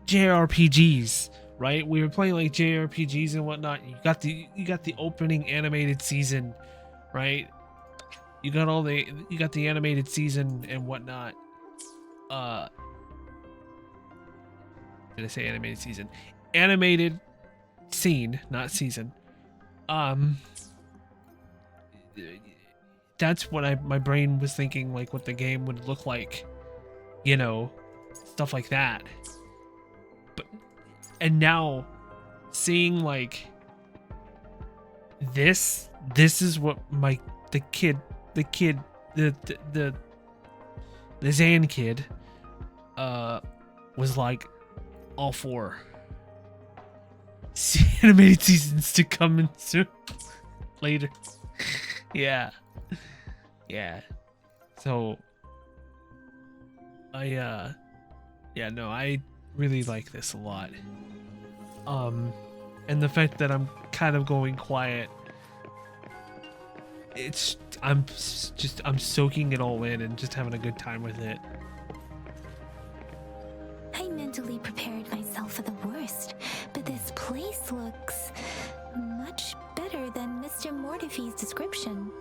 JRPGs, right? We were playing like JRPGs and whatnot. You got the opening animated season, right? You got the animated season and whatnot. Did I say animated season? Animated scene, not season. That's what my brain was thinking, like what the game would look like, stuff like that. And now seeing like this is what the Zan kid was like all for. Animated seasons to come in soon. Later. Yeah. So I really like this a lot. And the fact that I'm kind of going quiet I'm soaking it all in and just having a good time with it. I mentally prepared myself for the worst, but this place looks much better than Mr. Mortifee's description.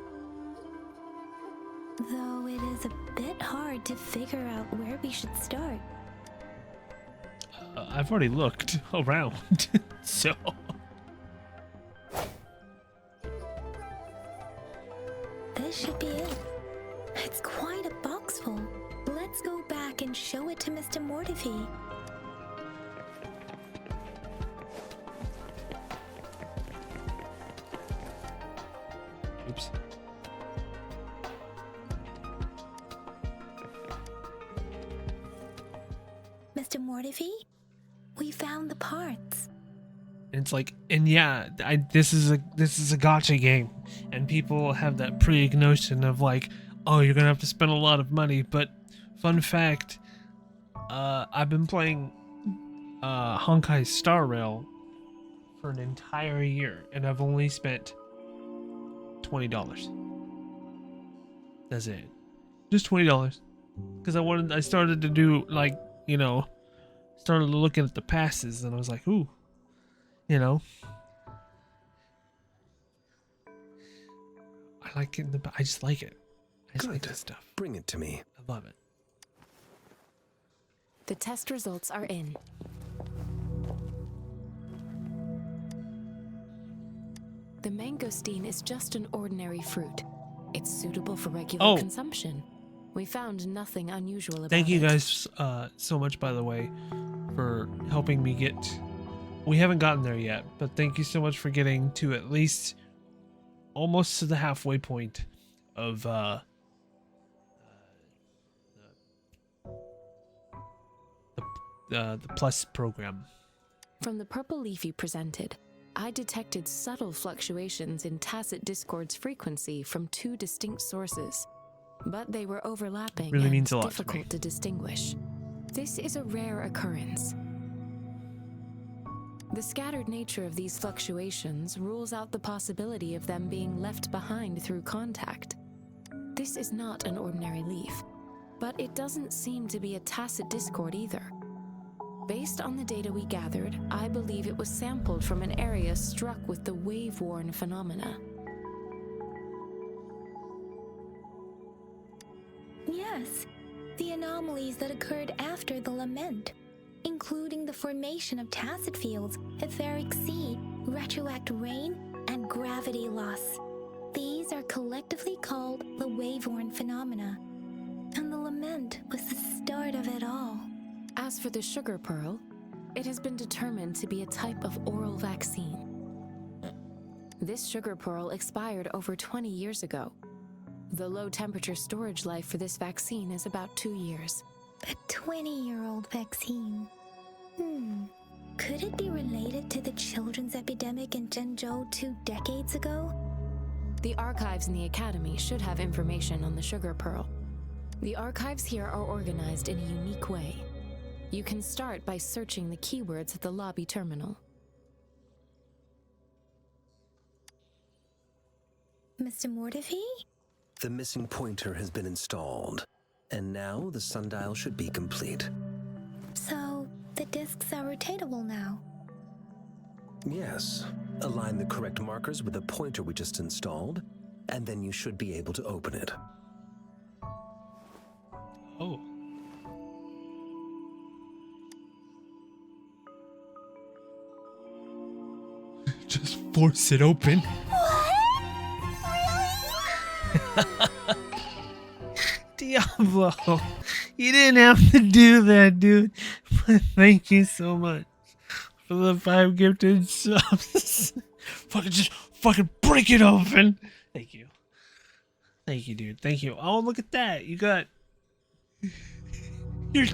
Though it is a bit hard to figure out where we should start. I've already looked around, so. This should be it. It's quite a box full. Let's go back and show it to Mr. Mortifee. Oops. Mr. Mortifee, we found the parts. And it's like, and yeah, this is a gacha game, and people have that pre-notion of like, oh, you're gonna have to spend a lot of money. But fun fact, I've been playing Honkai Star Rail for an entire year, and I've only spent $20. That's it, just $20, because I started to do like, started looking at the passes, and I was like, ooh. I like it. I just like it. I just like this stuff. Bring it to me. I love it. The test results are in. The mangosteen is just an ordinary fruit. It's suitable for regular consumption. We found nothing unusual about it. Thank you guys so much, by the way, for helping me get... We haven't gotten there yet, but thank you so much for getting to at least almost to the halfway point of the plus program. From the purple leaf you presented, I detected subtle fluctuations in Tacit Discord's frequency from two distinct sources, but they were overlapping Really and means a lot difficult to distinguish. This is a rare occurrence. The scattered nature of these fluctuations rules out the possibility of them being left behind through contact. This is not an ordinary leaf, but it doesn't seem to be a Tacit Discord either. Based on the data we gathered, I believe it was sampled from an area struck with the wave-worn phenomena. Yes, the anomalies that occurred after the lament, including the formation of tacit fields, etheric sea, retroact rain, and gravity loss. These are collectively called the wave-worn phenomena, and the lament was the start of it all. As for the sugar pearl, it has been determined to be a type of oral vaccine. This sugar pearl expired over 20 years ago. The low-temperature storage life for this vaccine is about 2 years. A 20-year-old vaccine. Could it be related to the children's epidemic in Zhengzhou 2 decades ago? The archives in the Academy should have information on the sugar pearl. The archives here are organized in a unique way. You can start by searching the keywords at the lobby terminal. Mr. Mortifee? The missing pointer has been installed, and now the sundial should be complete. So, the discs are rotatable now? Yes. Align the correct markers with the pointer we just installed, and then you should be able to open it. Oh. Just force it open. Diablo, you didn't have to do that, dude. But thank you so much for the 5 gifted subs. fucking break it open. Thank you. Thank you, dude. Thank you. Oh, look at that. You got you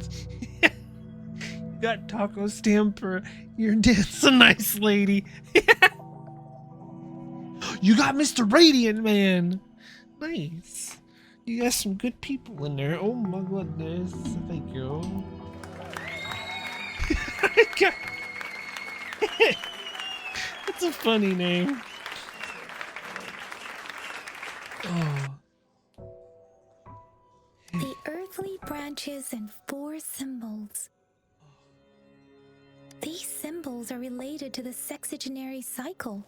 got taco stamper. You're a nice lady. You got Mr. Radiant Man. Nice. You got some good people in there. Oh my goodness. Thank you. That's a funny name. Oh. The earthly branches and 4 symbols. These symbols are related to the sexagenary cycle.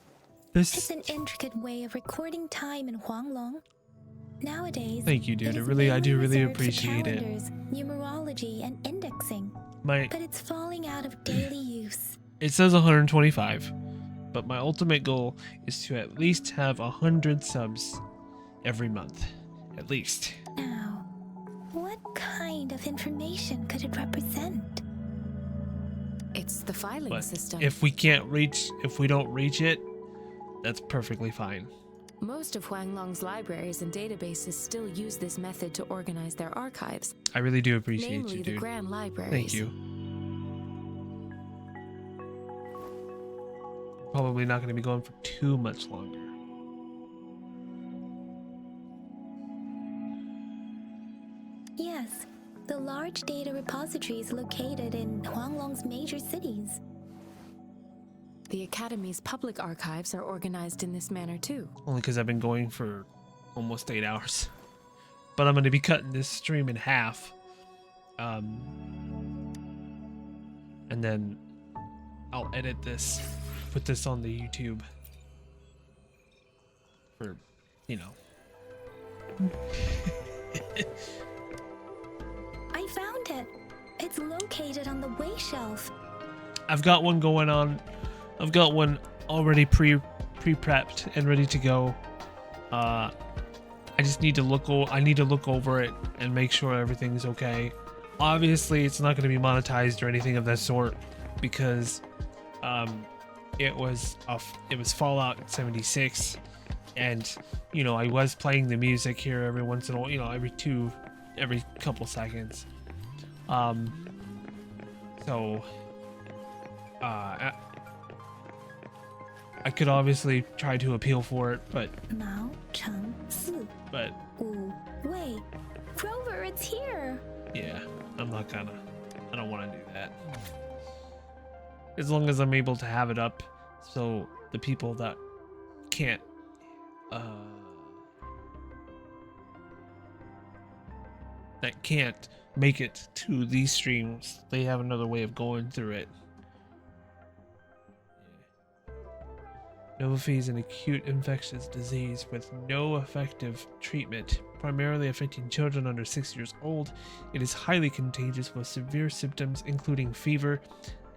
It's an intricate way of recording time in Huanglong. Nowadays, Thank you, dude. it is I do mainly really reserved for appreciate it. calendars, numerology, and indexing. But it's falling out of daily use. It says 125, but my ultimate goal is to at least have 100 subs every month. At least. Now, what kind of information could it represent? It's the filing But system. if we don't reach it, that's perfectly fine. Most of Huanglong's libraries and databases still use this method to organize their archives. I really do appreciate namely you, dude. the Grand Libraries. Thank you. Probably not going to be going for too much longer. Yes, the large data repositories located in Huanglong's major cities. The Academy's public archives are organized in this manner too. Only because I've been going for almost 8 hours. But I'm going to be cutting this stream in half. And then I'll edit this, put this on the YouTube. For, you know. I found it. It's located on the way shelf. I've got one going on. I've got one already pre-prepped and ready to go. I just need to look over it and make sure everything's okay. Obviously, it's not going to be monetized or anything of that sort because it was Fallout 76, and you know I was playing the music here every once in a while. You know, every couple seconds. I could obviously try to appeal for it, but Wait, Grover, it's here. Yeah, I don't want to do that. As long as I'm able to have it up, so the people that can't, make it to these streams, they have another way of going through it. Novaphy is an acute infectious disease with no effective treatment, primarily affecting children under 6 years old. It is highly contagious with severe symptoms including fever,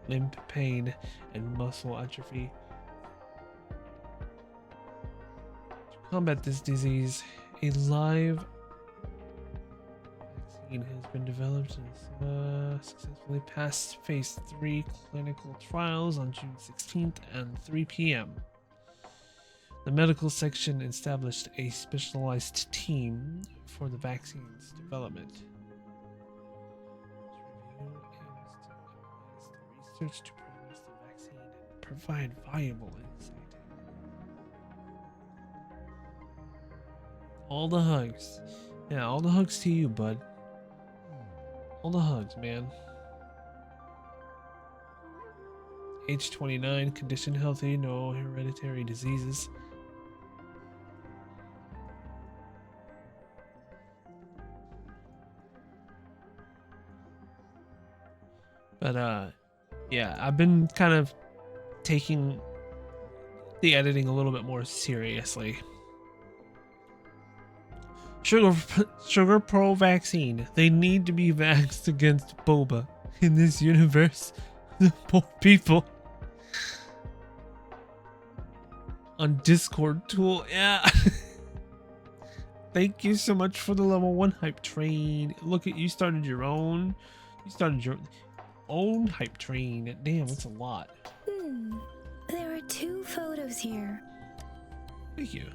limb pain, and muscle atrophy. To combat this disease, a live vaccine has been developed and successfully passed phase 3 clinical trials on June 16th at 3 p.m. The medical section established a specialized team for the vaccine's development. Research to progress the vaccine and provide valuable insight. All the hugs. Yeah, all the hugs to you, bud. All the hugs, man. Age 29, condition healthy, no hereditary diseases. But yeah, I've been kind of taking the editing a little bit more seriously. Sugar Pearl vaccine. They need to be vaxxed against boba in this universe. The poor people. On Discord tool, yeah. Thank you so much for the level 1 hype train. Look at you started your own. You started your own hype train. Damn, that's a lot. There are 2 photos here. Thank you.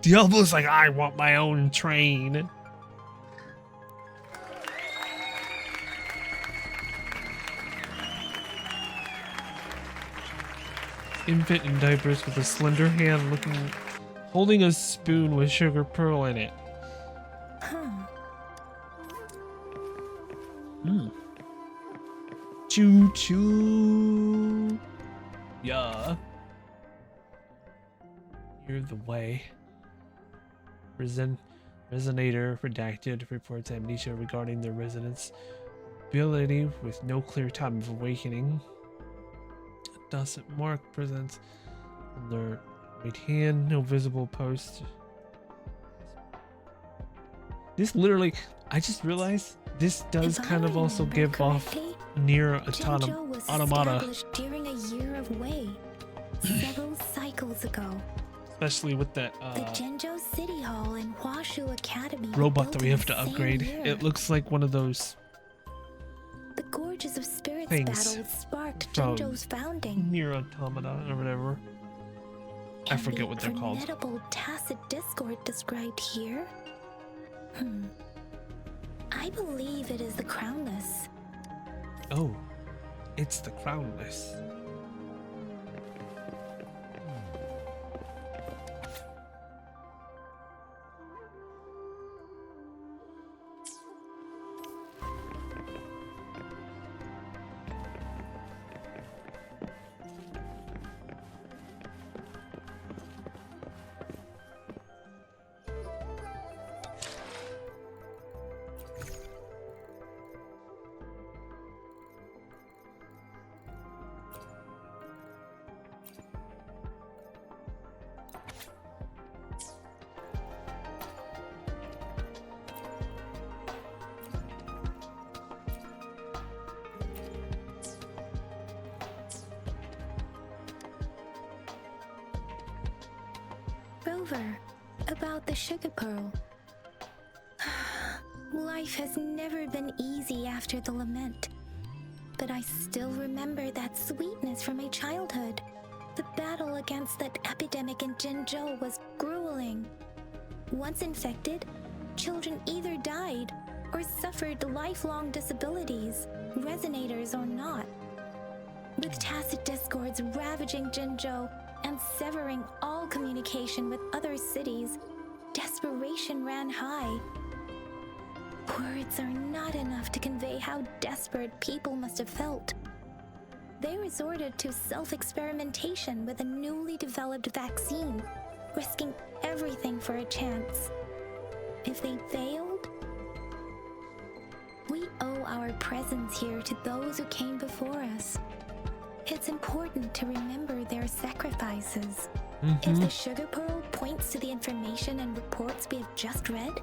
Diablo's like, I want my own train. Infant in diapers with a slender hand holding a spoon with sugar pearl in it. Choo choo. Yeah. You're the way. Resonator redacted reports amnesia regarding their residents' ability with no clear time of awakening. Doesn't mark presence on their right hand, no visible post. This literally, I just realized this does kind of also give off near automata. During a year of Wei, several cycles ago. Especially with that the Zhenzhou City Hall and Huashu Academy robot that we have to upgrade. It looks like one of those. The Gorges of Spirits battle sparked Zhenzhou's founding. Near automata or whatever. I forget what they're called. The formidable tacit discord described here. I believe it is the Crownless. Oh, it's the Crownless. Rover, about the sugar pearl. Life has never been easy after the lament, but I still remember that sweetness from my childhood. The battle against that epidemic in Zhenzhou was grueling. Once infected, children either died or suffered lifelong disabilities, resonators or not. With tacit discords ravaging Zhenzhou and severing all communication with other cities, desperation ran high. Words are not enough to convey how desperate people must have felt. They resorted to self-experimentation with a newly developed vaccine, risking everything for a chance. If they failed, we owe our presence here to those who came before us. It's important to remember their sacrifices. If the sugar pearl points to the information and reports we have just read,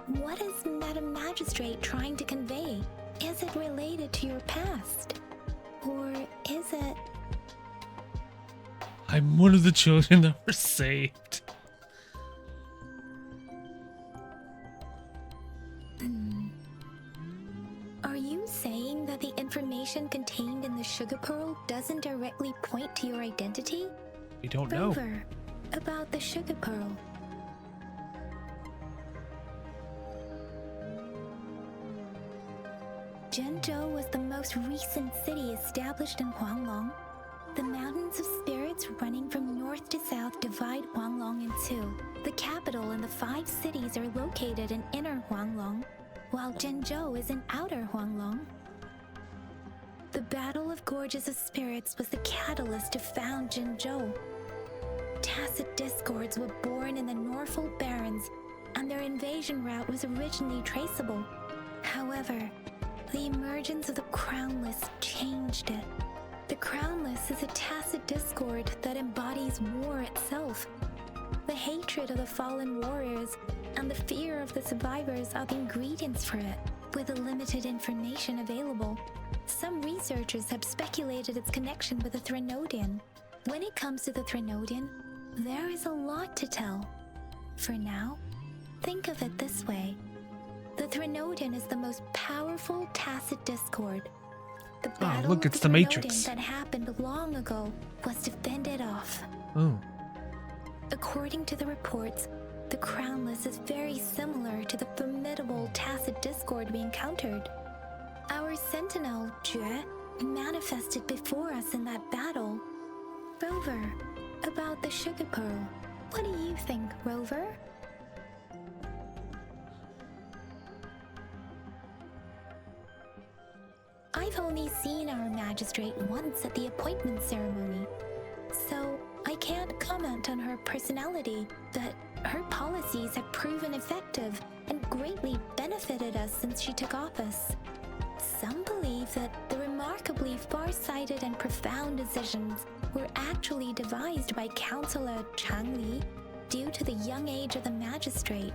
what is Madam Magistrate trying to convey? Is it related to your past? Or is it... I'm one of the children that were saved. Are you saying that the information contained in the sugar pearl doesn't directly point to your identity? We don't know. Rover, about the sugar pearl. Zhenzhou was the most recent city established in Huanglong. The mountains of spirits running from north to south divide Huanglong in two. The capital and the 5 cities are located in inner Huanglong, while Zhenzhou is in outer Huanglong. The Battle of Gorges of Spirits was the catalyst to found Zhenzhou. Tacit discords were born in the Norfolk Barrens, and their invasion route was originally traceable. However, the emergence of the Crownless changed it. The Crownless is a tacit discord that embodies war itself. The hatred of the fallen warriors and the fear of the survivors are the ingredients for it. With the limited information available, some researchers have speculated its connection with the Threnodian. When it comes to the Threnodian, there is a lot to tell. For now, think of it this way. The Threnodian is the most powerful tacit discord. The battle look, it's of the Matrix that happened long ago was to fend it off. According to the reports, the Crownless is very similar to the formidable tacit discord we encountered. Our sentinel, Jue, manifested before us in that battle. Rover, about the sugar pearl. What do you think, Rover? I've only seen our magistrate once at the appointment ceremony, so I can't comment on her personality, but her policies have proven effective and greatly benefited us since she took office. Some believe that the remarkably far-sighted and profound decisions were actually devised by Councillor Chang Li due to the young age of the magistrate.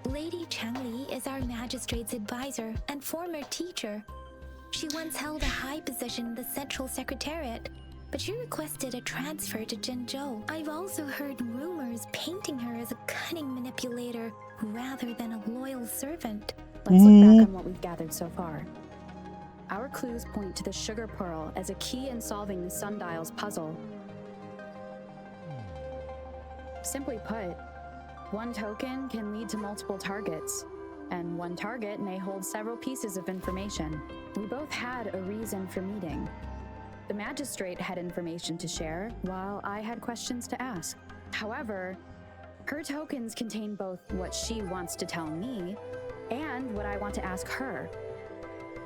Lady Chang Li is our magistrate's advisor and former teacher. She once held a high position in the Central Secretariat, but she requested a transfer to Zhengzhou. I've also heard rumors painting her as a cunning manipulator rather than a loyal servant. Let's look back on what we've gathered so far. Our clues point to the sugar pearl as a key in solving the sundial's puzzle. Simply put, one token can lead to multiple targets, and one target may hold several pieces of information. We both had a reason for meeting. The magistrate had information to share, while I had questions to ask. However, her tokens contain both what she wants to tell me and what I want to ask her,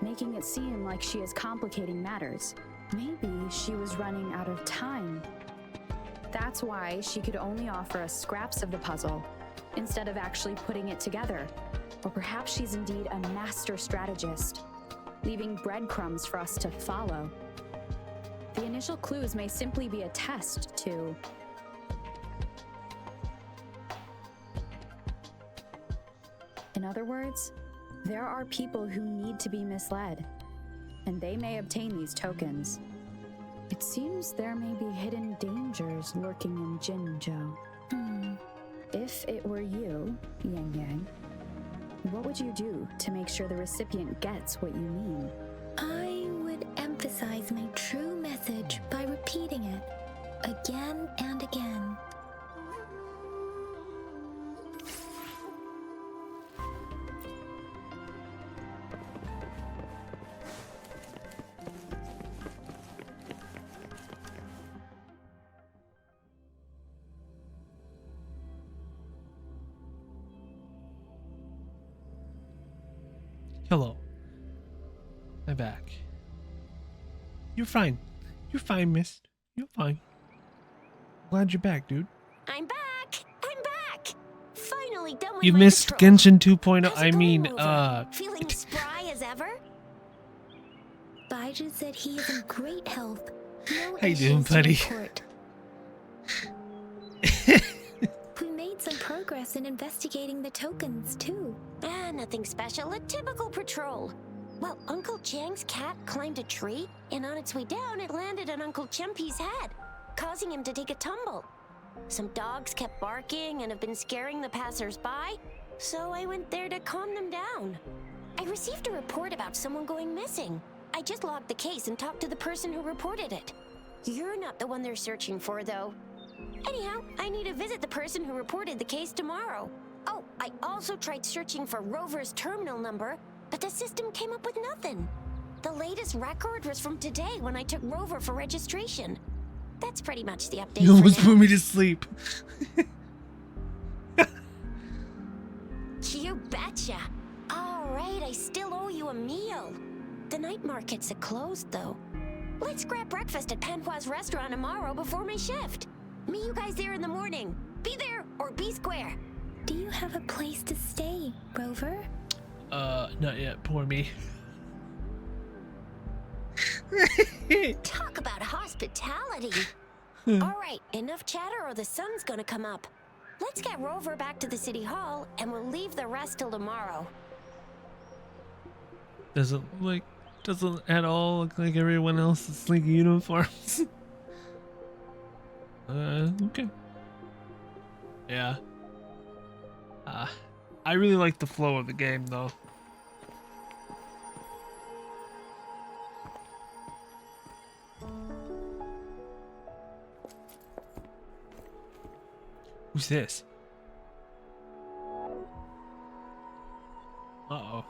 making it seem like she is complicating matters. Maybe she was running out of time. That's why she could only offer us scraps of the puzzle, instead of actually putting it together. Or perhaps she's indeed a master strategist, leaving breadcrumbs for us to follow. The initial clues may simply be a test to... In other words, there are people who need to be misled, and they may obtain these tokens. It seems there may be hidden dangers lurking in Jinzhou. If it were you, Yang Yang, what would you do to make sure the recipient gets what you mean? I would emphasize my true message by repeating it again and again. Hello. I'm back. You're fine. You're fine, miss. You're fine. Glad you're back, dude. I'm back! I'm back! Finally done with You my missed patrol. Genshin 2.0. How's it I going, mean, Rover? Feeling spry as ever? Baiju said he is in great health. No How you doing, issues to buddy? report. We made some progress in investigating the tokens, too. Nothing special. A typical patrol. Well, Uncle Chang's cat climbed a tree, and on its way down, it landed on Uncle Chempi's head, causing him to take a tumble. Some dogs kept barking and have been scaring the passers-by, so I went there to calm them down. I received a report about someone going missing. I just logged the case and talked to the person who reported it. You're not the one they're searching for, though. Anyhow, I need to visit the person who reported the case tomorrow. Oh, I also tried searching for Rover's terminal number, but the system came up with nothing. The latest record was from today when I took Rover for registration. That's pretty much the update. You almost for now. put me to sleep. You betcha. All right, I still owe you a meal. The night markets are closed, though. Let's grab breakfast at Panhua's restaurant tomorrow before my shift. Meet you guys there in the morning. Be there or be square. Do you have a place to stay, Rover? Not yet. Poor me. Talk about hospitality. All right, enough chatter or the sun's gonna come up. Let's get Rover back to the city hall and we'll leave the rest till tomorrow. Doesn't at all look like everyone else in sleek uniforms. Okay. Yeah. I really like the flow of the game, though. Who's this? Uh-oh.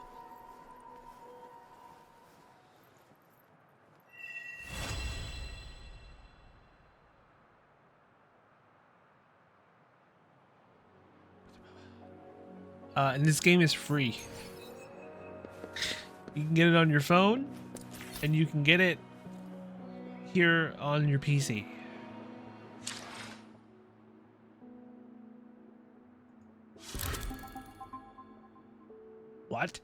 And this game is free. You can get it on your phone, and you can get it here on your PC. What?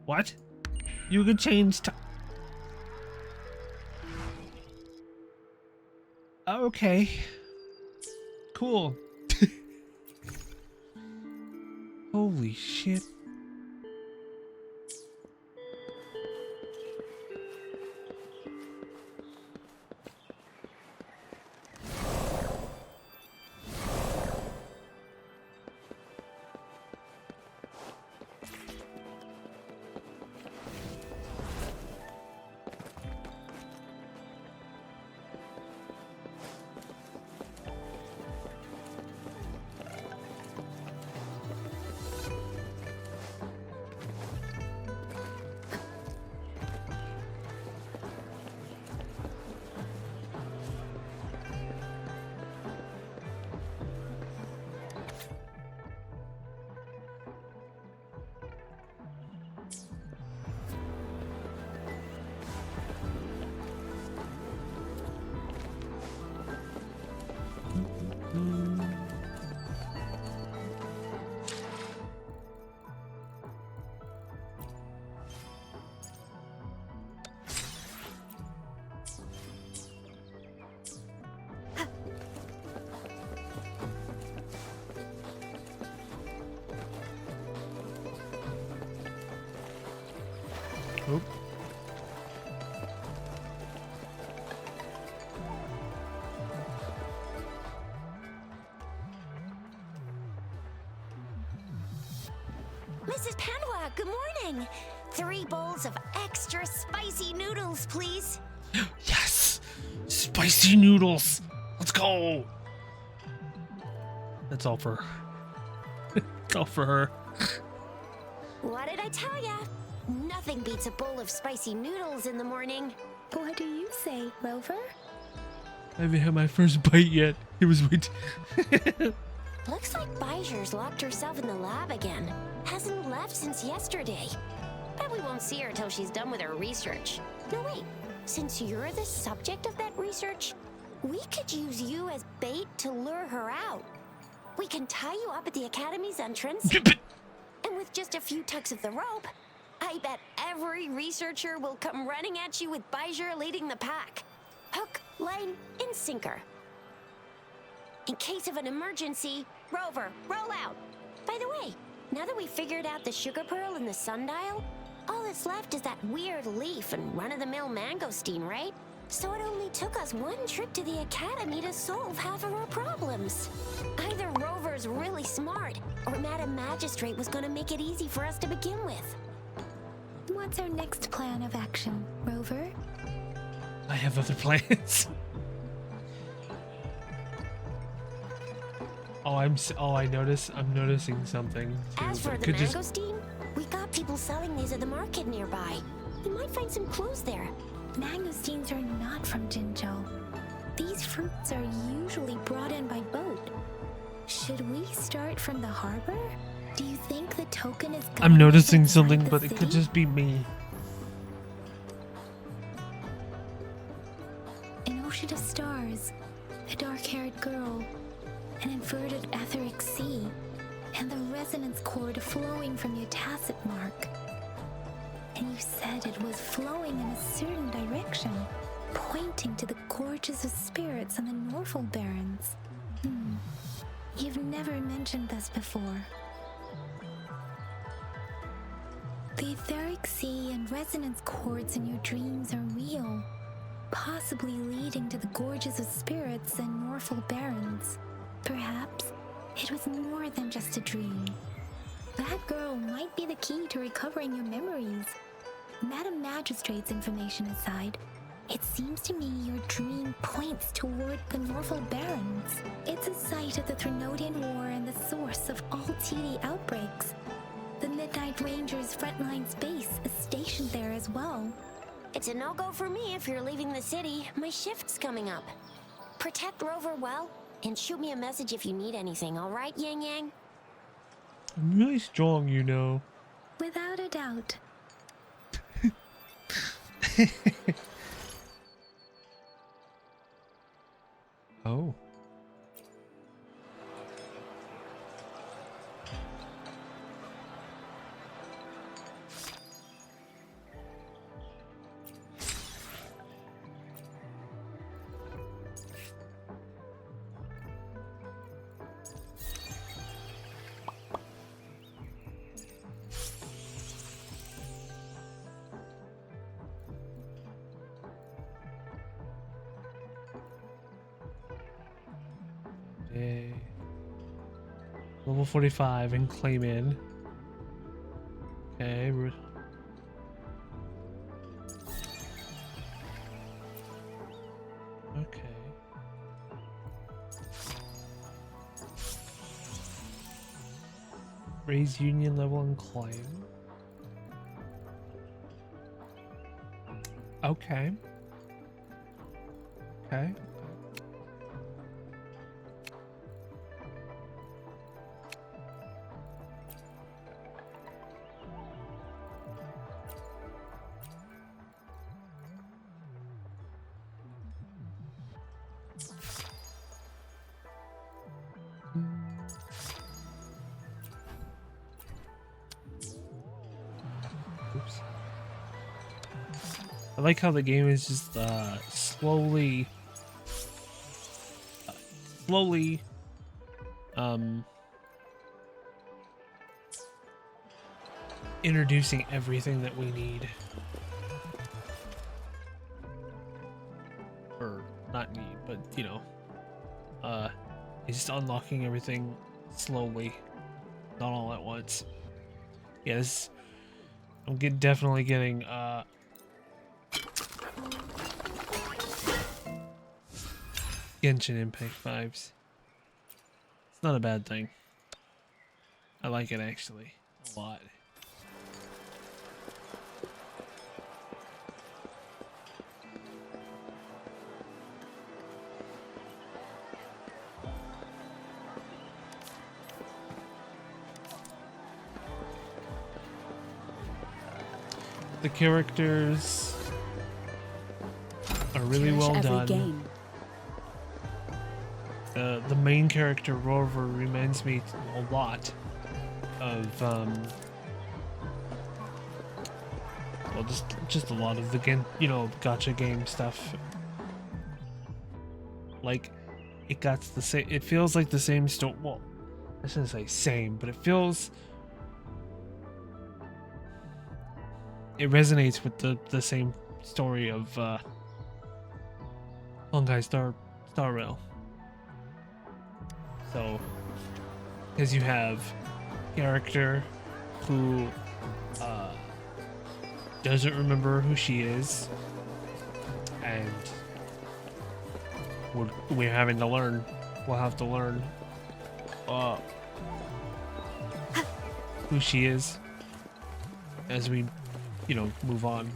What? You can change okay. Cool. Holy shit. Oop. Mrs. Panwa, good morning. 3 bowls of extra spicy noodles, please. Yes! Spicy noodles! Let's go! That's all for her. It's all for her. What did I tell ya? Nothing beats a bowl of spicy noodles in the morning. What do you say, Rover? I haven't had my first bite yet. It was wait. Looks like Bijur's locked herself in the lab again. Hasn't left since yesterday. Bet we won't see her till she's done with her research. No, wait. Since you're the subject of that research, we could use you as bait to lure her out. We can tie you up at the Academy's entrance, and with just a few tugs of the rope, I bet every researcher will come running at you with Bijur leading the pack. Hook, line, and sinker. In case of an emergency, Rover, roll out. By the way, now that we've figured out the sugar pearl and the sundial, all that's left is that weird leaf and run-of-the-mill mangosteen, right? So it only took us 1 trip to the Academy to solve half of our problems. Either Rover's really smart, or Madam Magistrate was gonna make it easy for us to begin with. What's our next plan of action, Rover? I have other plans. I'm noticing something. Too, As for but the it could just mangosteen, we got people selling these at the market nearby. We might find some clues there. Mangosteens are not from Jinzhou. These fruits are usually brought in by boat. Should we start from the harbor? Do you think the token is I'm noticing inside something, the but it could city? just be me. An ocean of stars, a dark-haired girl, an inverted etheric sea, and the resonance cord flowing from your tacit mark. And you said it was flowing in a certain direction, pointing to the gorges of spirits on the Norfolk Barrens. You've never mentioned this before. The etheric sea and resonance cords in your dreams are real, possibly leading to the gorges of spirits and Norfolk Barrens. Perhaps it was more than just a dream. That girl might be the key to recovering your memories. Madam Magistrate's information aside, it seems to me your dream points toward the Norfolk Barrens. It's a site of the Threnodian War and the source of all TD outbreaks. The Midnight Ranger's frontline base is stationed there as well. It's a no-go for me if you're leaving the city. My shift's coming up. Protect Rover well, and shoot me a message if you need anything, all right, Yang Yang? I'm really strong, you know. Without a doubt. Oh. Okay. Level 45 and claim in. Okay. Okay. Raise union level and claim. Okay. Okay. Oops. I like how the game is just slowly introducing everything that we need. Or not need, but you know, it's just unlocking everything slowly, not all at once. Yes, I'm definitely getting Genshin Impact vibes. It's not a bad thing. I like it actually a lot. The characters are really well done. The main character Rover reminds me a lot of well, just a lot of the gacha game stuff. Like it got the same. It feels like the same story. Well, I shouldn't say same, but it feels. It resonates with the same story of Honkai Star Rail. So, because you have character who doesn't remember who she is, and we're having to learn. We'll have to learn who she is as we, move on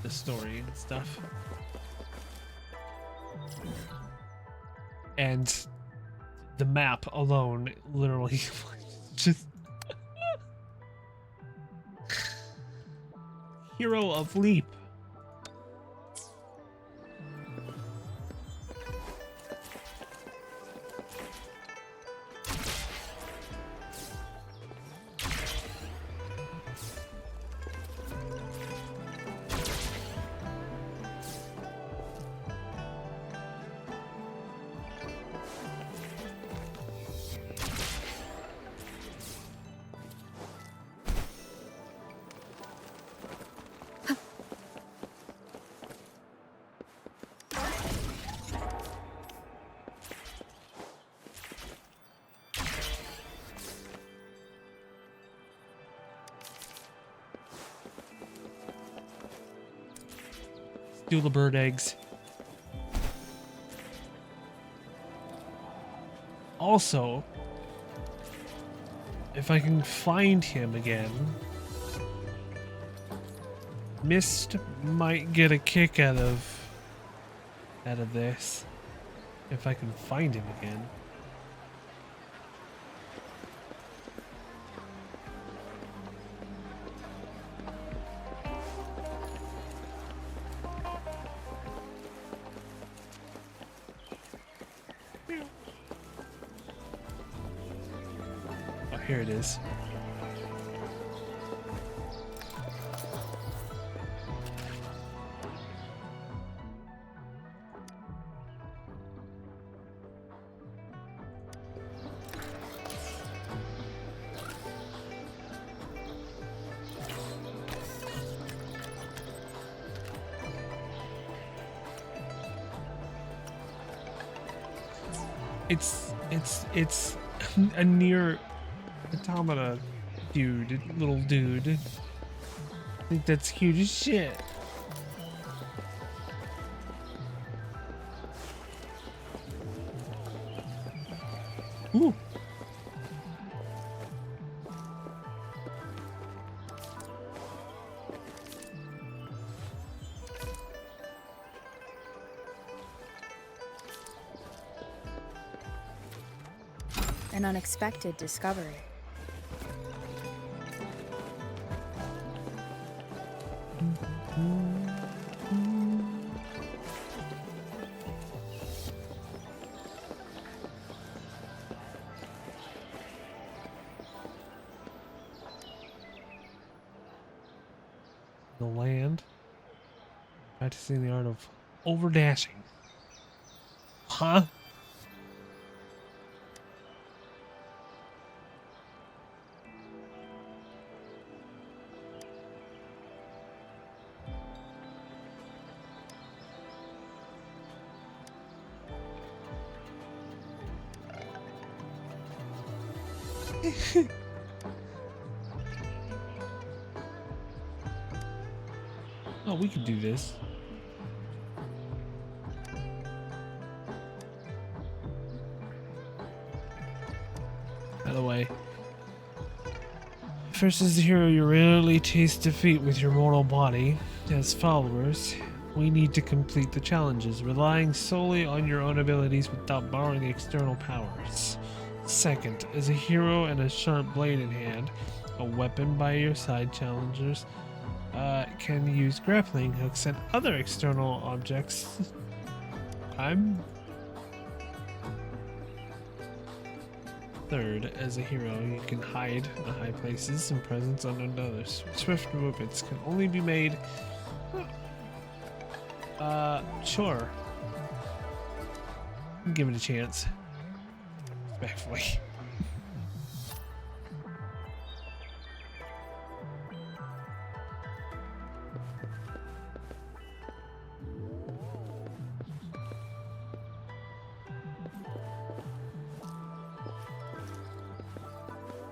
the story and stuff. And the map alone literally just Hero of Leap. Do the bird eggs. Also, if I can find him again, Mist might get a kick out of this if I can find him again. Oh, here it is. It's a near automata dude, little dude. I think that's cute as shit. Ooh. An unexpected discovery. The land. Practicing the art of overdashing. Huh? Oh, we could do this. By the way, first as a hero, you rarely taste defeat with your mortal body. As followers, we need to complete the challenges, relying solely on your own abilities without borrowing external powers. Second, as a hero and a sharp blade in hand, a weapon by your side, challengers can use grappling hooks and other external objects. Third, as a hero, you can hide in high places and presence unknown to others. Swift movements can only be made. Sure. Give it a chance. Respectfully.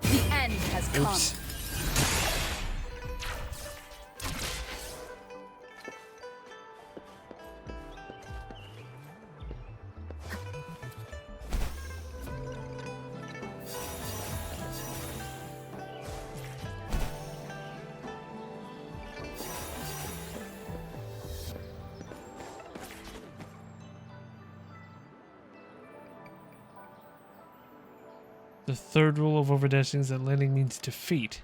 The end has come. Oops. The third rule of overdashing is that landing means defeat.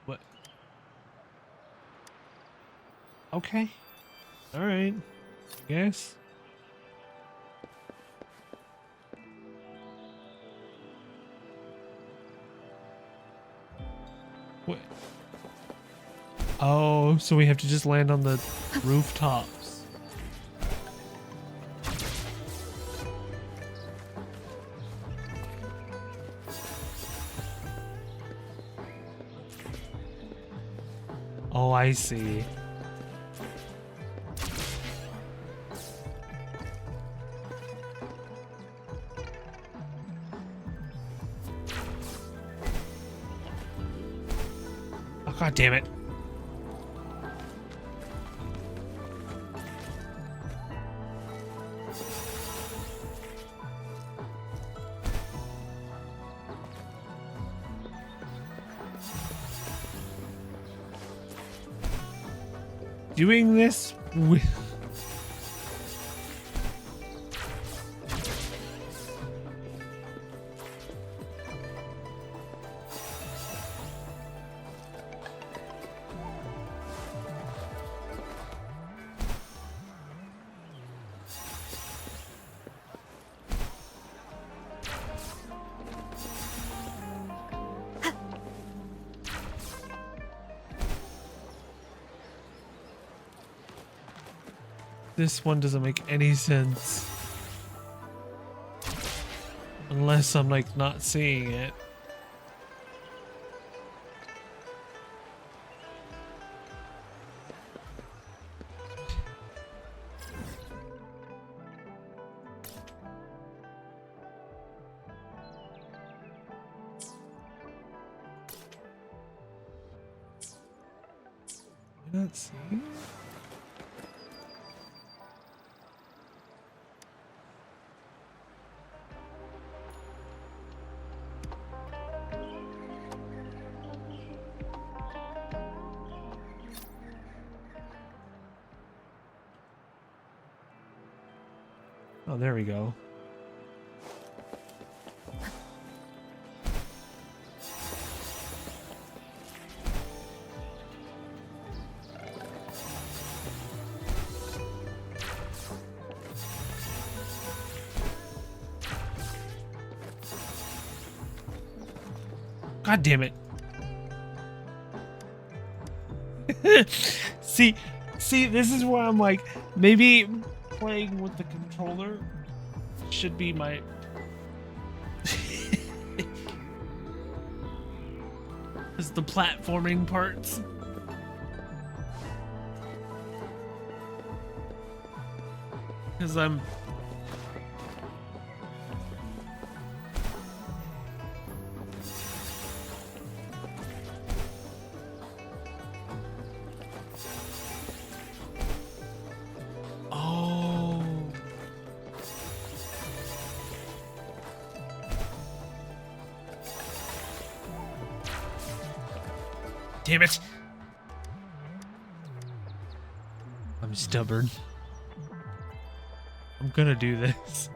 What? Okay. Alright. Yes. What? Oh, so we have to just land on the rooftops. Oh, I see. Oh, God damn it. Doing this with... This one doesn't make any sense. Unless I'm like not seeing it. Am I not seeing it? Oh, there we go. God damn it. see, this is where I'm like, maybe playing with the controller should be my... It's the platforming parts. Because I'm... Oh. Damn it. I'm stubborn. I'm gonna do this.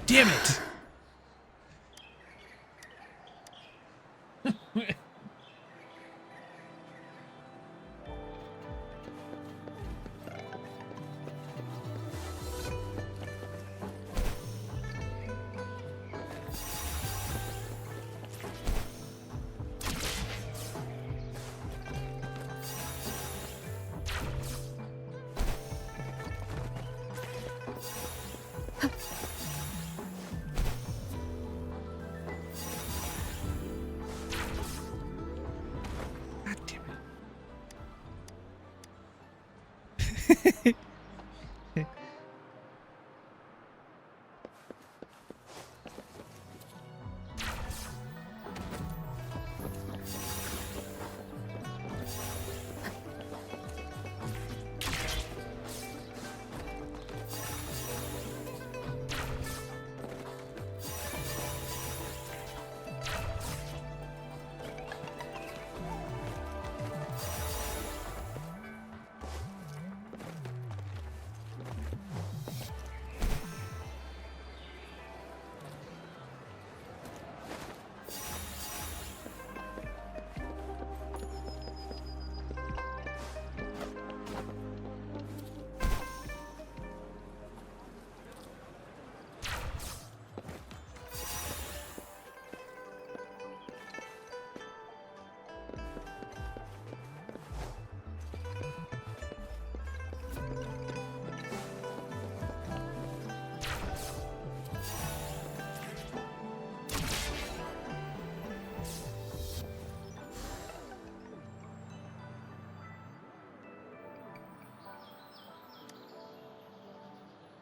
Damn it!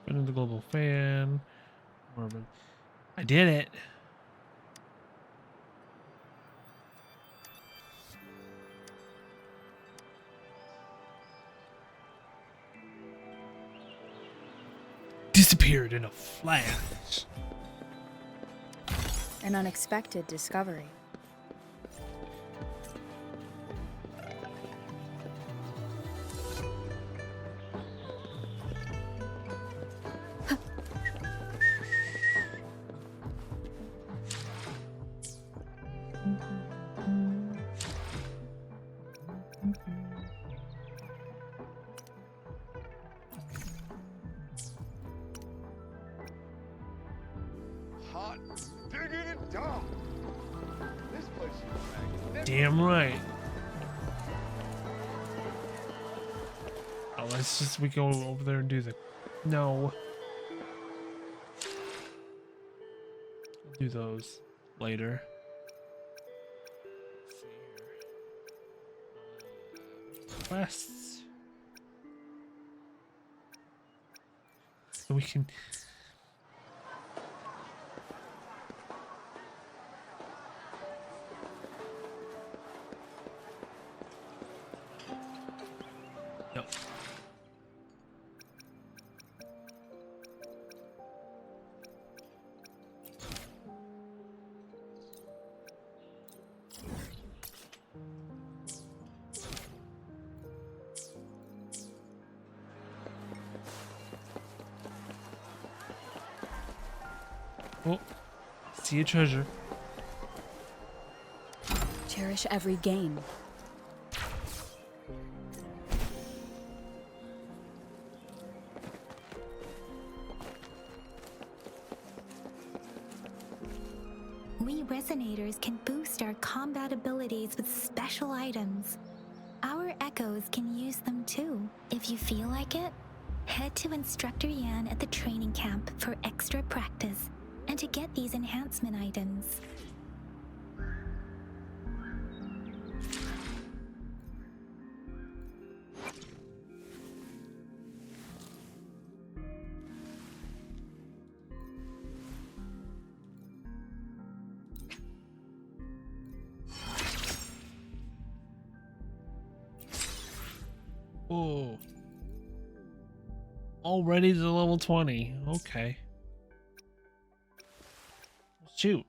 Into the global fan. I did it. disappeared in a flash. An unexpected discovery. Hot digging it down. This place is magnificent. Damn right. Oh, we go over there and do the. No. I'll do those later. Let's see here. Quests. So we can. Yep. Oh, see a treasure. Cherish every gain. We resonators can boost our combat abilities with special items. Our echoes can use them too. If you feel like it, head to Instructor Yan at the training camp for extra practice and to get these enhancement items. Oh. Already to level 20. Okay. Shoot.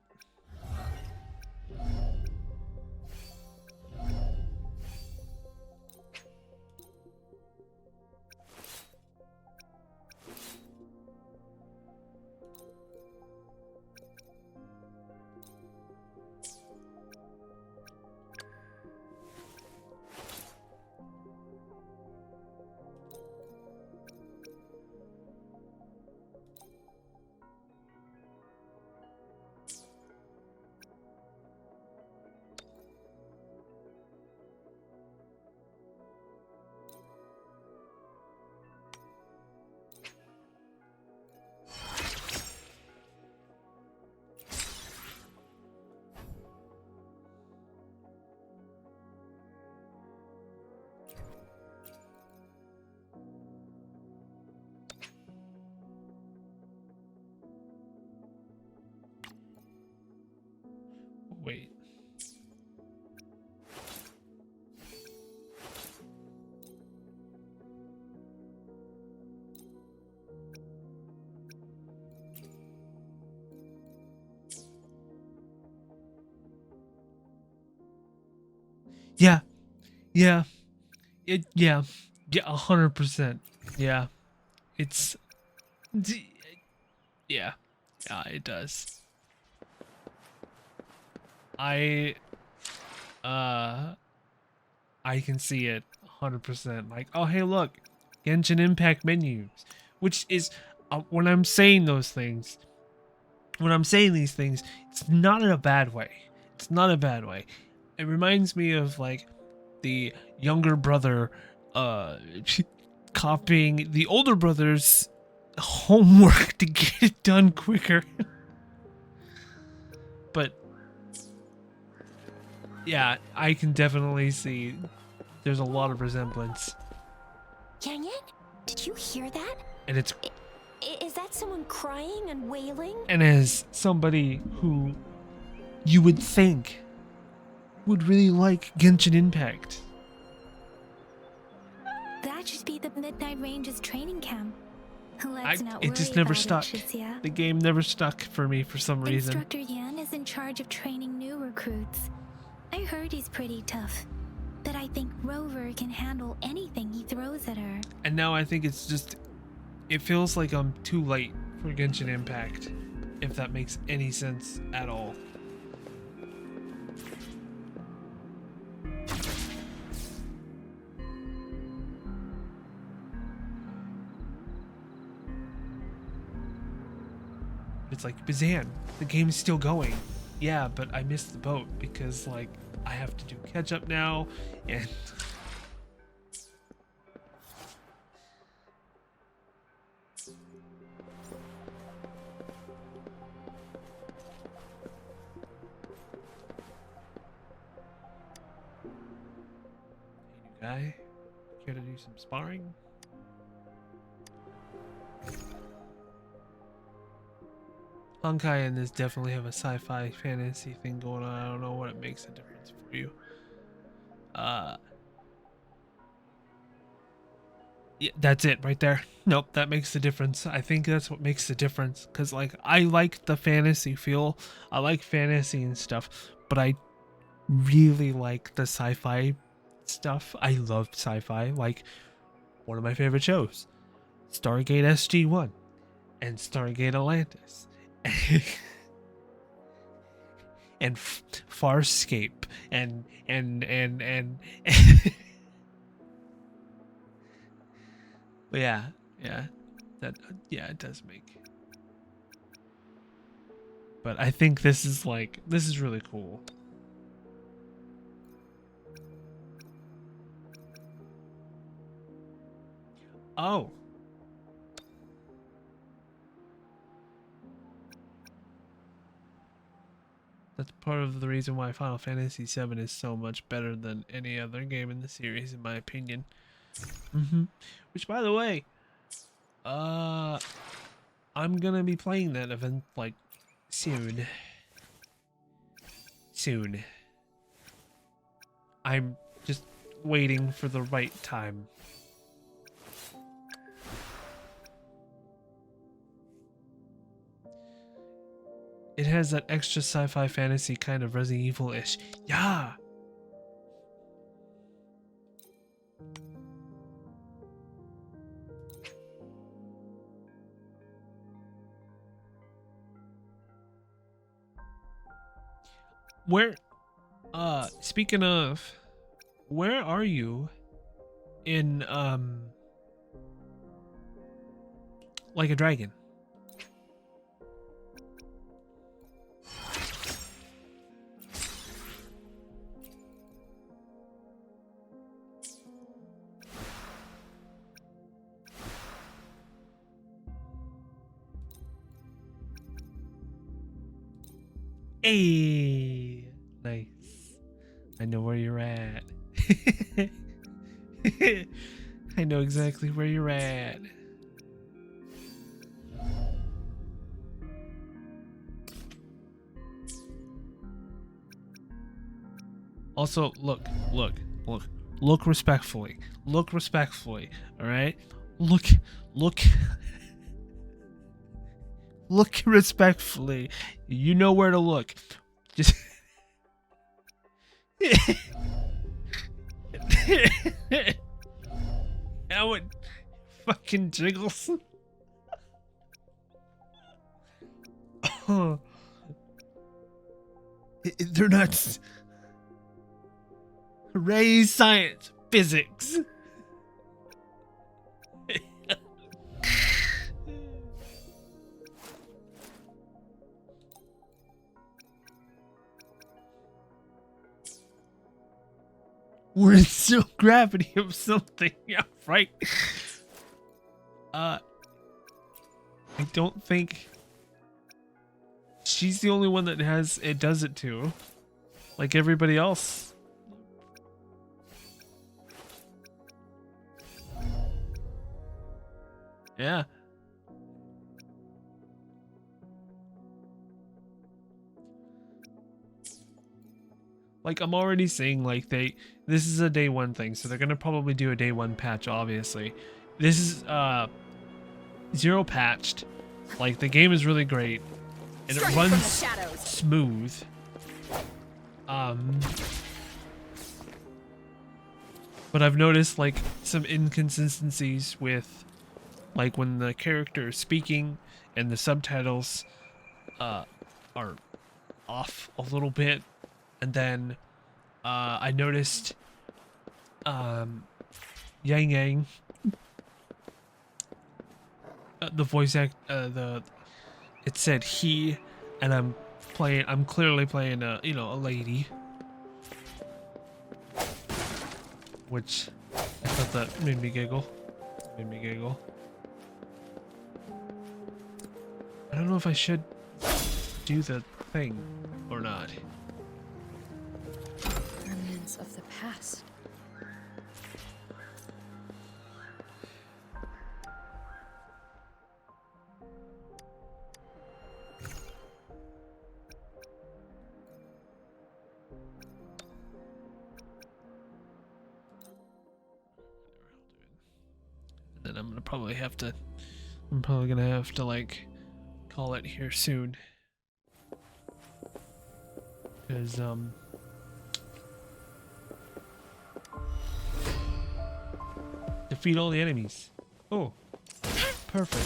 Wait. Yeah. Yeah. Yeah. Yeah, 100%. Yeah. It's yeah. Yeah, it does. I can see it 100%. Like, oh hey, look, Genshin Impact menus, which is when I'm saying these things, it's not in a bad way. It's not a bad way. It reminds me of like the younger brother copying the older brother's homework to get it done quicker. But yeah, I can definitely see there's a lot of resemblance. Dang it! Did you hear that? And it's Is that someone crying and wailing? and as somebody who you would think would really like Genshin Impact. That should be the Midnight Ranges training camp. Let's not it worry just never about stuck. it, Shizia. The game never stuck for me for some reason. Instructor Yan is in charge of training new recruits. I heard he's pretty tough, but I think Rover can handle anything he throws at her. And now I think it's just, it feels like I'm too late for Genshin Impact, if that makes any sense at all. It's like, Bazan, the game's still going. Yeah, but I missed the boat because, like, I have to do catch up now, and hey, new guy, care to do some sparring? Honkai and this definitely have a sci-fi fantasy thing going on. I don't know what it makes a difference for you. Yeah, that's it right there. Nope, that makes the difference. I think that's what makes the difference. Cause like I like the fantasy feel. I like fantasy and stuff, but I really like the sci-fi stuff. I love sci-fi. Like one of my favorite shows, Stargate SG-1 and Stargate Atlantis. And Farscape and but yeah, it does make. But I think this is really cool. Oh. That's part of the reason why Final Fantasy VII is so much better than any other game in the series, in my opinion. Which, by the way, I'm gonna be playing that event like soon. I'm just waiting for the right time. It has that extra sci-fi fantasy kind of Resident Evil-ish. Yeah! Where, speaking of, where are you in, Like a Dragon? Hey, nice. I know where you're at. I know exactly where you're at. Also, look respectfully. Look respectfully, all right? Look Look respectfully. You know where to look. Just how it fucking jiggles. Oh. They're nuts. Hooray, science, physics. We're in zero gravity of something. Yeah, right. I don't think she's the only one that does it to. Like everybody else. Yeah. Like I'm already seeing like this is a day one thing, so they're gonna probably do a day one patch, obviously. This is zero patched. Like, the game is really great, and it runs smooth. But I've noticed like some inconsistencies with like when the character is speaking and the subtitles are off a little bit, and then I noticed Yang Yang, the voice act, it said he, and I'm clearly playing a a lady, which I thought that made me giggle. I don't know if I should do the thing or not. Remnants of the past. Then I'm probably gonna have to like call it here soon, because defeat all the enemies. Oh, perfect.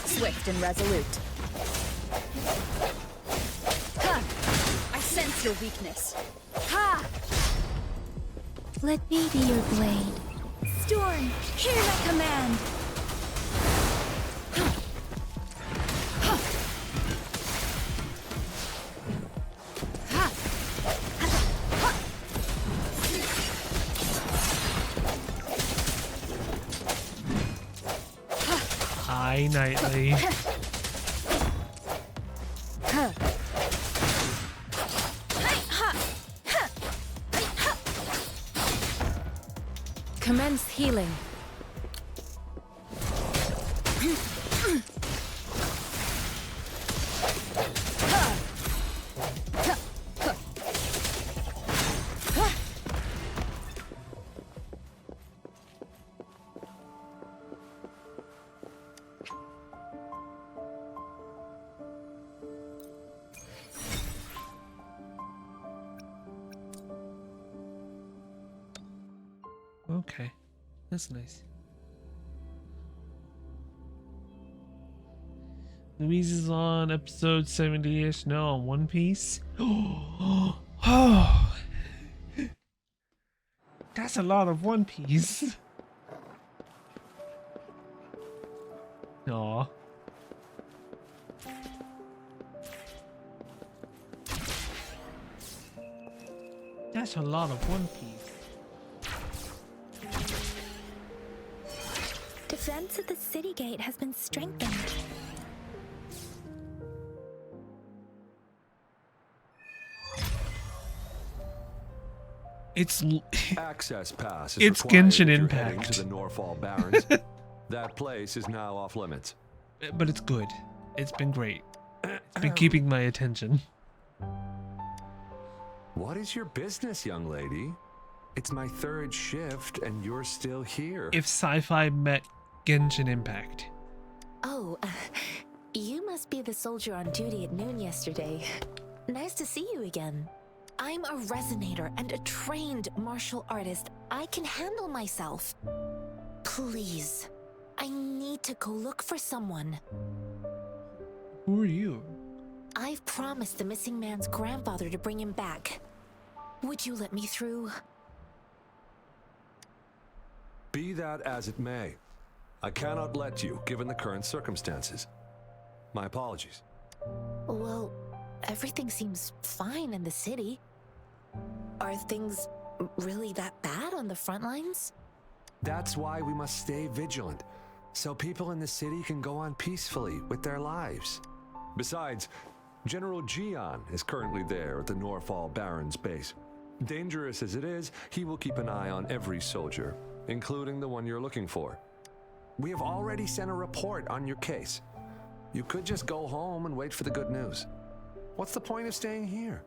Swift and resolute. Ha! I sense your weakness. Ha! Let me be your blade. Storm, hear my command. Hi, Nightly. Commence healing. Okay, that's nice. Louise is on episode 70-ish. No, on One Piece. Oh, that's a lot of One Piece. Aw. That's a lot of One Piece. Defense at the city gate has been strengthened. It's access pass. Is it's required Genshin if you're heading Impact. to the Norfall Barrens. That place is now off limits. But it's good. It's been great. It's been keeping my attention. What is your business, young lady? It's my third shift, and you're still here. If sci-fi met Genshin Impact. Oh, you must be the soldier on duty at noon yesterday. Nice to see you again. I'm a resonator and a trained martial artist. I can handle myself. Please, I need to go look for someone. Who are you? I've promised the missing man's grandfather to bring him back. Would you let me through? Be that as it may, I cannot let you, given the current circumstances. My apologies. Well, everything seems fine in the city. Are things really that bad on the front lines? That's why we must stay vigilant, so people in the city can go on peacefully with their lives. Besides, General Gian is currently there at the Norfall Barrens base. Dangerous as it is, he will keep an eye on every soldier, including the one you're looking for. We have already sent a report on your case. You could just go home and wait for the good news. What's the point of staying here?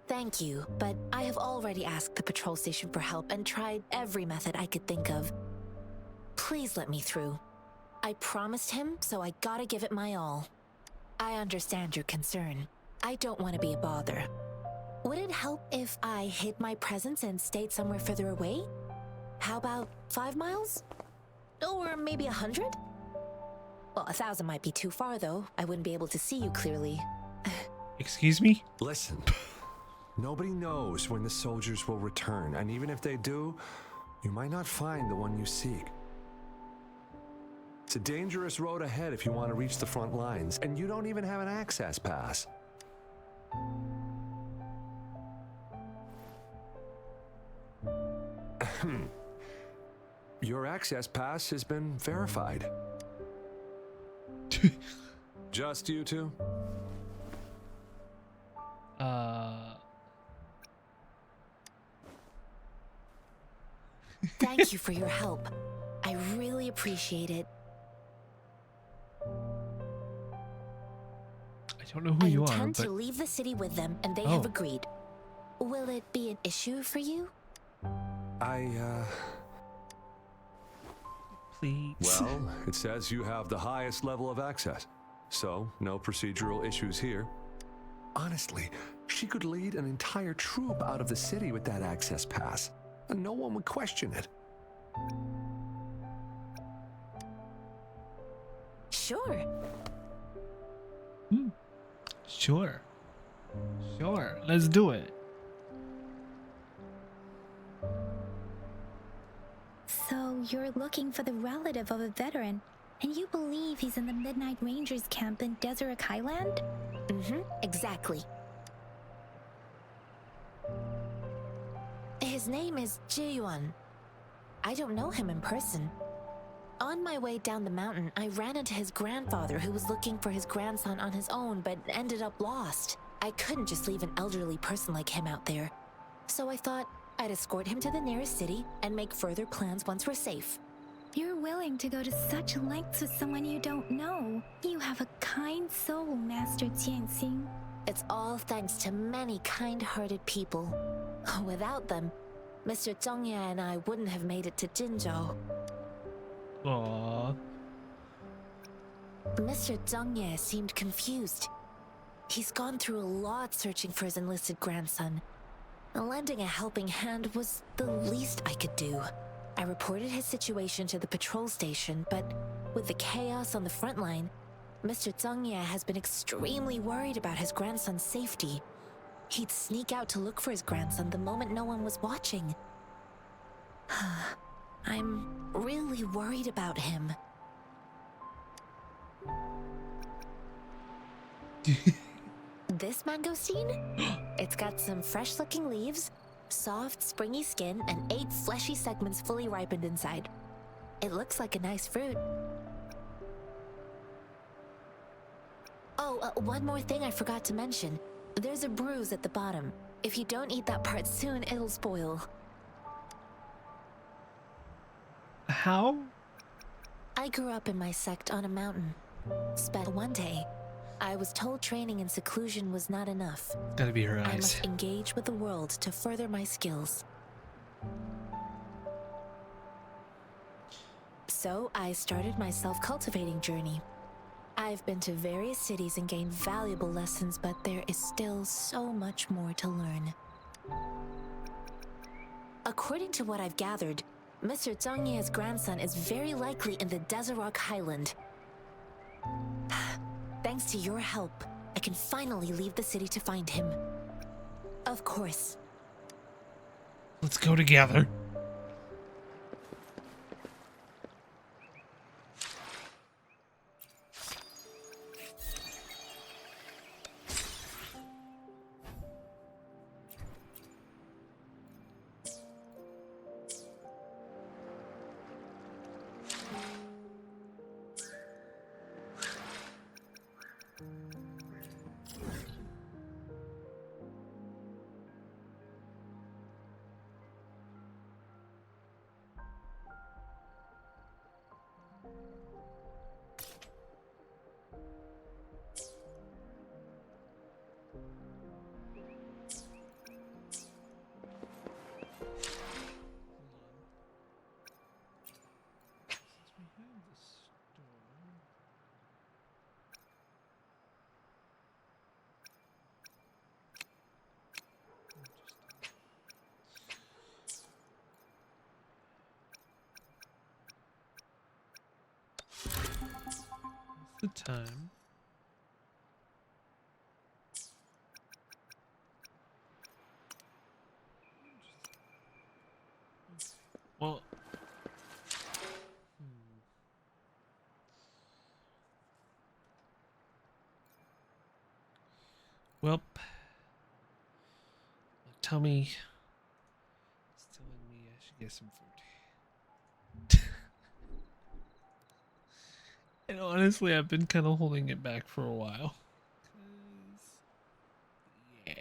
Thank you, but I have already asked the patrol station for help and tried every method I could think of. Please let me through. I promised him, so I gotta give it my all. I understand your concern. I don't want to be a bother. Would it help if I hid my presence and stayed somewhere further away? How about 5 miles? Or maybe 100? Well, 1,000 might be too far, though. I wouldn't be able to see you clearly. Excuse me? Listen, nobody knows when the soldiers will return, and even if they do, you might not find the one you seek. It's a dangerous road ahead if you want to reach the front lines, and you don't even have an access pass. Your access pass has been verified. Just you two? Thank you for your help. I really appreciate it. I don't know who you are, I intend but... to leave the city with them, and they have agreed. Will it be an issue for you? Please. Well, it says you have the highest level of access, so no procedural issues here. Honestly, she could lead an entire troop out of the city with that access pass, and no one would question it. Sure. Sure. Sure. Let's do it. So you're looking for the relative of a veteran, and you believe he's in the Midnight Rangers camp in Deseret Highland? Exactly. His name is Ji-yuan. I don't know him in person. On my way down the mountain, I ran into his grandfather who was looking for his grandson on his own but ended up lost. I couldn't just leave an elderly person like him out there. So I thought I'd escort him to the nearest city and make further plans once we're safe. You're willing to go to such lengths with someone you don't know. You have a kind soul, Master Jianxing. It's all thanks to many kind-hearted people. Without them, Mr. Zhongye and I wouldn't have made it to Jinzhou. Aww. Mr. Zhongye seemed confused. He's gone through a lot searching for his enlisted grandson. Lending a helping hand was the least I could do. I reported his situation to the patrol station, but with the chaos on the front line, Mr. Zhongye has been extremely worried about his grandson's safety. He'd sneak out to look for his grandson the moment no one was watching. I'm really worried about him. This mangosteen? It's got some fresh-looking leaves, soft, springy skin, and 8 fleshy segments fully ripened inside. It looks like a nice fruit. Oh, one more thing I forgot to mention. There's a bruise at the bottom. If you don't eat that part soon, it'll spoil. How? I grew up in my sect on a mountain. Spent one day. I was told training in seclusion was not enough. Gotta be her I eyes. must engage with the world to further my skills. So I started my self-cultivating journey. I've been to various cities and gained valuable lessons, but there is still so much more to learn. According to what I've gathered, Mr. Zhongye's grandson is very likely in the Deseret Highland. Thanks to your help, I can finally leave the city to find him. Of course. Let's go together. the time. Well, well, my tummy is telling me I should get some food. And honestly, I've been kind of holding it back for a while. Yeah.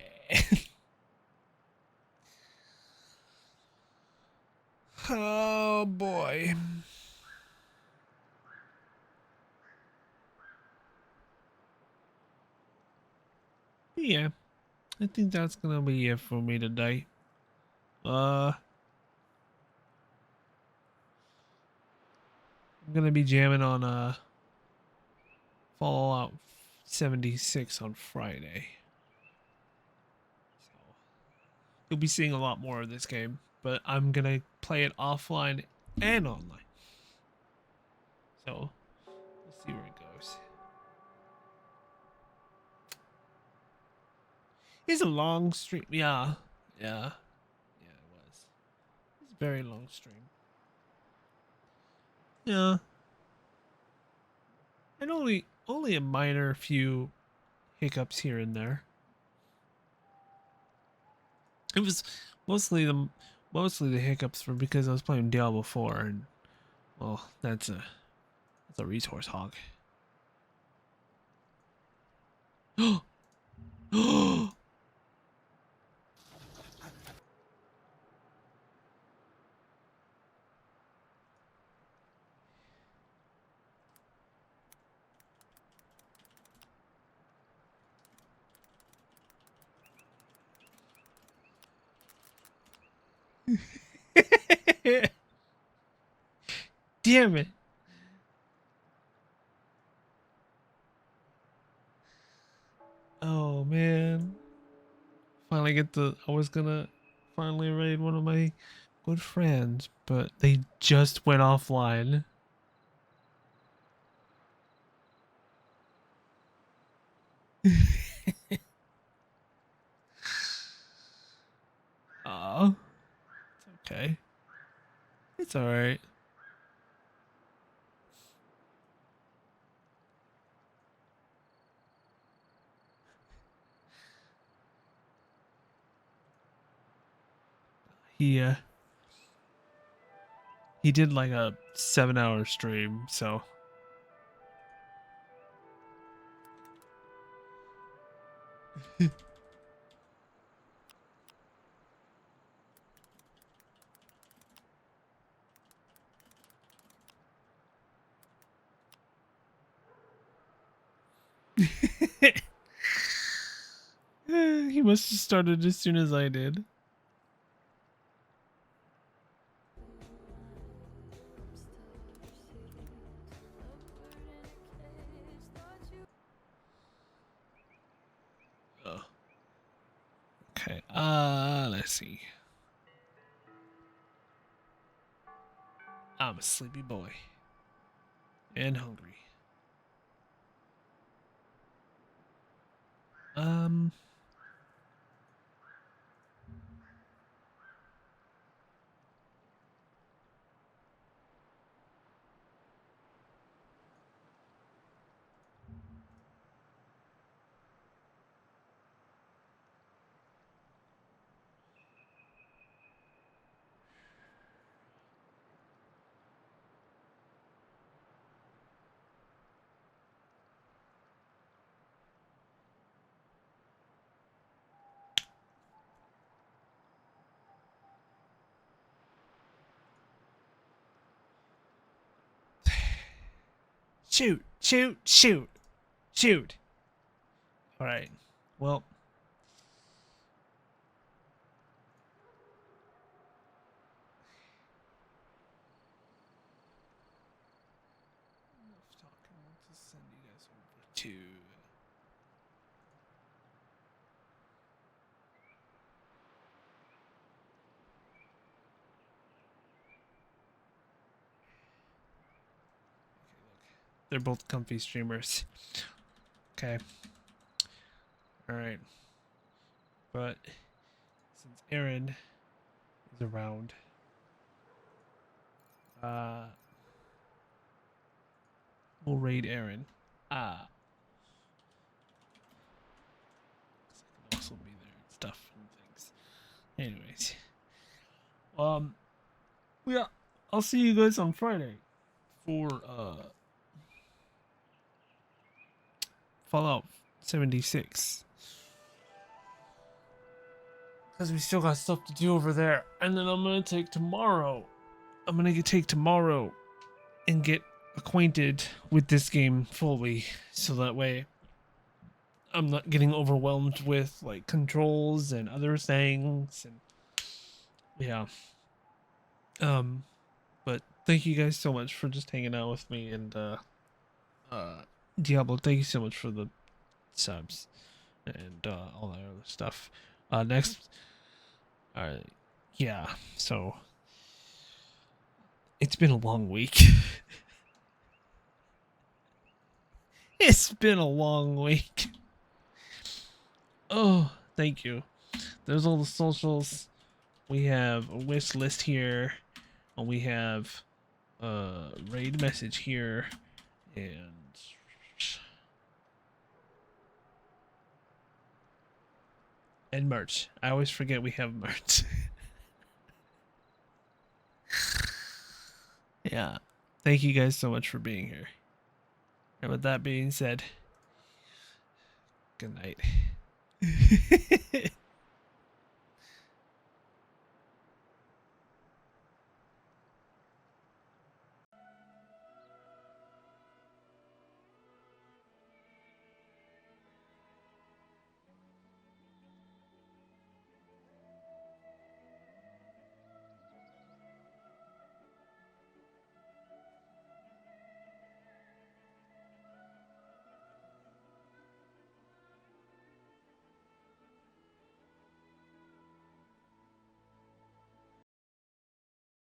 Oh boy. Yeah, I think that's gonna be it for me today. I'm gonna be jamming on Fallout 76 on Friday. So you'll be seeing a lot more of this game, but I'm gonna play it offline and online. So we'll see where it goes. It's a long stream. Yeah. Yeah. Yeah, it was. It's a very long stream. Yeah. And only a minor few hiccups here and there. It was mostly the hiccups were because I was playing Diablo 4 and well, that's a resource hog. Damn it. Oh man. I was gonna finally raid one of my good friends, but they just went offline. Oh, it's okay. It's alright. He he did like a 7-hour stream, so he must have started as soon as I did. Oh. Okay. Let's see. I'm a sleepy boy and hungry. Um. Shoot! Shoot! Shoot! Shoot! All right. Well. Enough talking. I want to send you guys over to. Okay, look. They're both comfy streamers. Okay. Alright. But since Aaron is around, we'll raid Aaron. I can also be there and stuff and things. Anyways. Yeah, I'll see you guys on Friday for Fallout 76. Because we still got stuff to do over there. And then I'm gonna take tomorrow. Take tomorrow and get acquainted with this game fully, so that way I'm not getting overwhelmed with like controls and other things. And yeah. But thank you guys so much for just hanging out with me, and Diablo, thank you so much for the subs and all that other stuff. Next, yeah. So it's been a long week. It's been a long week. Oh, thank you. There's all the socials. We have a wish list here, and we have raid message here, and merch. I always forget we have merch. Yeah. Thank you guys so much for being here. And with that being said, good night.